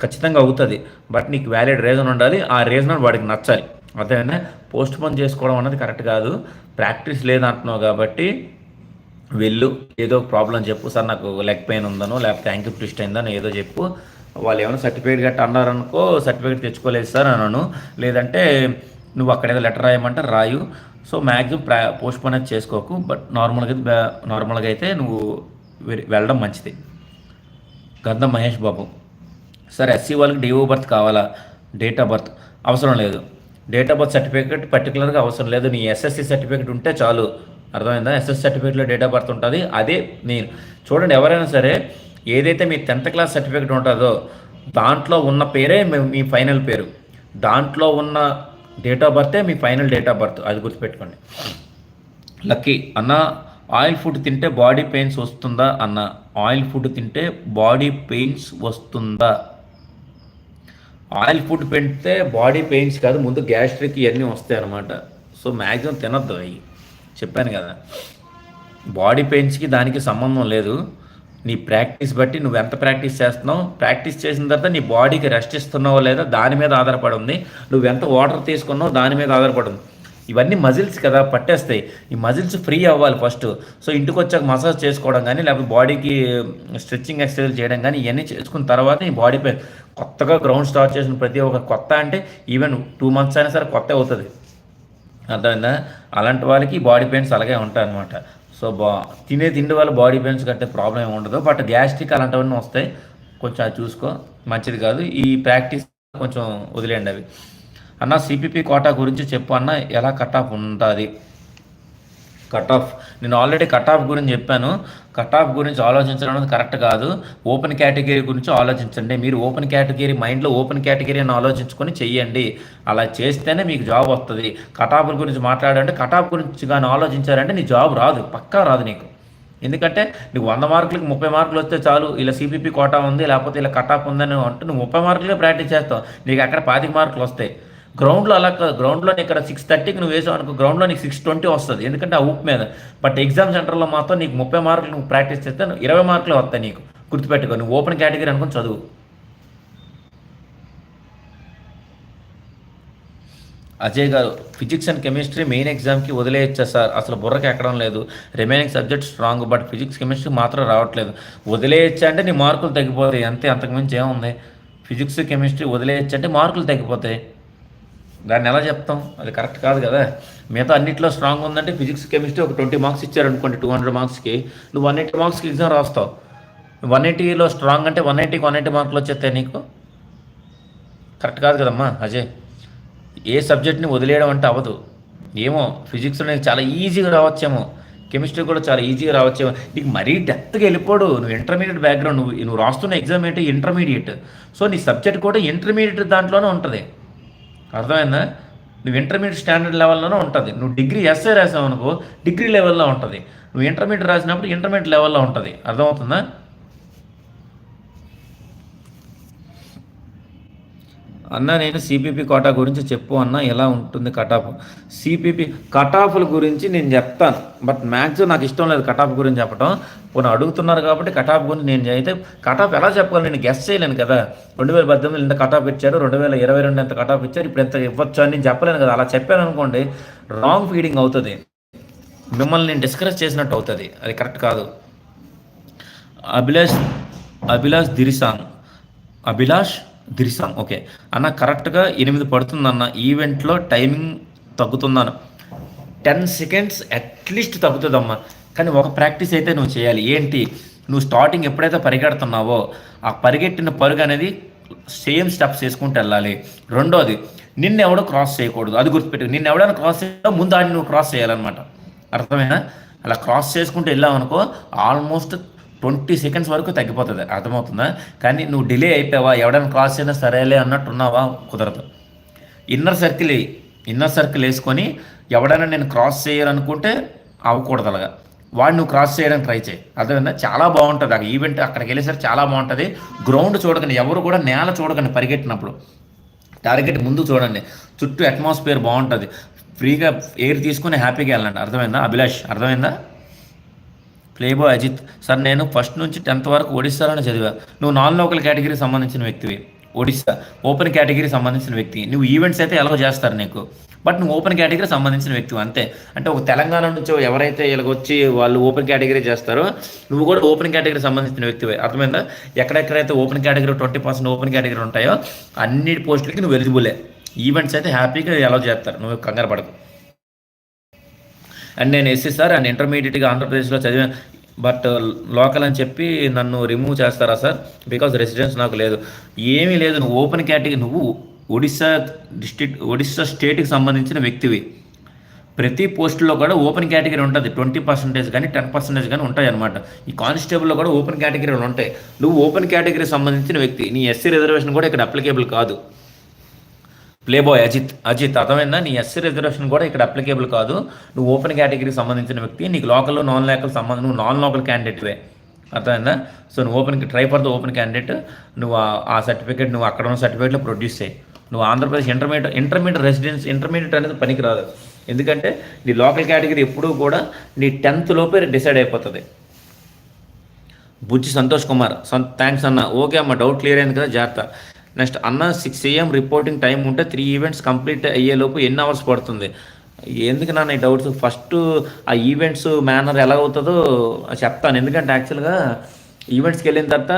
ఖచ్చితంగా అవుతుంది. బట్ నీకు వ్యాలిడ్ రీజన్ ఉండాలి. ఆ రీజన్ వాడికి నచ్చాలి. అదేనా పోస్ట్పోన్ చేసుకోవడం అన్నది కరెక్ట్ కాదు. ప్రాక్టీస్ లేదంటున్నావు కాబట్టి వెళ్ళు, ఏదో ప్రాబ్లం చెప్పు. సార్ నాకు లెగ్ పెయిన్ ఉందనో లేకపోతే యాంకిల్ ట్విస్ట్ అయిందనో ఏదో చెప్పు. వాళ్ళు ఏమైనా సర్టిఫికేట్ గట్ట అన్నారనుకో, సర్టిఫికేట్ తెచ్చుకోలేదు సార్ అన్నాను. లేదంటే నువ్వు అక్కడ ఏదో లెటర్ రాయమంటే రాయు. సో మ్యాక్సిమం పోస్ట్పోన్ అయితే చేసుకోకు. బట్ నార్మల్గా అయితే నువ్వు వెళ్ళడం మంచిది. గంధం మహేష్ బాబు, సార్ ఎస్సీ వాళ్ళకి డిఓ బర్త్ కావాలా? డేట్ ఆఫ్ బర్త్ అవసరం లేదు. డేట్ ఆఫ్ బర్త్ సర్టిఫికేట్ పర్టికులర్గా అవసరం లేదు. నీ ఎస్ఎస్సి సర్టిఫికేట్ ఉంటే చాలు. అర్థమైందా? ఎస్ఎస్సి సర్టిఫికేట్లో డేట్ ఆఫ్ బర్త్ ఉంటుంది. అదే నేను చూడండి, ఎవరైనా సరే ఏదైతే మీ 10th క్లాస్ సర్టిఫికేట్ ఉంటుందో దాంట్లో ఉన్న పేరే మీ ఫైనల్ పేరు, దాంట్లో ఉన్న డేట్ ఆఫ్ బర్తే మీ ఫైనల్ డేట్ ఆఫ్ బర్త్. అది గుర్తుపెట్టుకోండి. లక్కీ అన్న, ఆయిల్ ఫుడ్ తింటే బాడీ పెయిన్స్ వస్తుందా అన్న? ఆయిల్ ఫుడ్ తింటే బాడీ పెయిన్స్ వస్తుందా? ఆయిల్ ఫుడ్ పెడితే బాడీ పెయిన్స్ కాదు, ముందు గ్యాస్ట్రిక్ ఇవన్నీ వస్తాయి అన్నమాట. సో మ్యాక్సిమం తినొద్దు అవి, చెప్పాను కదా. బాడీ పెయిన్స్కి దానికి సంబంధం లేదు. నీ ప్రాక్టీస్ బట్టి నువ్వు ఎంత ప్రాక్టీస్ చేస్తున్నావు, ప్రాక్టీస్ చేసిన తర్వాత నీ బాడీకి రెస్ట్ ఇస్తున్నావో లేదా దాని మీద ఆధారపడి ఉంది. నువ్వు ఎంత వాటర్ తీసుకున్నావు దాని మీద ఆధారపడి ఉంది. ఇవన్నీ మజిల్స్ కదా, పట్టేస్తాయి. ఈ మజిల్స్ ఫ్రీ అవ్వాలి ఫస్ట్. సో ఇంటికి వచ్చాక మసాజ్ చేసుకోవడం కానీ, లేకపోతే బాడీకి స్ట్రెచ్చింగ్ ఎక్సర్సైజ్ చేయడం కానీ, ఇవన్నీ చేసుకున్న తర్వాత ఈ బాడీ పెయిన్. కొత్తగా గ్రౌండ్ స్టార్ట్ చేసిన ప్రతి ఒక్క కొత్త అంటే ఈవెన్ 2 months అయినా సరే కొత్త అవుతుంది, అర్థమైందా? అలాంటి వాళ్ళకి బాడీ పెయిన్స్ అలాగే ఉంటాయి అనమాట. సో తినే తిండి వల్ల బాడీ పెయిన్స్ కట్టే ప్రాబ్లం ఏమి ఉండదు. బట్ గ్యాస్ట్రిక్ అలాంటివన్నీ వస్తాయి, కొంచెం అది చూసుకో, మంచిది కాదు. ఈ ప్రాక్టీస్ కొంచెం వదిలేయండి అవి. అన్న సిపిపి కోటా గురించి చెప్పు అన్న, ఎలా కట్ ఆఫ్ ఉంటుంది? కట్ ఆఫ్ నేను ఆల్రెడీ కట్ ఆఫ్ గురించి చెప్పాను. కట్ ఆఫ్ గురించి ఆలోచించడం అనేది కరెక్ట్ కాదు. ఓపెన్ కేటగిరీ గురించి ఆలోచించండి. మీరు ఓపెన్ కేటగిరీ మైండ్లో ఓపెన్ కేటగిరీ అని ఆలోచించుకొని చెయ్యండి. అలా చేస్తేనే మీకు జాబ్ వస్తుంది. కట్ ఆఫ్ గురించి మాట్లాడంటే, కట్ ఆఫ్ గురించి కానీ ఆలోచించారంటే నీ జాబ్ రాదు, పక్కా రాదు నీకు. ఎందుకంటే నీకు 100 మార్కులకి 30 మార్కులు వస్తే చాలు, ఇలా సిపిపి కోటా ఉంది లేకపోతే ఇలా కట్ ఆఫ్ ఉందని అంటే నువ్వు 30 మార్కులే ప్రాక్టీస్ చేస్తావు, నీకు అక్కడ 25 మార్కులు వస్తాయి. గ్రౌండ్లో అలా గ్రౌండ్లో ఇక్కడ 6:30కి నువ్వు వేసావు అనుకో, గ్రౌండ్లో నీకు 6:20 వస్తుంది, ఎందుకంటే ఆ ఊపు మీద. బట్ ఎగ్జామ్ సెంటర్లో మాత్రం నీకు 30 మార్కులు నువ్వు ప్రాక్టీస్ చేస్తే 20 మార్కులు వస్తాయి నీకు. గుర్తుపెట్టుకో, నువ్వు ఓపెన్ కేటగిరీ అనుకుని చదువు. అజయ్ గారు, ఫిజిక్స్ అండ్ కెమిస్ట్రీ మెయిన్ ఎగ్జామ్కి వదిలేయచ్చా సార్? అసలు బుర్రకి ఎక్కడం లేదు. Remaining subject strong, but physics chemistry మాత్రం రావట్లేదు. వదిలేయచ్చా అంటే నీ మార్కులు తగ్గిపోతాయి అంతే, అంతకుమించి ఏముంది. ఫిజిక్స్ కెమిస్ట్రీ వదిలేయచ్చు అంటే మార్కులు తగ్గిపోతాయి, దాన్ని ఎలా చెప్తాం? అది కరెక్ట్ కాదు కదా. మిగతా అన్నింటిలో స్ట్రాంగ్ ఉందంటే ఫిజిక్స్ కెమిస్ట్రీ ఒక 20 మార్క్స్ ఇచ్చారనుకోండి, 200 మార్క్స్కి నువ్వు 180 మార్క్స్కి ఎగ్జామ్ రాస్తావు. 180లో స్ట్రాంగ్ అంటే 180కి 180 మార్కులు వచ్చేస్తాయి నీకు, కరెక్ట్ కాదు కదమ్మా అజయ్. ఏ సబ్జెక్ట్ని వదిలేయడం అంటే అవ్వదు. ఏమో ఫిజిక్స్లో నీకు చాలా ఈజీగా రావచ్చేమో, కెమిస్ట్రీ కూడా చాలా ఈజీగా రావచ్చేమో. నీకు మరీ డెప్త్గా వెళ్ళిపోడు, నువ్వు ఇంటర్మీడియట్ బ్యాక్గ్రౌండ్, నువ్వు రాస్తున్న ఎగ్జామ్ ఏంటి ఇంటర్మీడియట్. సో నీ సబ్జెక్ట్ కూడా ఇంటర్మీడియట్ దాంట్లోనే ఉంటుంది, అర్థమైందా? నువ్వు ఇంటర్మీడియట్ స్టాండర్డ్ లెవెల్లోనే ఉంటుంది. నువ్వు డిగ్రీ ఎస్ఏ రాసావు అనుకో, డిగ్రీ లెవెల్లో ఉంటుంది. నువ్వు ఇంటర్మీడియట్ రాసినప్పుడు ఇంటర్మీడియట్ లెవెల్లో ఉంటుంది, అర్థమవుతుందా? అన్న నేను సిపిపి కోటా గురించి చెప్పు అన్న, ఎలా ఉంటుంది కట్ ఆఫ్? సిపిపి కట్ ఆఫ్ల గురించి నేను చెప్తాను, బట్ మ్యాథ్స్ నాకు ఇష్టం లేదు కట్ ఆఫ్ గురించి చెప్పడం. కొన్ని అడుగుతున్నారు కాబట్టి కట్ ఆఫ్ గురించి నేను అయితే కట్ ఆఫ్ ఎలా చెప్పాలి, నేను గెస్ చేయలేను కదా. 2018 ఎంత కట్ ఆఫ్ ఇచ్చారు, 2022 ఎంత కట్ ఆఫ్ ఇచ్చారు, ఇప్పుడు ఎంత ఇవ్వచ్చు అని నేను చెప్పలేను కదా. అలా చెప్పాను అనుకోండి రాంగ్ ఫీడింగ్ అవుతుంది, మిమ్మల్ని నేను డిస్కరేజ్ చేసినట్టు అవుతుంది, అది కరెక్ట్ కాదు. అభిలాష్ అభిలాష్ దిరిసాంగ్ అభిలాష్ దిరిసాంగ్ ఓకే అన్న, కరెక్ట్గా 8 పడుతుందన్న. ఈవెంట్లో టైమింగ్ తగ్గుతుందన్న, 10 seconds అట్లీస్ట్ తగ్గుతుందమ్మా. కానీ ఒక ప్రాక్టీస్ అయితే నువ్వు చేయాలి. ఏంటి? నువ్వు స్టార్టింగ్ ఎప్పుడైతే పరిగెడుతున్నావో ఆ పరిగెట్టిన పరుగు అనేది సేమ్ స్టెప్స్ వేసుకుంటూ వెళ్ళాలి. రెండోది, నిన్నెవడో క్రాస్ చేయకూడదు, అది గుర్తుపెట్టు. నిన్ను ఎవడైనా క్రాస్ చేయడం ముందు ఆడిని నువ్వు క్రాస్ చేయాలన్నమాట, అర్థమైనా? అలా క్రాస్ చేసుకుంటూ వెళ్ళావనుకో ఆల్మోస్ట్ 20 seconds వరకు తగ్గిపోతుంది, అర్థమవుతుందా? కానీ నువ్వు డిలే అయిపోయావా, ఎవడైనా క్రాస్ అయినా సరేలే అన్నట్టున్నావా, కుదరదు. ఇన్నర్ సర్కిల్ వేసుకొని ఎవడైనా నేను క్రాస్ చేయాలనుకుంటే అవ్వకూడదు అలాగా, వాడు నువ్వు క్రాస్ చేయడానికి ట్రై చేయి, అర్థమైందా? చాలా బాగుంటుంది ఆ ఈవెంట్. అక్కడికి వెళ్ళేసరికి చాలా బాగుంటుంది. గ్రౌండ్ చూడకండి, ఎవరు కూడా నేల చూడకండి పరిగెట్టినప్పుడు, టార్గెట్ ముందు చూడండి. చుట్టూ అట్మాస్ఫియర్ బాగుంటుంది, ఫ్రీగా ఎయిర్ తీసుకుని హ్యాపీగా వెళ్ళండి, అర్థమైందా అభిలాష్? అర్థమైందా? ప్లేబో అజిత్ సార్, నేను ఫస్ట్ నుంచి 10th వరకు ఒడిస్సాలోనే చదివా. నువ్వు నాన్ లోకల్ కేటగిరీకి సంబంధించిన వ్యక్తివి, ఒడిస్సా ఓపెన్ కేటగిరీ సంబంధించిన వ్యక్తి. నువ్వు ఈవెంట్స్ అయితే ఎలాగో చేస్తారు నీకు, బట్ నువ్వు ఓపెన్ కేటగిరీ సంబంధించిన వ్యక్తి అంతే. అంటే ఒక తెలంగాణ నుంచి ఎవరైతే ఇలాగొచ్చి వాళ్ళు ఓపెన్ కేటగిరీ చేస్తారో నువ్వు కూడా ఓపెన్ కేటగిరీ సంబంధించిన వ్యక్తివే, అర్థమైందా? ఎక్కడెక్కడైతే ఓపెన్ కేటగిరీ 20% ఓపెన్ కేటగిరీ ఉంటాయో అన్ని పోస్టులకి నువ్వు ఎలిజిబులే. ఈవెంట్స్ అయితే హ్యాపీగా ఎలా చేస్తారు, నువ్వు కంగారు పడకు. అండ్ నేను ఎస్సీ సార్ అండ్ ఇంటర్మీడియట్గా ఆంధ్రప్రదేశ్లో చదివాను, బట్ లోకల్ అని చెప్పి నన్ను రిమూవ్ చేస్తారా సార్? బికాజ్ రెసిడెన్స్ నాకు లేదు. ఏమీ లేదు, నువ్వు ఓపెన్ కేటగిరీ, నువ్వు ఒడిస్సా స్టేట్కి సంబంధించిన వ్యక్తివి. ప్రతి పోస్టులో కూడా ఓపెన్ కేటగిరీ ఉంటుంది, 20% కానీ 10% కానీ ఉంటాయి అనమాట. ఈ కానిస్టేబుల్లో కూడా ఓపెన్ కేటగిరీలు ఉంటాయి. నువ్వు ఓపెన్ కేటగిరీ సంబంధించిన వ్యక్తి, నీ ఎస్సీ రిజర్వేషన్ కూడా ఇక్కడ అప్లికేబుల్ కాదు. ప్లేబాయ్ అజిత్ అర్థమైందా? నీ ఎస్సీ రిజర్వేషన్ కూడా ఇక్కడ అప్లికేబుల్ కాదు. నువ్వు ఓపెన్ కేటగిరీకి సంబంధించిన వ్యక్తి, నీకు లోకల్ నాన్ లోకల్ సంబంధం, నువ్వు నాన్ లోకల్ క్యాండిడేట్వే. అర్థమైందా? సో నువ్వు try for the open candidate. నువ్వు ఆ సర్టిఫికేట్ నువ్వు అక్కడ ఉన్న సర్టిఫికేట్లో ప్రొడ్యూస్ చేయి. నువ్వు ఆంధ్రప్రదేశ్ ఇంటర్మీడియట్ అనేది పనికిరాదు. ఎందుకంటే నీ లోకల్ కేటగిరీ ఎప్పుడూ కూడా నీ 10th లోపే డిసైడ్ అయిపోతుంది. బుజ్జి సంతోష్ కుమార్, థ్యాంక్స్ అన్న. ఓకే అమ్మ, డౌట్ క్లియర్ అయింది కదా, జాగ్రత్త. నెక్స్ట్ అన్న 6 AM రిపోర్టింగ్ టైం ఉంటే 3 ఈవెంట్స్ కంప్లీట్ అయ్యేలోపు ఎన్ని అవర్స్ పడుతుంది? ఎందుకు నాన్న ఈ డౌట్స్? ఫస్ట్ ఆ ఈవెంట్స్ మేనర్ ఎలా అవుతుందో చెప్తాను. ఎందుకంటే యాక్చువల్గా ఈవెంట్స్కి వెళ్ళిన తర్వాత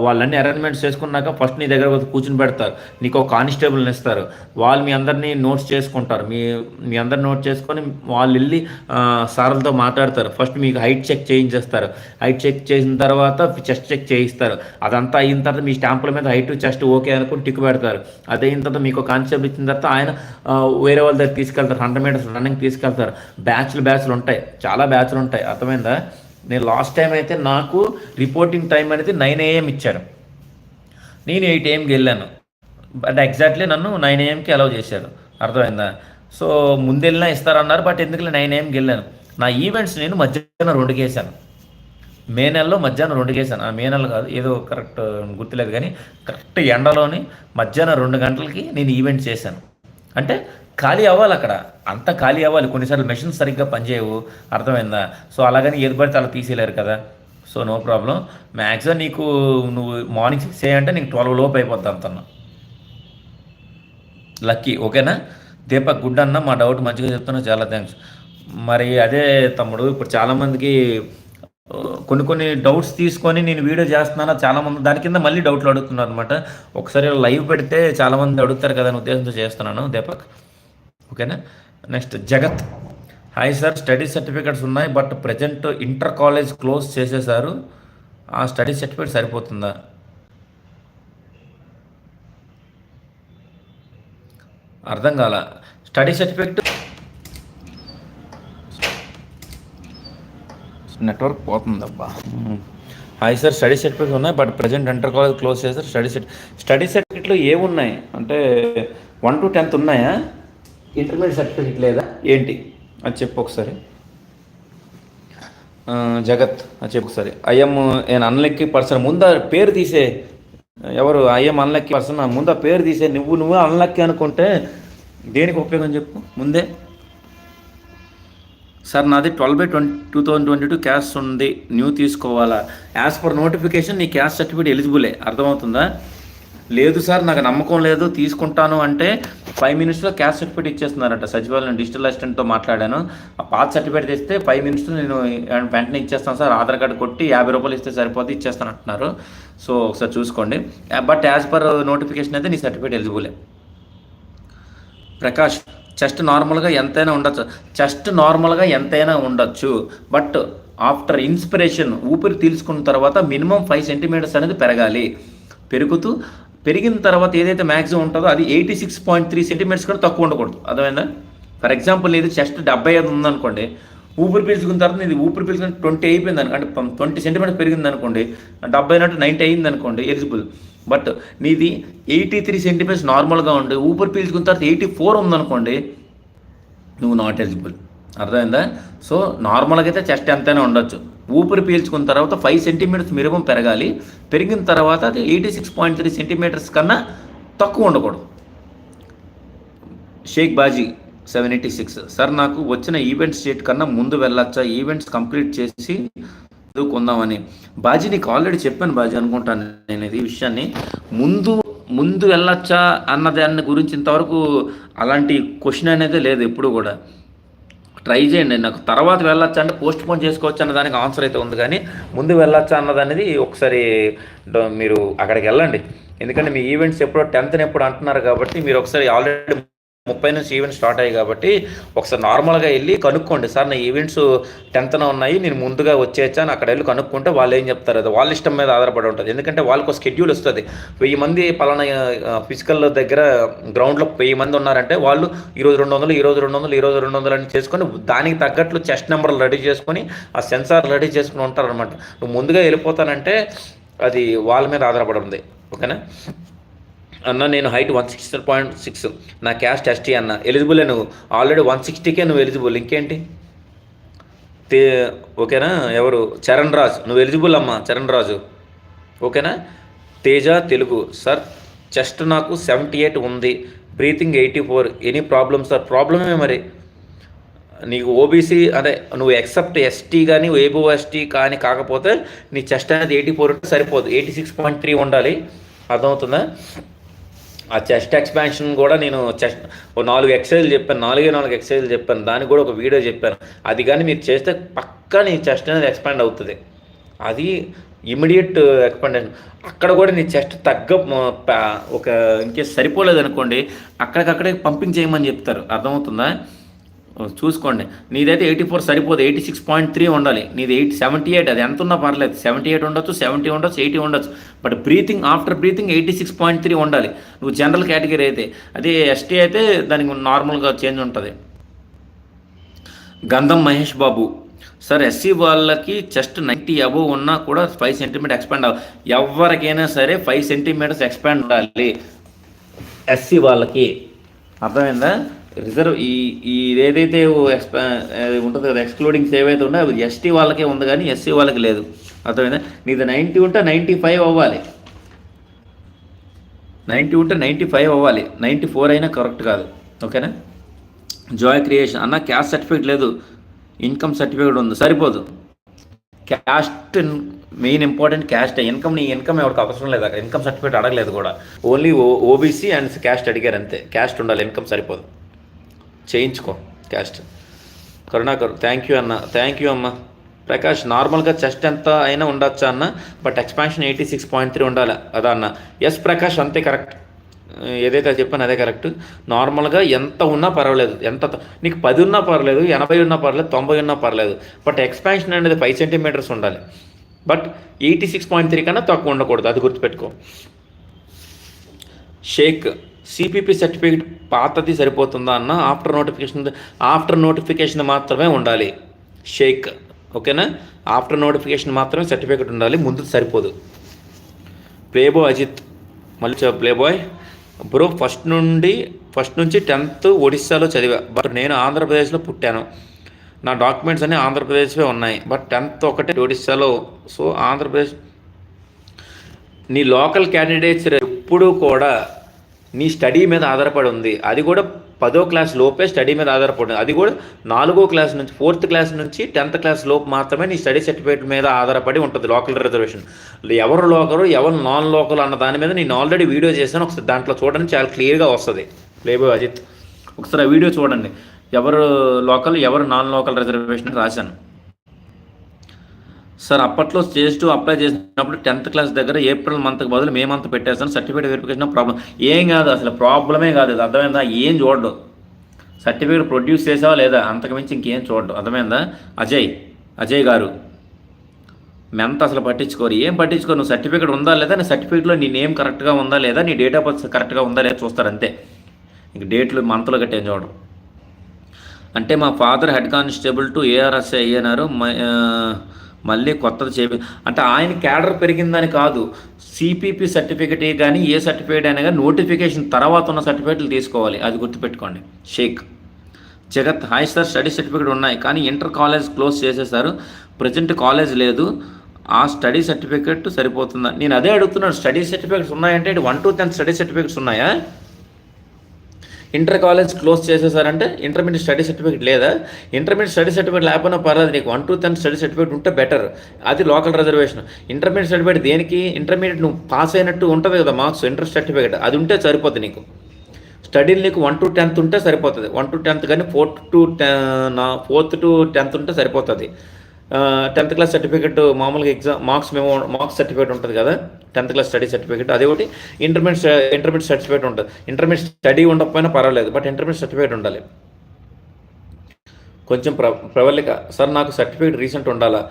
వాళ్ళన్నీ అరేంజ్మెంట్స్ చేసుకున్నాక ఫస్ట్ నీ దగ్గర కూర్చుని పెడతారు, నీకు ఒక కానిస్టేబుల్ని ఇస్తారు, వాళ్ళు మీ అందరినీ నోట్స్ చేసుకుంటారు. మీ అందరు నోట్ చేసుకొని వాళ్ళు వెళ్ళి సార్లతో మాట్లాడతారు. ఫస్ట్ మీకు హైట్ చెక్ చేయించేస్తారు. హైట్ చెక్ చేసిన తర్వాత చెస్ట్ చెక్ చేయిస్తారు. అదంతా అయిన తర్వాత మీ స్టాంపుల మీద హైట్ చెస్ట్ ఓకే అనుకుని టిక్ పెడతారు. అది అయిన తర్వాత మీకు కానిస్టేబుల్ ఇచ్చిన తర్వాత ఆయన వేరే వాళ్ళ దగ్గర తీసుకెళ్తారు, 100 మీటర్స్ రన్నింగ్ తీసుకెళ్తారు. బ్యాచ్లు ఉంటాయి, చాలా బ్యాచ్లు ఉంటాయి. అర్థమైందా? నేను లాస్ట్ టైం అయితే నాకు రిపోర్టింగ్ టైం అనేది 9 AM ఇచ్చారు. నేను 8 AMకి వెళ్ళాను. బట్ ఎగ్జాక్ట్లీ నన్ను 9 AMకి అలౌ చేశారు. అర్థమైందా? సో ముందెళ్ళినా ఇస్తారన్నారు, బట్ ఎందుకు 9 AMకి వెళ్ళాను. నా ఈవెంట్స్ నేను మధ్యాహ్నం 2కి వేసాను. మే నెలలో మధ్యాహ్నం 2కి వేసాను. మే నెల కాదు, ఏదో కరెక్ట్ గుర్తులేదు, కానీ కరెక్ట్ ఎండలోని మధ్యాహ్నం 2 గంటలకి నేను ఈవెంట్ చేశాను. అంటే ఖాళీ అవ్వాలి, అక్కడ అంతా ఖాళీ అవ్వాలి. కొన్నిసార్లు మెషిన్స్ సరిగ్గా పనిచేయవు. అర్థమైందా? సో అలాగని ఏది పడితే అలా తీసేయలేరు కదా. So no problem. మ్యాక్సిమం నీకు నువ్వు మార్నింగ్ 6 AM అంటే నీకు 12 లోపు అయిపోద్ది అంతన్నా. లక్కీ. ఓకేనా? దీపక్ గుడ్ అన్న, మా డౌట్ మంచిగా చెప్తున్నా, చాలా థ్యాంక్స్. మరి అదే తమ్ముడు, ఇప్పుడు చాలామందికి కొన్ని డౌట్స్ తీసుకొని నేను వీడియో చేస్తున్నాను. చాలామంది దాని కింద మళ్ళీ డౌట్లు అడుగుతున్నారు అనమాట. ఒకసారి లైవ్ పెడితే చాలామంది అడుగుతారు కదా అని ఉద్దేశంతో చేస్తున్నాను. దీపక్ ఓకేనా? Next Jagath, hi sir, study certificates ఉన్నాయి, but present inter college close చేసేసారు. ఆ స్టడీ సర్టిఫికేట్ సరిపోతుందా? అర్థం కాల. స్టడీ సర్టిఫికేట్ నెట్వర్క్ పోతుందబ్బా. హాయ్ సార్, స్టడీ సర్టిఫికేట్స్ ఉన్నాయి, but present inter college close చేశారు. స్టడీ సర్టిఫికేట్లో ఏమున్నాయి అంటే 1 to 10th ఉన్నాయా? ఇంటర్మీడియట్ సర్టిఫికేట్ లేదా ఏంటి అది చెప్పు ఒకసారి. జగత్ అది చెప్పు ఒకసారి. ఐఎమ్ ఏం అన్లక్కీ పర్సన్, ముందు పేరు తీసే. ఎవరు ఐఎమ్ అన్లక్కీ పర్సన్? ముందు పేరు తీసే. నువ్వు అన్లక్కీ అనుకుంటే దేనికి ఉపయోగం చెప్పు ముందే. సార్ నాది 12/2022 క్యాస్ట్ ఉంది, న్యూ తీసుకోవాలా? యాజ్ పర్ నోటిఫికేషన్ నీ క్యాస్ట్ సర్టిఫికేట్ ఎలిజిబులే. అర్థమవుతుందా? లేదు సార్ నాకు నమ్మకం లేదు తీసుకుంటాను అంటే 5 minutesలో క్యాస్ట్ సర్టిఫికేట్ ఇచ్చేస్తున్నారంట. సచివాలయం డిజిటల్ అసిస్టెంట్తో మాట్లాడాను. ఆ పాత సర్టిఫికేట్ తెస్తే 5 minutesలో నేను వెంటనే ఇచ్చేస్తాను సార్, ఆధార్ కార్డు కొట్టి 50 రూపాయలు ఇస్తే సరిపోతే ఇచ్చేస్తాను అంటున్నారు. సో ఒకసారి చూసుకోండి. బట్ యాజ్ పర్ నోటిఫికేషన్ అయితే నీ సర్టిఫికేట్ ఎలిజిబులే. ప్రకాష్, చెస్ట్ నార్మల్గా ఎంతైనా ఉండొచ్చు, బట్ ఆఫ్టర్ ఇన్స్పిరేషన్ ఊపిరి తీసుకున్న తర్వాత మినిమం 5 centimeters అనేది పెరగాలి. పెరిగిన తర్వాత ఏదైతే మ్యాక్సిమం ఉంటుందో అది 86.3 centimeters కూడా తక్కువ ఉండకూడదు. అర్థమైందా? ఫర్ ఎగ్జాంపుల్ ఇది చెస్ట్ 75 ఉందనుకోండి, ఊపిరి పీల్చుకున్న తర్వాత ఇది ఊపిరి పీల్చుకుని 20 అయిపోయింది అంటే 20 centimeters పెరిగింది అనుకోండి, 70 అంటే 90 అయింది అనుకోండి, ఎలిజిబుల్. బట్ నీది 83 centimeters నార్మల్గా ఉండి ఊపిరి పీల్చుకున్న తర్వాత 84 ఉందనుకోండి, నువ్వు నాట్ ఎలిజిబుల్. అర్థమైందా? సో నార్మల్గా అయితే చెస్ట్ ఎంతైనా ఉండొచ్చు, ఊపిరి పీల్చుకున్న తర్వాత 5 centimeters మినిమం పెరగాలి. పెరిగిన తర్వాత అది 86.3 centimeters కన్నా తక్కువ ఉండకూడదు. షేక్ బాజీ 786, సార్ నాకు వచ్చిన ఈవెంట్ స్టేట్ కన్నా ముందు వెళ్ళొచ్చా? ఈవెంట్స్ కంప్లీట్ చేసి చదువుకుందామని. బాజీ నీకు ఆల్రెడీ చెప్పాను బాజీ అనుకుంటాను నేను ఈ విషయాన్ని. ముందు వెళ్ళొచ్చా అన్న దాని గురించి ఇంతవరకు అలాంటి క్వశ్చన్ అనేది లేదు ఎప్పుడు కూడా. ట్రై చేయండి. నాకు తర్వాత వెళ్ళొచ్చా అంటే పోస్ట్ పోన్ చేసుకోవచ్చు అన్న దానికి ఆన్సర్ అయితే ఉంది, కానీ ముందు వెళ్ళొచ్చా అన్నదనేది ఒకసారి మీరు అక్కడికి వెళ్ళండి. ఎందుకంటే మీ ఈవెంట్స్ ఎప్పుడో 10th ఎప్పుడు అంటున్నారు కాబట్టి మీరు ఒకసారి ఆల్రెడీ 30 నుంచి ఈవెంట్స్ స్టార్ట్ అయ్యాయి కాబట్టి ఒకసారి నార్మల్గా వెళ్ళి కనుక్కోండి. సార్ నా ఈవెంట్స్ 10th ఉన్నాయి, నేను ముందుగా వచ్చేయచ్చా అని అక్కడ వెళ్ళి కనుక్కుంటే వాళ్ళు ఏం చెప్తారు, అది వాళ్ళ ఇష్టం మీద ఆధారపడి ఉంటుంది. ఎందుకంటే వాళ్ళకు స్కెడ్యూల్ వస్తుంది. 1000 మంది పలానా ఫిజికల్ దగ్గర గ్రౌండ్లో 1000 మంది ఉన్నారంటే వాళ్ళు ఈరోజు 200, ఈరోజు 200, ఈరోజు 200 అని చేసుకొని దానికి తగ్గట్లు చెస్ట్ నెంబర్లు రెడీ చేసుకొని ఆ సెన్సార్ రెడీ చేసుకుని ఉంటారనమాట. నువ్వు ముందుగా వెళ్ళిపోతానంటే అది వాళ్ళ మీద ఆధారపడి ఉంది. ఓకేనా? అన్న నేను హైట్ 160.6, నా క్యాస్ట్ ఎస్టీ అన్న. ఎలిజిబుల్ నువ్వు ఆల్రెడీ 160కే నువ్వు ఎలిజిబుల్, ఇంకేంటి? తే ఓకేనా? ఎవరు? చరణ్ రాజ్, నువ్వు ఎలిజిబుల్ అమ్మా, చరణ్ రాజు. ఓకేనా? తేజ తెలుగు, సార్ చెస్ట్ నాకు 78 ఉంది, బ్రీతింగ్ 84, ఎనీ ప్రాబ్లమ్ సార్? ప్రాబ్లమే మరి, నీకు ఓబీసీ అదే నువ్వు ఎక్సెప్ట్ ఎస్టీ కానీ ఏబో ఎస్టీ కానీ కాకపోతే నీ చెస్ట్ అనేది 84 ఉంటే సరిపోదు, 86.3 ఉండాలి. అర్థమవుతుందా? ఆ చెస్ట్ ఎక్స్పాన్షన్ కూడా నేను చెస్ట్ 4 ఎక్సర్సైజ్లు చెప్పాను, 4 ఎక్సర్సైజ్లు చెప్పాను, దానికి కూడా ఒక వీడియో చెప్పాను. అది కానీ మీరు చేస్తే పక్కా నీ చెస్ట్ అనేది ఎక్స్పాండ్ అవుతుంది. అది ఇమీడియట్ ఎక్స్పాండేషన్. అక్కడ కూడా నీ చెస్ట్ ఒక ఇంకేస్ సరిపోలేదు అనుకోండి, అక్కడికక్కడే పంపింగ్ చేయమని చెప్తారు. అర్థమవుతుందా? చూసుకోండి, నీదైతే 84 సరిపోదు, 86.3 ఉండాలి. నీది 78, అది ఎంత ఉన్నా పర్లేదు, 78 ఉండొచ్చు, 70 ఉండొచ్చు, 80 ఉండొచ్చు, బట్ బ్రీతింగ్ ఆఫ్టర్ బ్రీతింగ్ 86.3 ఉండాలి. నువ్వు జనరల్ కేటగిరీ అయితే. అదే ఎస్టీ అయితే దానికి నార్మల్గా చేంజ్ ఉంటుంది. గంధం మహేష్ బాబు, సార్ ఎస్సీ వాళ్ళకి చెస్ట్ 90 అబోవ్ ఉన్నా కూడా 5 సెంటీమీటర్ ఎక్స్పాండ్ అవ్వాలి. ఎవరికైనా సరే 5 సెంటీమీటర్స్ ఎక్స్పాండ్ ఉండాలి ఎస్సీ వాళ్ళకి. అర్థమైందా? రిజర్వ్ ఈ ఏదైతే ఉంటుంది కదా, ఎక్స్క్లూడింగ్స్ ఏవైతే ఉన్నాయో అవి ఎస్టీ వాళ్ళకే ఉంది కానీ ఎస్సీ వాళ్ళకి లేదు. అర్థమైందా? నీది 90 ఉంటే 95 అవ్వాలి, 90 ఉంటే 95 అవ్వాలి, 94 అయినా కరెక్ట్ కాదు. ఓకేనా? జాయ్ క్రియేషన్ అన్న, క్యాస్ట్ సర్టిఫికేట్ లేదు, ఇన్కమ్ సర్టిఫికేట్ ఉంది, సరిపోదు. Caste main important, caste. నీ ఇన్కమ్ ఎవరికి అవసరం లేదు, ఇన్కమ్ సర్టిఫికేట్ అడగలేదు కూడా, ఓన్లీ ఓబీసీ అండ్ క్యాస్ట్ అడిగారు అంతే. క్యాస్ట్ ఉండాలి, ఇన్కమ్ సరిపోదు. చేయించుకో క్యాస్ట్. కరుణాకర్, థ్యాంక్ యూ అన్న. థ్యాంక్ యూ అమ్మ. ప్రకాష్, నార్మల్గా చెస్ట్ ఎంత అయినా ఉండొచ్చా అన్న, బట్ ఎక్స్పాన్షన్ 86.3 ఉండాలి అదా అన్న? ఎస్ ప్రకాష్, అంతే కరెక్ట్. ఏదైతే చెప్పాను అదే కరెక్ట్. నార్మల్గా ఎంత ఉన్నా పర్వాలేదు, నీకు 10 ఉన్నా పర్లేదు, 80 ఉన్నా పర్లేదు, 90 ఉన్నా పర్లేదు, బట్ ఎక్స్పాన్షన్ అనేది 5 సెంటీమీటర్స్ ఉండాలి. బట్ 86.3 కన్నా తక్కువ ఉండకూడదు, అది గుర్తుపెట్టుకో. షేక్, సిపిపి సర్టిఫికేట్ పాతది సరిపోతుందా అన్న? ఆఫ్టర్ నోటిఫికేషన్ మాత్రమే ఉండాలి షేక్. ఓకేనా? ఆఫ్టర్ నోటిఫికేషన్ మాత్రమే సర్టిఫికేట్ ఉండాలి, ముందు సరిపోదు. ప్లేబాయ్ అజిత్, మళ్ళీ ప్లేబాయ్ బ్రో, ఫస్ట్ నుంచి 10th ఒడిస్సాలో చదివా, బట్ నేను ఆంధ్రప్రదేశ్లో పుట్టాను. నా డాక్యుమెంట్స్ అన్నీ ఆంధ్రప్రదేశ్వే ఉన్నాయి, బట్ 10th ఒకటే ఒడిస్సాలో. సో ఆంధ్రప్రదేశ్ నీ లోకల్ క్యాండిడేట్స్ ఎప్పుడు కూడా నీ స్టడీ మీద ఆధారపడి ఉంది. అది కూడా 10వ క్లాస్ లోపే స్టడీ మీద ఆధారపడి, అది కూడా 4వ క్లాస్ నుంచి 4th క్లాస్ నుంచి 10th క్లాస్ లోపు మాత్రమే నీ స్టడీ సర్టిఫికేట్ మీద ఆధారపడి ఉంటుంది లోకల్ రిజర్వేషన్. ఎవరు లోకలు ఎవరు నాన్ లోకల్ అన్న దాని మీద నేను ఆల్రెడీ వీడియో చేశాను, ఒకసారి దాంట్లో చూడండి, చాలా క్లియర్గా వస్తుంది. ప్లేబాయ్ అజిత్, ఒకసారి ఆ వీడియో చూడండి, ఎవరు లోకల్ ఎవరు నాన్ లోకల్ రిజర్వేషన్ రాశాను. సార్ అప్పట్లో స్టేజ్ 2 అప్లై చేసినప్పుడు 10th క్లాస్ దగ్గర ఏప్రిల్ మంత్కి బదులు మే మంత్ పెట్టేస్తాను, సర్టిఫికేట్ వెరిఫికేషన్ ప్రాబ్లం. ఏం కాదు, అసలు ప్రాబ్లమే కాదు. ఇది అర్థమైందా? ఏం చూడడు, సర్టిఫికేట్ ప్రొడ్యూస్ చేసావా లేదా, అంతకుమించి ఇంకేం చూడడు. అర్థమైందా? అజయ్ గారు, మెంత అసలు పట్టించుకోరు, ఏం పట్టించుకోరు. నువ్వు సర్టిఫికేట్ ఉందా లేదా, నీ సర్టిఫికేట్లో నీ నేమ్ కరెక్ట్గా ఉందా లేదా, నీ డేట్ ఆఫ్ బర్త్ కరెక్ట్గా ఉందా లేదా చూస్తారు అంతే. ఇంక డేట్లు మంత్లో గట్టి ఏం చూడరు. అంటే మా father head constable to ARSI అయ్యారు, మళ్ళీ కొత్తది అంటే ఆయన క్యాడర్ పెరిగిందని కాదు, సిపిపి సర్టిఫికేట్ కానీ ఏ సర్టిఫికేట్ అయినా కానీ నోటిఫికేషన్ తర్వాత ఉన్న సర్టిఫికేట్లు తీసుకోవాలి, అది గుర్తుపెట్టుకోండి. షేక్ జగత్, హాయ్ సార్, స్టడీ సర్టిఫికేట్ ఉన్నాయి కానీ ఇంటర్ కాలేజ్ క్లోజ్ చేసేసారు, ప్రజెంట్ కాలేజ్ లేదు, ఆ స్టడీ సర్టిఫికేట్ సరిపోతుందా? నేను అదే అడుగుతున్నాను, స్టడీ సర్టిఫికేట్స్ ఉన్నాయంటే 1 to 10 స్టడీ సర్టిఫికేట్స్ ఉన్నాయా? ఇంటర్ కాలేజ్ క్లోజ్ చేసేసారంటే ఇంటర్మీడియట్ స్టడీ సర్టిఫికేట్ లేదా? ఇంటర్మీడియట్ స్టడీ సర్టిఫికేట్ లేకపోయినా పర్లేదు, నీకు 1 to 10 స్టడీ సర్టిఫికేట్ ఉంటే బెటర్, అది లోకల్ రిజర్వేషన్. ఇంటర్మీడియట్ సర్టిఫికేట్ దేనికి? ఇంటర్మీడియట్ నువ్వు పాస్ అయినట్టు ఉంటుంది కదా మార్క్స్, ఇంటర్ సర్టిఫికేట్ అది ఉంటే సరిపోతుంది నీకు. స్టడీలు నీకు 1 to 10 ఉంటే సరిపోతుంది, 1 to 10 కానీ 4th to 10th ఉంటే సరిపోతుంది. 10th క్లాస్ సర్టిఫికేట్ మామూలుగా ఎగ్జామ్ మార్క్స్ సర్టిఫికేట్ ఉంటుంది కదా, 10th క్లాస్ స్టడీ సర్టిఫికేట్, అదే ఒకటి. ఇంటర్మీడియట్ సర్టిఫికేట్ ఉంటుంది. ఇంటర్మీడియట్ స్టడీ ఉండకపోయినా పర్వాలేదు, బట్ ఇంటర్మీడియట్ సర్టిఫికేట్ ఉండాలి. కొంచెం ప్రవళిక, సార్ నాకు సర్టిఫికేట్ రీసెంట్ ఉండాలా?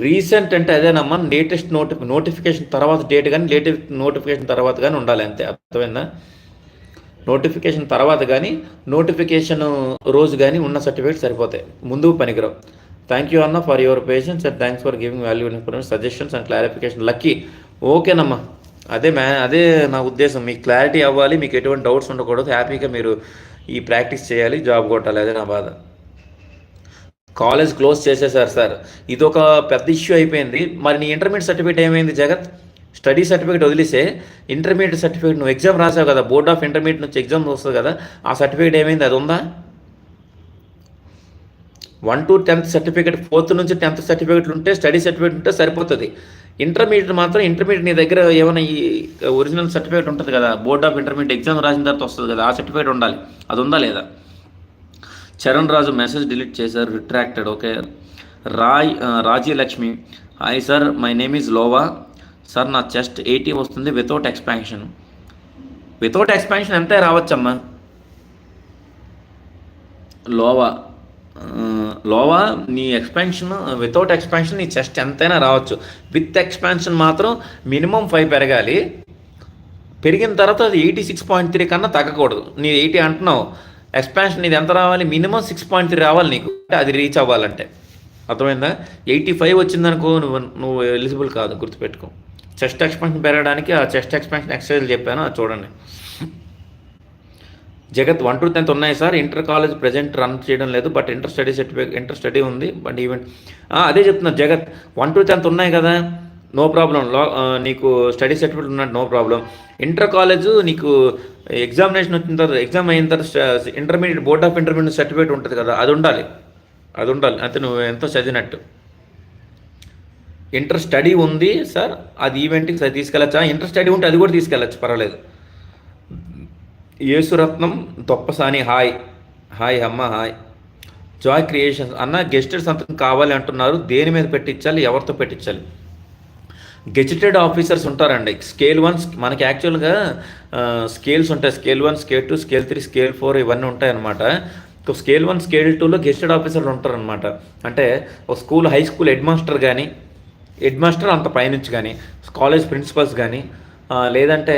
రీసెంట్ అంటే అదేనమ్మా, లేటెస్ట్ నోటిఫికేషన్ తర్వాత డేట్ కానీ లేటెస్ట్ నోటిఫికేషన్ తర్వాత కానీ ఉండాలి అంతే. అర్థమైందా? నోటిఫికేషన్ తర్వాత కానీ నోటిఫికేషన్ రోజు కానీ ఉన్న సర్టిఫికేట్ సరిపోతాయి, ముందుకు పనికిరావు. థ్యాంక్ యూ అన్న for your patience and thanks for giving valuable information, suggestions and clarification. Lucky, ఓకేనమ్మా, అదే నా ఉద్దేశం. మీకు క్లారిటీ అవ్వాలి, మీకు ఎటువంటి డౌట్స్ ఉండకూడదు, హ్యాపీగా మీరు ఈ ప్రాక్టీస్ చేయాలి, జాబ్ కొట్టాలి. అదే నా బాధ. కాలేజ్ క్లోజ్ చేసేసారు సార్, ఇది ఒక పెద్ద ఇష్యూ అయిపోయింది. మరి నీ ఇంటర్మీడియట్ సర్టిఫికేట్ ఏమైంది జగత్? స్టడీ సర్టిఫికేట్ వదిలేసే ఇంటర్మీడియట్ సర్టిఫికేట్, నువ్వు ఎగ్జామ్ రాసావు కదా, బోర్డ్ ఆఫ్ ఇంటర్మీడియట్ నుంచి ఎగ్జామ్ వస్తుంది కదా, ఆ సర్టిఫికేట్ ఏమైంది? అది ఉందా? 1 to 10th సర్టిఫికేట్, 4th నుంచి 10th సర్టిఫికేట్లు ఉంటే, స్టడీ సర్టిఫికేట్ ఉంటే సరిపోతుంది. ఇంటర్మీడియట్ మాత్రం, ఇంటర్మీడియట్ నీ దగ్గర ఏమైనా ఈ ఒరిజినల్ సర్టిఫికేట్ ఉంటుంది కదా, బోర్డ్ ఆఫ్ ఇంటర్మీడియట్ ఎగ్జామ్ రాసిన తర్వాత వస్తుంది కదా, ఆ సర్టిఫికేట్ ఉండాలి. అది ఉందా లేదా? చరణ్ రాజు మెసేజ్ డిలీట్ చేశారు, retracted. Okay. Rajyalakshmi, hi sir, my name is Lova sir, నా చెస్ట్ 80 వస్తుంది వితౌట్ ఎక్స్పాన్షన్. వితౌట్ ఎక్స్పాన్షన్ ఎంతే రావచ్చమ్మా. లోవా నీ ఎక్స్పాన్షన్, వితౌట్ ఎక్స్పాన్షన్ నీ చెస్ట్ ఎంతైనా రావచ్చు. విత్ ఎక్స్పాన్షన్ మాత్రం మినిమం 5 పెరగాలి. పెరిగిన తర్వాత అది 86.3 కన్నా తగ్గకూడదు. నీ 80 అంటున్నావు, ఎక్స్పాన్షన్ ఇది ఎంత రావాలి? మినిమం 6.3 రావాలి నీకు, అది రీచ్ అవ్వాలంటే. అర్థమైందా? 85 వచ్చిందనుకో నువ్వు ఎలిజిబుల్ కాదు, గుర్తుపెట్టుకో. చెస్ట్ ఎక్స్పాన్షన్ పెరగడానికి ఆ చెస్ట్ ఎక్స్పాన్షన్ ఎక్సర్సైజ్ చెప్పాను, అది చూడండి. జగత్ 1 to 10th ఉన్నాయి sir, inter college present run చేయడం లేదు, but inter study certificate, inter study ఉంది, బట్ ఈవెంట్ అదే చెప్తున్నా జగత్. 1 to 10th ఉన్నాయి కదా, నో ప్రాబ్లం. నీకు స్టడీ సర్టిఫికేట్ ఉన్నట్టు నో ప్రాబ్లం. ఇంటర్ కాలేజ్ నీకు ఎగ్జామినేషన్ వచ్చిన తర్వాత, ఎగ్జామ్ అయిన తర్వాత intermediate, board of intermediate certificate ఉంటుంది కదా, అది ఉండాలి. అంటే నువ్వు ఎంతో చదివినట్టు. ఇంటర్ స్టడీ ఉంది సార్, అది ఈవెంట్కి తీసుకెళ్ళచ్చా? ఇంటర్ స్టడీ ఉంటే అది కూడా తీసుకెళ్ళచ్చు, పర్వాలేదు. యేసురత్నం దొప్పసాని, హాయ్ అమ్మ, హాయ్. జాయ్ క్రియేషన్స్ అన్న, గెస్టెడ్ సంతకం కావాలి అంటున్నారు, దేని మీద పెట్టించాలి, ఎవరితో పెట్టించాలి? గెజిటెడ్ ఆఫీసర్స్ ఉంటారండి. స్కేల్ 1 మనకి యాక్చువల్గా స్కేల్స్ ఉంటాయి, స్కేల్ 1, స్కేల్ 2, స్కేల్ 3, స్కేల్ 4 ఇవన్నీ ఉంటాయన్నమాట. స్కేల్ 1, స్కేల్ 2లో గెస్టెడ్ ఆఫీసర్లు ఉంటారనమాట. అంటే ఒక school, high school head master అంత పైనుంచి కానీ, కాలేజ్ ప్రిన్సిపల్స్ కానీ, లేదంటే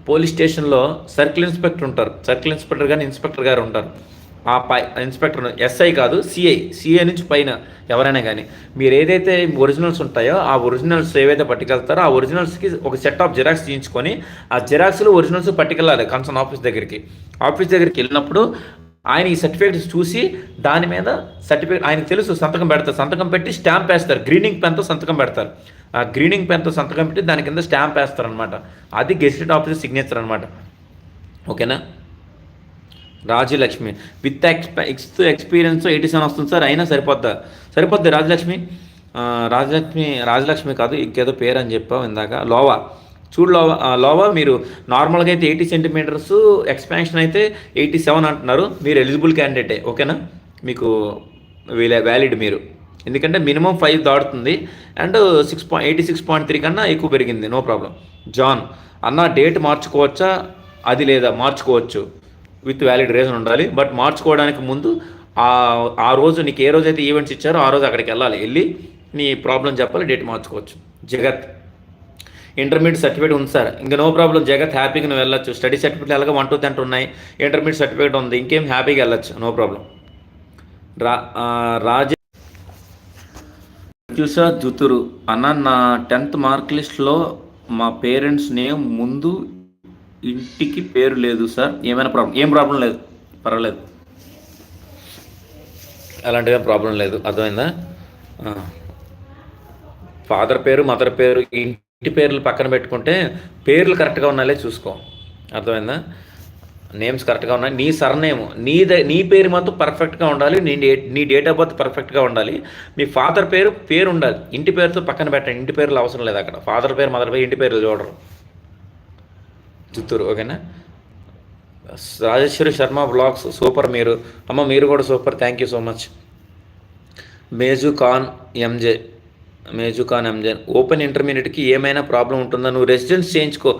పోలీస్ స్టేషన్లో సర్కిల్ ఇన్స్పెక్టర్ ఉంటారు, సర్కిల్ ఇన్స్పెక్టర్ కానీ ఇన్స్పెక్టర్ గారు ఉంటారు. ఆ ఇన్స్పెక్టర్ ఎస్ఐ కాదు, సిఐ నుంచి పైన ఎవరైనా కానీ, మీరు ఏదైతే ఒరిజినల్స్ ఉంటాయో ఆ ఒరిజినల్స్ ఏవైతే పట్టుకెళ్తారో ఆ ఒరిజినల్స్కి ఒక సెట్ ఆఫ్ జిరాక్స్ తీయించుకొని, ఆ జిరాక్స్లు ఒరిజినల్స్ పట్టుకెళ్ళాలి కన్సర్న్ ఆఫీస్ దగ్గరికి వెళ్ళినప్పుడు ఆయన ఈ సర్టిఫికేట్స్ చూసి దాని మీద సర్టిఫికేట్ ఆయనకు తెలుసు, సంతకం పెట్టి స్టాంప్ వేస్తారు, గ్రీనింగ్ పెన్తో సంతకం పెడతారు. ఆ గ్రీనింగ్ పెన్తో సంతకం పెట్టి దాని కింద స్టాంప్ వేస్తారు అనమాట. అది గెజిటెడ్ ఆఫీసర్ సిగ్నేచర్ అనమాట. ఓకేనా? రాజ్యలక్ష్మి, విత్ ఎక్స్పీరియన్స్ 87 వస్తుంది సార్, అయినా సరిపోద్ది. రాజలక్ష్మి కాదు, ఇంకేదో పేరు అని చెప్పావు ఇందాక. చూడు లోవా, మీరు నార్మల్గా అయితే 80 సెంటీమీటర్స్, ఎక్స్పాన్షన్ అయితే 87 అంటున్నారు. మీరు ఎలిజిబుల్ క్యాండిడేటే, ఓకేనా? మీకు వ్యాలిడ్ మీరు, ఎందుకంటే మినిమం 5 దాడుతుంది అండ్ 86.3 కన్నా ఎక్కువ పెరిగింది, నో ప్రాబ్లం. జాన్ అన్న, డేట్ మార్చుకోవచ్చా? అది లేదా, మార్చుకోవచ్చు, విత్ వ్యాలిడ్ రీజన్ ఉండాలి. బట్ మార్చుకోవడానికి ముందు ఆ రోజు నీకు ఏ రోజైతే ఈవెంట్స్ ఇచ్చారో ఆ రోజు అక్కడికి వెళ్ళి నీ ప్రాబ్లం చెప్పాలి, డేట్ మార్చుకోవచ్చు. జగత్, ఇంటర్మీడియట్ సర్టిఫికేట్ ఉంది సార్, ఇంకా నో ప్రాబ్లం జగత్, హ్యాపీగా నువ్వు వెళ్ళొచ్చు. స్టడీ సర్టిఫికేట్ ఎలాగ 1 to 10 ఉన్నాయి, ఇంటర్మీడియట్ సర్టిఫికేట్ ఉంది, ఇంకేం హ్యాపీగా వెళ్ళొచ్చు, నో ప్రాబ్లం. చూసా జుతురు అన్న, నా 10th మార్క్ లిస్ట్లో మా పేరెంట్స్ నేమ్ ముందు, ఇంటికి పేరు లేదు సార్, ఏమైనా ప్రాబ్లం? ఏం ప్రాబ్లం లేదు, పర్వాలేదు, అలాంటివేం ప్రాబ్లం లేదు. అర్థమైందా? ఫాదర్ పేరు, మదర్ పేరు, ఇంటి పేర్లు పక్కన పెట్టుకుంటే పేర్లు కరెక్ట్గా ఉన్నాలే చూసుకో. అర్థమైందా? నేమ్స్ కరెక్ట్గా ఉన్నాయి, నీ సర్నేమ్, నీ పేరు మాత్రం పర్ఫెక్ట్గా ఉండాలి, నీ డేట్ ఆఫ్ బర్త్ పర్ఫెక్ట్గా ఉండాలి, మీ ఫాదర్ పేరు ఉండాలి. ఇంటి పేరుతో పక్కన పెట్టండి, ఇంటి పేర్లు అవసరం లేదు అక్కడ. ఫాదర్ పేరు, మదర్ పేరు, ఇంటి పేర్లు చూడరు. చిత్తూరు, ఓకేనా? Rajeswari Sharma blogs, super. మీరు కూడా super, thank you so much. Meju Khan MJ, open ఇంటర్మీడియట్కి ఏమైనా ప్రాబ్లం ఉంటుందా? నువ్వు రెసిడెన్స్ చేయించుకో.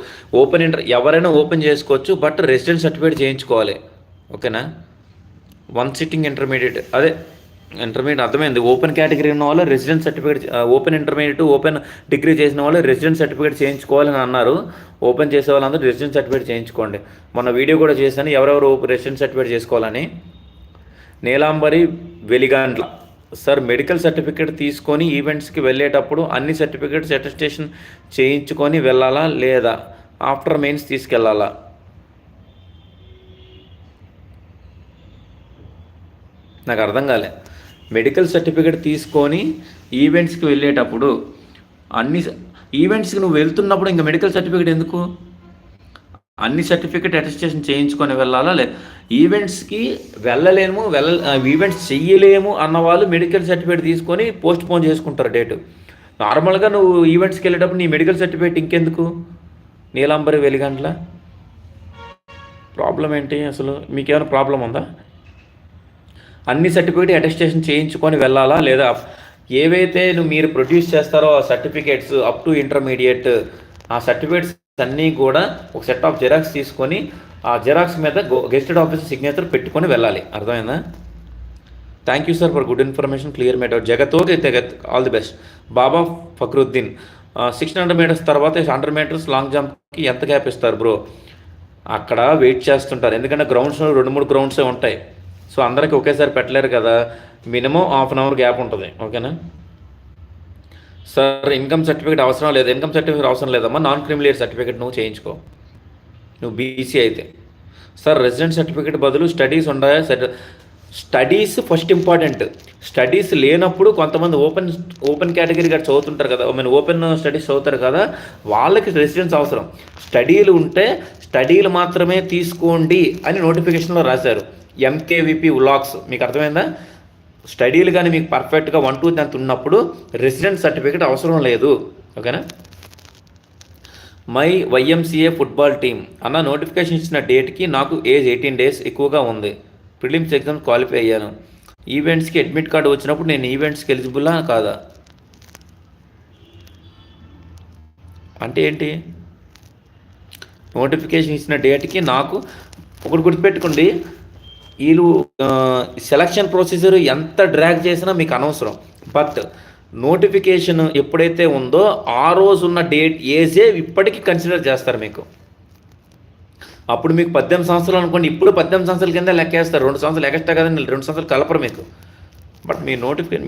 ఎవరైనా ఓపెన్ చేసుకోవచ్చు, బట్ రెసిడెన్స్ సర్టిఫికేట్ చేయించుకోవాలి, ఓకేనా? 1 సిట్టింగ్ ఇంటర్మీడియట్, అదే ఇంటర్మీడియట్ అర్థమైంది. ఓపెన్ కేటగిరీ ఉన్న వాళ్ళు residence certificate, open intermediate, open degree చేసిన వాళ్ళు రెసిడెన్స్ సర్టిఫికేట్ చేయించుకోవాలని అన్నారు. ఓపెన్ చేసే వాళ్ళందరూ రెసిడెన్స్ సర్టిఫికేట్ చేయించుకోండి. మొన్న వీడియో కూడా చేశాను, ఎవరెవరు రెసిడెన్స్ సర్టిఫికేట్ చేసుకోవాలని. నీలాంబరి వెలిగాండ్ల, సార్ మెడికల్ సర్టిఫికేట్ తీసుకొని ఈవెంట్స్కి వెళ్ళేటప్పుడు అన్ని సర్టిఫికేట్స్ అటెస్టేషన్ చేయించుకొని వెళ్ళాలా లేదా ఆఫ్టర్ మెయిన్స్ తీసుకెళ్ళాలా? నాకు అర్థం కాలే. మెడికల్ సర్టిఫికేట్ తీసుకొని ఈవెంట్స్కి వెళ్ళేటప్పుడు అన్ని ఈవెంట్స్కి నువ్వు వెళ్తున్నప్పుడు ఇంకా మెడికల్ సర్టిఫికేట్ ఎందుకు? అన్ని సర్టిఫికేట్ అటెస్టేషన్ చేయించుకొని వెళ్ళాలా? ఈవెంట్స్కి వెళ్ళలేము ఈవెంట్స్ చెయ్యలేము అన్న వాళ్ళు మెడికల్ సర్టిఫికేట్ తీసుకొని పోస్ట్ పోన్ చేసుకుంటారు డేటు. నార్మల్గా నువ్వు ఈవెంట్స్కి వెళ్ళేటప్పుడు నీ మెడికల్ సర్టిఫికేట్ ఇంకెందుకు? నీలాంబరి వెలిగండ్ల ప్రాబ్లం ఏంటి అసలు? మీకేమైనా ప్రాబ్లం ఉందా? అన్ని సర్టిఫికేట్ అటెస్టేషన్ చేయించుకొని వెళ్ళాలా లేదా? ఏవైతే మీరు ప్రొడ్యూస్ చేస్తారో ఆ సర్టిఫికేట్స్ అప్ టు ఇంటర్మీడియట్, ఆ సర్టిఫికేట్స్ అన్నీ కూడా ఒక సెట్ ఆఫ్ జెరాక్స్ తీసుకొని ఆ జెరాక్స్ మీద గెస్టెడ్ ఆఫీసర్ సిగ్నేచర్ పెట్టుకొని వెళ్ళాలి. అర్థమైందా? Thank you sir for good information, clear mate out. Jagath all the best. Baba Fakruddin 600 metres తర్వాత 100 మీటర్స్ లాంగ్ జంప్కి ఎంత గ్యాప్ ఇస్తారు బ్రో? అక్కడ వెయిట్ చేస్తుంటారు, ఎందుకంటే గ్రౌండ్స్ 2-3 గ్రౌండ్సే ఉంటాయి. సో అందరికీ ఒకేసారి పెట్టలేరు కదా, minimum half an hour gap ఉంటుంది. ఓకేనా సార్? ఇన్కమ్ సర్టిఫికేట్ అవసరం లేదు. ఇన్కమ్ సర్టిఫికేట్ అవసరం లేదమ్మా, నాన్ క్రిమిలియర్ సర్టిఫికేట్ నువ్వు చేయించుకో, నువ్వు బీసీ అయితే. సార్ రెసిడెంట్ సర్టిఫికేట్ బదులు స్టడీస్ ఉన్నాయా? Studies first important. స్టడీస్ లేనప్పుడు కొంతమంది ఓపెన్ కేటగిరీగా చదువుతుంటారు కదా, ఓపెన్ స్టడీస్ చదువుతారు కదా, వాళ్ళకి రెసిడెన్స్ అవసరం. స్టడీలు ఉంటే స్టడీలు మాత్రమే తీసుకోండి అని నోటిఫికేషన్లో రాశారు. ఎంకేవిపి వ్లాగ్స్, మీకు అర్థమైందా? స్టడీలు కానీ మీకు పర్ఫెక్ట్గా 1 to 10 ఉన్నప్పుడు రెసిడెంట్ సర్టిఫికేట్ అవసరం లేదు. ఓకేనా? మై వైఎంసీఏ ఫుట్బాల్ టీమ్ అన్న నోటిఫికేషన్ ఇచ్చిన డేట్కి నాకు ఏజ్ 18 days ఎక్కువగా ఉంది. ప్రిలిమ్స్ ఎగ్జామ్ క్వాలిఫై అయ్యాను. ఈవెంట్స్కి అడ్మిట్ కార్డు వచ్చినప్పుడు నేను ఈవెంట్స్కి ఎలిజిబుల్లా కాదా అంటే ఏంటి? నోటిఫికేషన్ ఇచ్చిన డేట్కి నాకు ఒకటి గుర్తుపెట్టుకోండి, వీళ్ళు సెలక్షన్ ప్రొసీజర్ ఎంత డ్రాగ్ చేసినా మీకు అనవసరం. బట్ నోటిఫికేషన్ ఎప్పుడైతే ఉందో ఆ రోజు ఉన్న డేట్ ఏజే ఇప్పటికీ కన్సిడర్ చేస్తారు మీకు. అప్పుడు మీకు 18 సంవత్సరాలు అనుకోండి, ఇప్పుడు 18 సంవత్సరాల కింద లెక్కేస్తారు. 2 సంవత్సరాలు ఎక్స్ట్రా కదండి, 2 సంవత్సరాలు కలపరు మీకు. బట్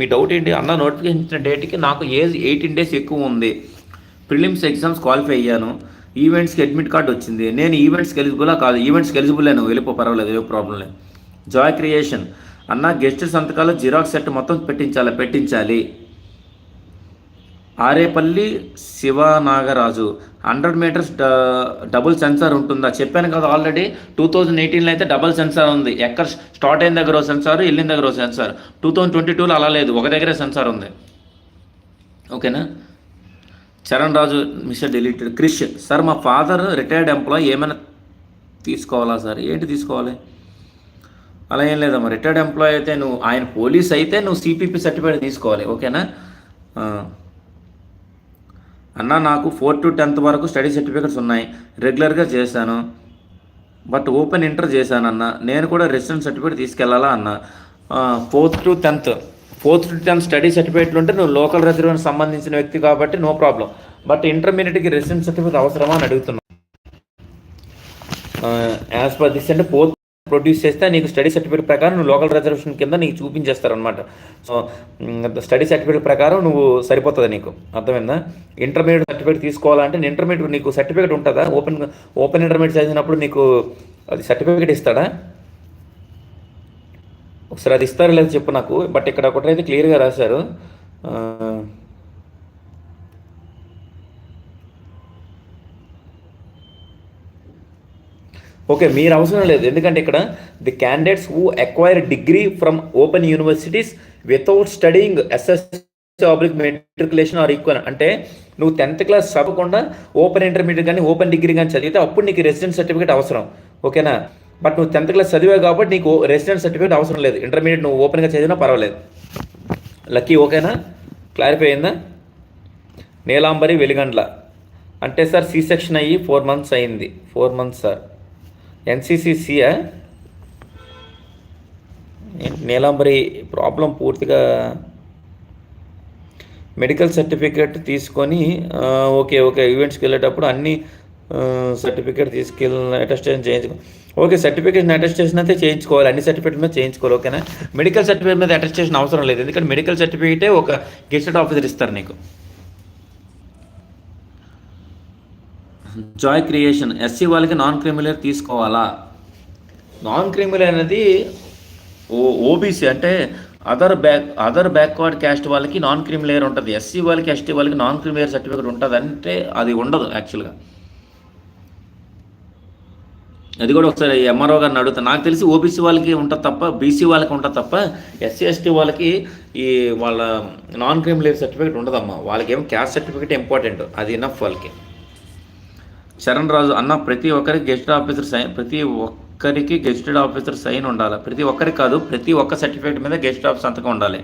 మీ డౌట్ ఏంటి అన్న? నోటిఫికేషన్ ఇచ్చిన డేట్కి నాకు ఏజ్ 18 days ఎక్కువ ఉంది. ప్రిలిమ్స్ ఎగ్జామ్స్ క్వాలిఫై అయ్యాను. ఈవెంట్స్కి అడ్మిట్ కార్డు వచ్చింది. నేను ఈవెంట్స్కి ఎలిజిబులా కాదు? ఈవెంట్స్కి ఎలిజిబుల్ నువ్వు వెళ్ళిపో, పర్వాలేదు, ఏ ప్రాబ్లం లేదు. జాయ్ క్రియేషన్ అన్న గెస్ట్ సంతకాలు జిరాక్స్ సెట్ మొత్తం పెట్టించాలి. Arepalli Sivanagaraju 100 meters double sensor ఉంటుందా? చెప్పాను కదా ఆల్రెడీ. 2018లో అయితే డబుల్ సెన్సార్ ఉంది. ఎక్కడ స్టార్ట్ అయిన దగ్గర సెన్సార్, వెళ్ళిన దగ్గర సెన్సార్. 2022లో అలా లేదు, ఒక దగ్గరే సెన్సార్ ఉంది. ఓకేనా? చరణ్ రాజు మిస్టర్ డిలీటెడ్. క్రిష్ సార్ మా ఫాదర్ రిటైర్డ్ ఎంప్లాయీ, ఏమైనా తీసుకోవాలా సార్? ఏంటి తీసుకోవాలి? అలా ఏం లేదమ్మా. రిటైర్డ్ ఎంప్లాయీ అయితే ఆయన పోలీస్ అయితే నువ్వు సిపిపి సర్టిఫికేట్ తీసుకోవాలి. ఓకేనా అన్న? నాకు 4 to 10th వరకు స్టడీ సర్టిఫికేట్స్ ఉన్నాయి, రెగ్యులర్గా చేశాను. బట్ ఓపెన్ ఇంటర్ చేశాను అన్న, నేను కూడా రెసిడెంట్ సర్టిఫికేట్ తీసుకెళ్లాలా అన్న? 4th to 10th స్టడీ సర్టిఫికేట్లు ఉంటే నువ్వు లోకల్ రిజర్వేషన్ సంబంధించిన వ్యక్తి కాబట్టి నో ప్రాబ్లం. బట్ ఇంటర్మీడియట్కి రెసిడెంట్ సర్టిఫికేట్ అవసరమా అని అడుగుతున్నాను. యాజ్ పర్ దిస్ అంటే 4th ప్రొడ్యూస్ చేస్తే నీకు స్టడీ సర్టిఫికేట్ ప్రకారం నువ్వు లోకల్ రిజర్వేషన్ కింద నీకు చూపించేస్తారనమాట. సో స్టడీ సర్టిఫికేట్ ప్రకారం నువ్వు సరిపోతుంది నీకు. అర్థమైందా? ఇంటర్మీడియట్ సర్టిఫికేట్ తీసుకోవాలంటే ఇంటర్మీడియట్ నీకు సర్టిఫికేట్ ఉంటుందా? ఓపెన్ ఇంటర్మీడియట్ చదివినప్పుడు నీకు అది సర్టిఫికేట్ ఇస్తాడా? ఒకసారి అది ఇస్తారో లేదో చెప్పు నాకు. బట్ ఇక్కడ ఒకటైతే క్లియర్గా రాశారు. ఓకే, మీరు అవసరం లేదు, ఎందుకంటే ఇక్కడ the candidates who acquire degree from open universities without studying SSC/మెట్రికులేషన్ ఆర్ ఈక్వల్. అంటే నువ్వు 10th class చదవకుండా ఓపెన్ ఇంటర్మీడియట్ కానీ ఓపెన్ డిగ్రీ కానీ చదివితే అప్పుడు నీకు రెసిడెంట్ సర్టిఫికేట్ అవసరం. ఓకేనా? బట్ నువ్వు 10th class చదివావు కాబట్టి నీకు రెసిడెంట్ సర్టిఫికేట్ అవసరం లేదు. ఇంటర్మీడియట్ నువ్వు ఓపెన్గా చదివినా పర్వాలేదు. లక్కీ. ఓకేనా? క్లారిఫై అయిందా? నీలాంబరి వెలిగండ్ల అంటే సార్ సి సెక్షన్ అయ్యి 4 months అయింది. 4 months సార్. ఎన్సిసిసియా? నీలాంబరి ప్రాబ్లం పూర్తిగా మెడికల్ సర్టిఫికేట్ తీసుకొని ఓకే ఈవెంట్స్కి వెళ్ళేటప్పుడు అన్నీ సర్టిఫికేట్ తీసుకెళ్ళిన అటెస్టేషన్ చేయించుకో. ఓకే, సర్టిఫికేషన్ అటెస్టేషన్ అయితే చేయించుకోవాలి, అన్ని సర్టిఫికేట్ మీద చేయించుకోవాలి. ఓకేనా? మెడికల్ సర్టిఫికేట్ మీద అటెస్టేషన్ అవసరం లేదు, ఎందుకంటే మెడికల్ సర్టిఫికేటే ఒక గెస్టెడ్ ఆఫీసర్ ఇస్తారు నీకు. జాయ్ క్రియేషన్, ఎస్సీ వాళ్ళకి నాన్ క్రిమినల్ తీసుకోవాలా? నాన్ క్రిమినల్ అనేది ఓబీసీ అంటే అదర్ బ్యాక్వర్డ్ క్యాస్ట్ వాళ్ళకి నాన్ క్రిమిలేయర్ ఉంటుంది. ఎస్సీ వాళ్ళకి ఎస్టీ వాళ్ళకి నాన్ క్రిమిలేయర్ సర్టిఫికేట్ ఉంటుంది అంటే అది ఉండదు యాక్చువల్గా. అది కూడా ఒకసారి ఎంఆర్ఓ గారిని అడుగుతాను. నాకు తెలిసి ఓబీసీ వాళ్ళకి ఉంటుంది తప్ప, బీసీ వాళ్ళకి ఉంటుంది తప్ప, ఎస్సీ ఎస్టీ వాళ్ళకి ఈ వాళ్ళ నాన్ క్రిమిలేయర్ సర్టిఫికేట్ ఉండదమ్మా. వాళ్ళకి ఏమో క్యాస్ట్ సర్టిఫికేట్ ఇంపార్టెంట్, అది ఇనఫ్ వాళ్ళకి. చరణ్ రాజు అన్న, ప్రతి ఒక్కరికి గెస్టెడ్ ఆఫీసర్ సైన్ ఉండాలి. ప్రతి ఒక్కరికి కాదు, ప్రతి ఒక్క సర్టిఫికేట్ మీద గెస్ట్ ఆఫ్ సంతకం ఉండాలి.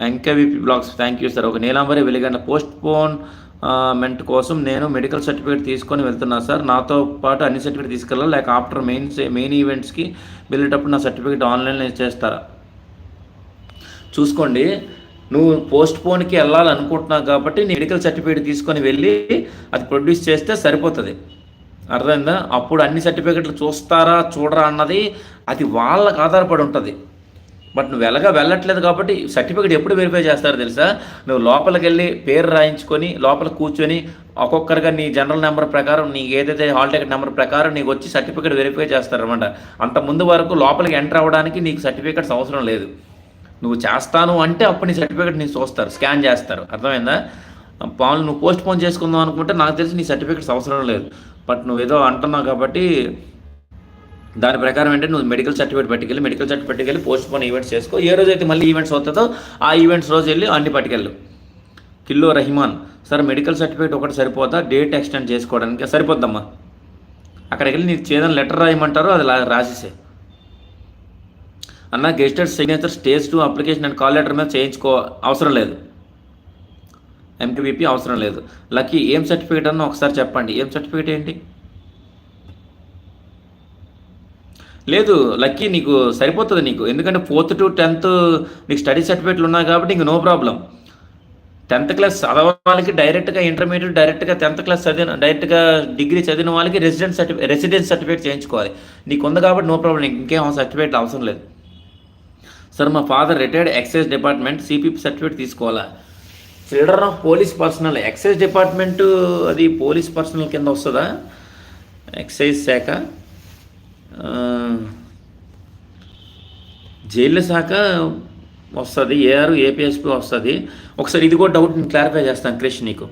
ఎంకేవిపి బ్లాగ్స్, థ్యాంక్ యూ సార్. ఒక నీలాంబరి వెలిగండ, పోస్ట్ పోన్మెంట్ కోసం నేను మెడికల్ సర్టిఫికేట్ తీసుకొని వెళ్తున్నాను సార్. నాతో పాటు అన్ని సర్టిఫికేట్ తీసుకెళ్ళాలి, లేక ఆఫ్టర్ మెయిన్ ఈవెంట్స్కి వెళ్ళేటప్పుడు నా సర్టిఫికేట్ ఆన్లైన్లో చేస్తారా? చూసుకోండి, నువ్వు పోస్ట్ పోన్కి వెళ్ళాలనుకుంటున్నావు కాబట్టి నీ మెడికల్ సర్టిఫికేట్ తీసుకొని వెళ్ళి అది ప్రొడ్యూస్ చేస్తే సరిపోతుంది. అర్థమైందా? అప్పుడు అన్ని సర్టిఫికెట్లు చూస్తారా చూడరా అన్నది అది వాళ్ళకి ఆధారపడి ఉంటుంది. బట్ నువ్వు వెళ్ళట్లేదు కాబట్టి సర్టిఫికేట్ ఎప్పుడు వెరిఫై చేస్తారో తెలుసా? నువ్వు లోపలికి వెళ్ళి పేరు రాయించుకొని లోపల కూర్చొని ఒక్కొక్కరిగా నీ జనరల్ నెంబర్ ప్రకారం, నీకు ఏదైతే హాల్ టికెట్ నెంబర్ ప్రకారం నీకు వచ్చి సర్టిఫికేట్ వెరిఫై చేస్తారనమాట. అంత ముందు వరకు లోపలికి ఎంటర్ అవ్వడానికి నీకు సర్టిఫికేట్స్ అవసరం లేదు. నువ్వు చేస్తాను అంటే అప్పుడు నీ సర్టిఫికేట్ నీకు చూస్తారు, స్కాన్ చేస్తారు. అర్థమైందా? పాలు నువ్వు పోస్ట్ పోన్ చేసుకుందాం అనుకుంటే నాకు తెలిసి నీ సర్టిఫికేట్స్ అవసరం లేదు. బట్ నువ్వు ఏదో అంటున్నావు కాబట్టి దాని ప్రకారం ఏంటంటే నువ్వు మెడికల్ సర్టిఫికేట్ పట్టుకెళ్ళి పోస్ట్ పోన్ ఈవెంట్స్ చేసుకో. ఏ రోజు అయితే మళ్ళీ ఈవెంట్స్ అవుతుందో ఆ ఈవెంట్స్ రోజు వెళ్ళి అన్ని పట్టుకెళ్ళు. కిల్లో రహిమాన్, సార్ మెడికల్ సర్టిఫికేట్ ఒకటి సరిపోతా, డేట్ ఎక్స్టెండ్ చేసుకోవడానికి? సరిపోద్దమ్మా. అక్కడికి వెళ్ళి నీకు ఏదైనా లెటర్ రాయమంటారో అది రాసేసే. అన్న, gazetted signature stage 2 application and call letter మీద చేయించుకో అవసరం లేదు. ఎంపీబీపీ అవసరం లేదు. లక్కీ, ఏం సర్టిఫికేట్ అన్న ఒకసారి చెప్పండి. ఏం సర్టిఫికేట్ ఏంటి? లేదు లక్కీ, నీకు సరిపోతుంది నీకు, ఎందుకంటే 4th to 10th నీకు స్టడీ సర్టిఫికేట్లు ఉన్నాయి కాబట్టి ఇంక నో ప్రాబ్లం. 10th క్లాస్ చదవాళ్ళకి డైరెక్ట్గా ఇంటర్మీడియట్, డైరెక్ట్గా 10th క్లాస్ డైరెక్ట్గా డిగ్రీ చదివిన వాళ్ళకి రెసిడెన్స్ సర్టిఫికేట్ చేయించుకోవాలి. నీకు ఉంది కాబట్టి నో ప్రాబ్లం, ఇంకేం సర్టిఫికేట్ అవసరం లేదు. సార్, మా father retired excise department, CPP certificate తీసుకోవాలా? Leader of police personnel, excise department అది పోలీస్ పర్సనల్ కింద వస్తుందా? ఎక్సైజ్ శాఖ, జైళ్ళ శాఖ వస్తుంది, ఏపీఎస్పీ వస్తుంది. ఒకసారి ఇది కూడా డౌట్ నేను క్లారిఫై చేస్తాను క్రిష్, నీకు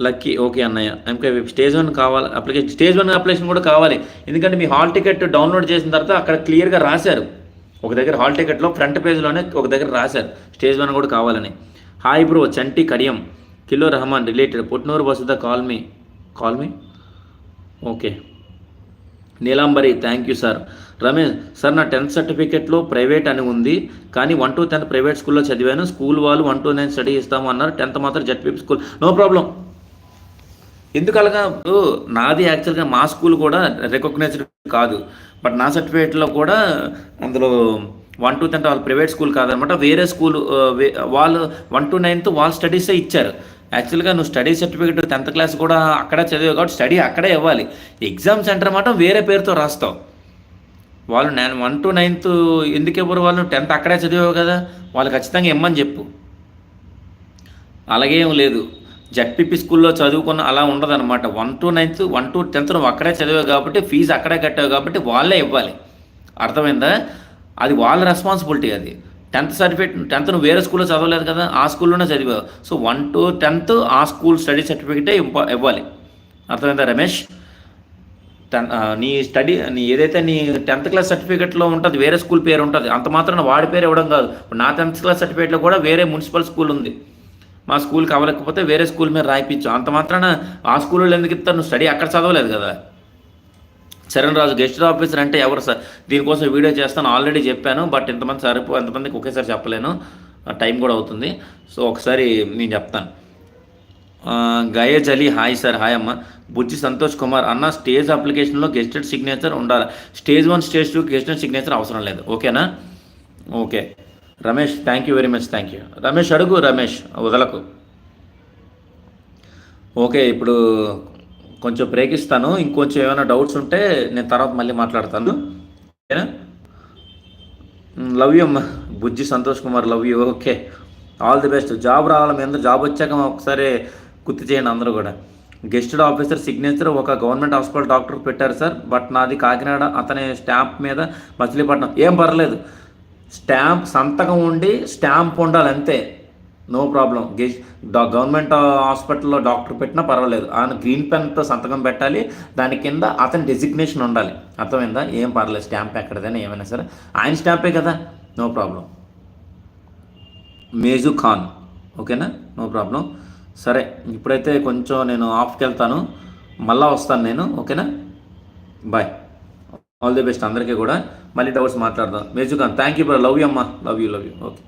లక్కీ. ఓకే అన్నయ్య, ఎంకే స్టేజ్ 1 కావాలి అప్లికేషన్. స్టేజ్ 1 అప్లికేషన్ కూడా కావాలి, ఎందుకంటే మీ హాల్ టికెట్ డౌన్లోడ్ చేసిన తర్వాత అక్కడ క్లియర్గా రాశారు. ఒక దగ్గర హాల్ టికెట్లో ఫ్రంట్ పేజ్లోనే ఒక దగ్గర రాశారు స్టేజ్ 1 కూడా కావాలని. Hi bro, Chanti Kadiyam, kilo Rahman related, Putnur Vasudha, call me. Okay, Neelambari, thank you sir. Ramesh sir, నా 10th సర్టిఫికేట్లో ప్రైవేట్ అని ఉంది, కానీ 1 to 10 ప్రైవేట్ స్కూల్లో చదివాను. స్కూల్ వాళ్ళు 1 to 9 స్టడీ ఇస్తాము అన్నారు. 10th మాత్రం జెడ్పీపీ స్కూల్. No problem. ఎందుకు అలాగా? నాది యాక్చువల్గా మా స్కూల్ కూడా రికగ్నైజ్డ్ కాదు, బట్ నా సర్టిఫికేట్లో కూడా అందులో 1 to 10 వాళ్ళు ప్రైవేట్ స్కూల్ కాదనమాట, వేరే స్కూల్. వాళ్ళు 1 to 9 వాళ్ళ స్టడీసే ఇచ్చారు. యాక్చువల్గా నువ్వు స్టడీ సర్టిఫికేట్ 10th క్లాస్ కూడా అక్కడే చదివావు కాబట్టి స్టడీ అక్కడే ఇవ్వాలి. ఎగ్జామ్ సెంటర్ మాత్రం వేరే పేరుతో రాస్తావు. వాళ్ళు 1 to 9 ఎందుకు ఇవ్వరు? వాళ్ళు 10th అక్కడే చదివావు కదా, వాళ్ళు ఖచ్చితంగా ఇమ్మని చెప్పు. అలాగే ఏం లేదు, జెడ్పీపీ స్కూల్లో చదువుకున్న అలా ఉండదన్నమాట. 1 to 10th నువ్వు అక్కడే చదివావు కాబట్టి ఫీజు అక్కడే కట్టావు కాబట్టి వాళ్ళే ఇవ్వాలి. అర్థమైందా? అది వాళ్ళ రెస్పాన్సిబిలిటీ. అది 10th సర్టిఫికేట్, 10th నువ్వు వేరే స్కూల్లో చదవలేదు కదా, ఆ స్కూల్లోనే చదివావు. సో 1 to 10 ఆ స్కూల్ స్టడీ సర్టిఫికేటే ఇవ్వాలి. అర్థమైందా రమేష్? నీ ఏదైతే నీ 10th క్లాస్ సర్టిఫికేట్లో ఉంటుంది, వేరే స్కూల్ పేరు ఉంటుంది, అంత మాత్రం వాడి పేరు ఇవ్వడం కాదు. నా 10th క్లాస్ సర్టిఫికేట్లో కూడా వేరే మున్సిపల్ స్కూల్ ఉంది, మా స్కూల్కి అవ్వలేకపోతే వేరే స్కూల్ మీద రాయిపించు. అంత మాత్రాన ఆ స్కూల్లో ఎందుకు ఇస్తారు? నువ్వు స్టడీ అక్కడ చదవలేదు కదా. చరణ్ రాజు, గెస్టెడ్ ఆఫీసర్ అంటే ఎవరు సార్? దీనికోసం వీడియో చేస్తాను, ఆల్రెడీ చెప్పాను, బట్ ఎంతమందికి ఒకేసారి చెప్పలేను, టైం కూడా అవుతుంది. సో ఒకసారి నేను చెప్తాను. గయేజ్ అలీ, హాయ్ సార్. హాయ్ అమ్మ. బుజ్జి సంతోష్ కుమార్, అన్న స్టేజ్ అప్లికేషన్లో గెస్టెడ్ సిగ్నేచర్ ఉండాలి. స్టేజ్ 1 స్టేజ్ 2 గెస్టెడ్ సిగ్నేచర్ అవసరం లేదు. ఓకేనా? Okay Ramesh, thank you very much, thank you. Ramesh అడుగు, రమేష్ వదలకు. ఓకే. ఇప్పుడు కొంచెం బ్రేక్ ఇస్తాను. ఇంకొంచెం ఏమైనా డౌట్స్ ఉంటే నేను తర్వాత మళ్ళీ మాట్లాడతాను. ఓకేనా? లవ్ యూ అమ్మా. Bujji Santhosh Kumar love you. Okay. All the best. Job రావాలి. మీ అందరూ జాబ్ వచ్చాక ఒకసారి గుర్తు చేయండి అందరూ కూడా. గెస్టెడ్ ఆఫీసర్ సిగ్నేచర్ ఒక గవర్నమెంట్ హాస్పిటల్ డాక్టర్ పెట్టారు సార్. బట్ నాది కాకినాడ. అతని స్టాంప్ మీద మచిలీపట్నం. ఏం పర్లేదు. స్టాంప్ సంతకం ఉండి స్టాంప్ ఉండాలి అంతే. No problem. గవర్నమెంట్ హాస్పిటల్లో డాక్టర్ పెట్టినా పర్వాలేదు. ఆయన గ్రీన్ పెన్తో సంతకం పెట్టాలి. దాని కింద అతని డెసిగ్నేషన్ ఉండాలి. అర్థమైందా? ఏం పర్లేదు. స్టాంప్ ఎక్కడదైనా ఏమైనా సరే ఆయన స్టాంపే కదా. No problem. మేజు ఖాన్. ఓకేనా? No problem. సరే, ఇప్పుడైతే కొంచెం నేను ఆఫ్కి వెళ్తాను. మళ్ళీ వస్తాను నేను. ఓకేనా? బాయ్. ఆల్ ది బెస్ట్ అందరికీ కూడా. మళ్ళీ డౌట్స్ మాట్లాడదాం. Meju Khan thank you bro. Love you అమ్మా. Love you. ఓకే.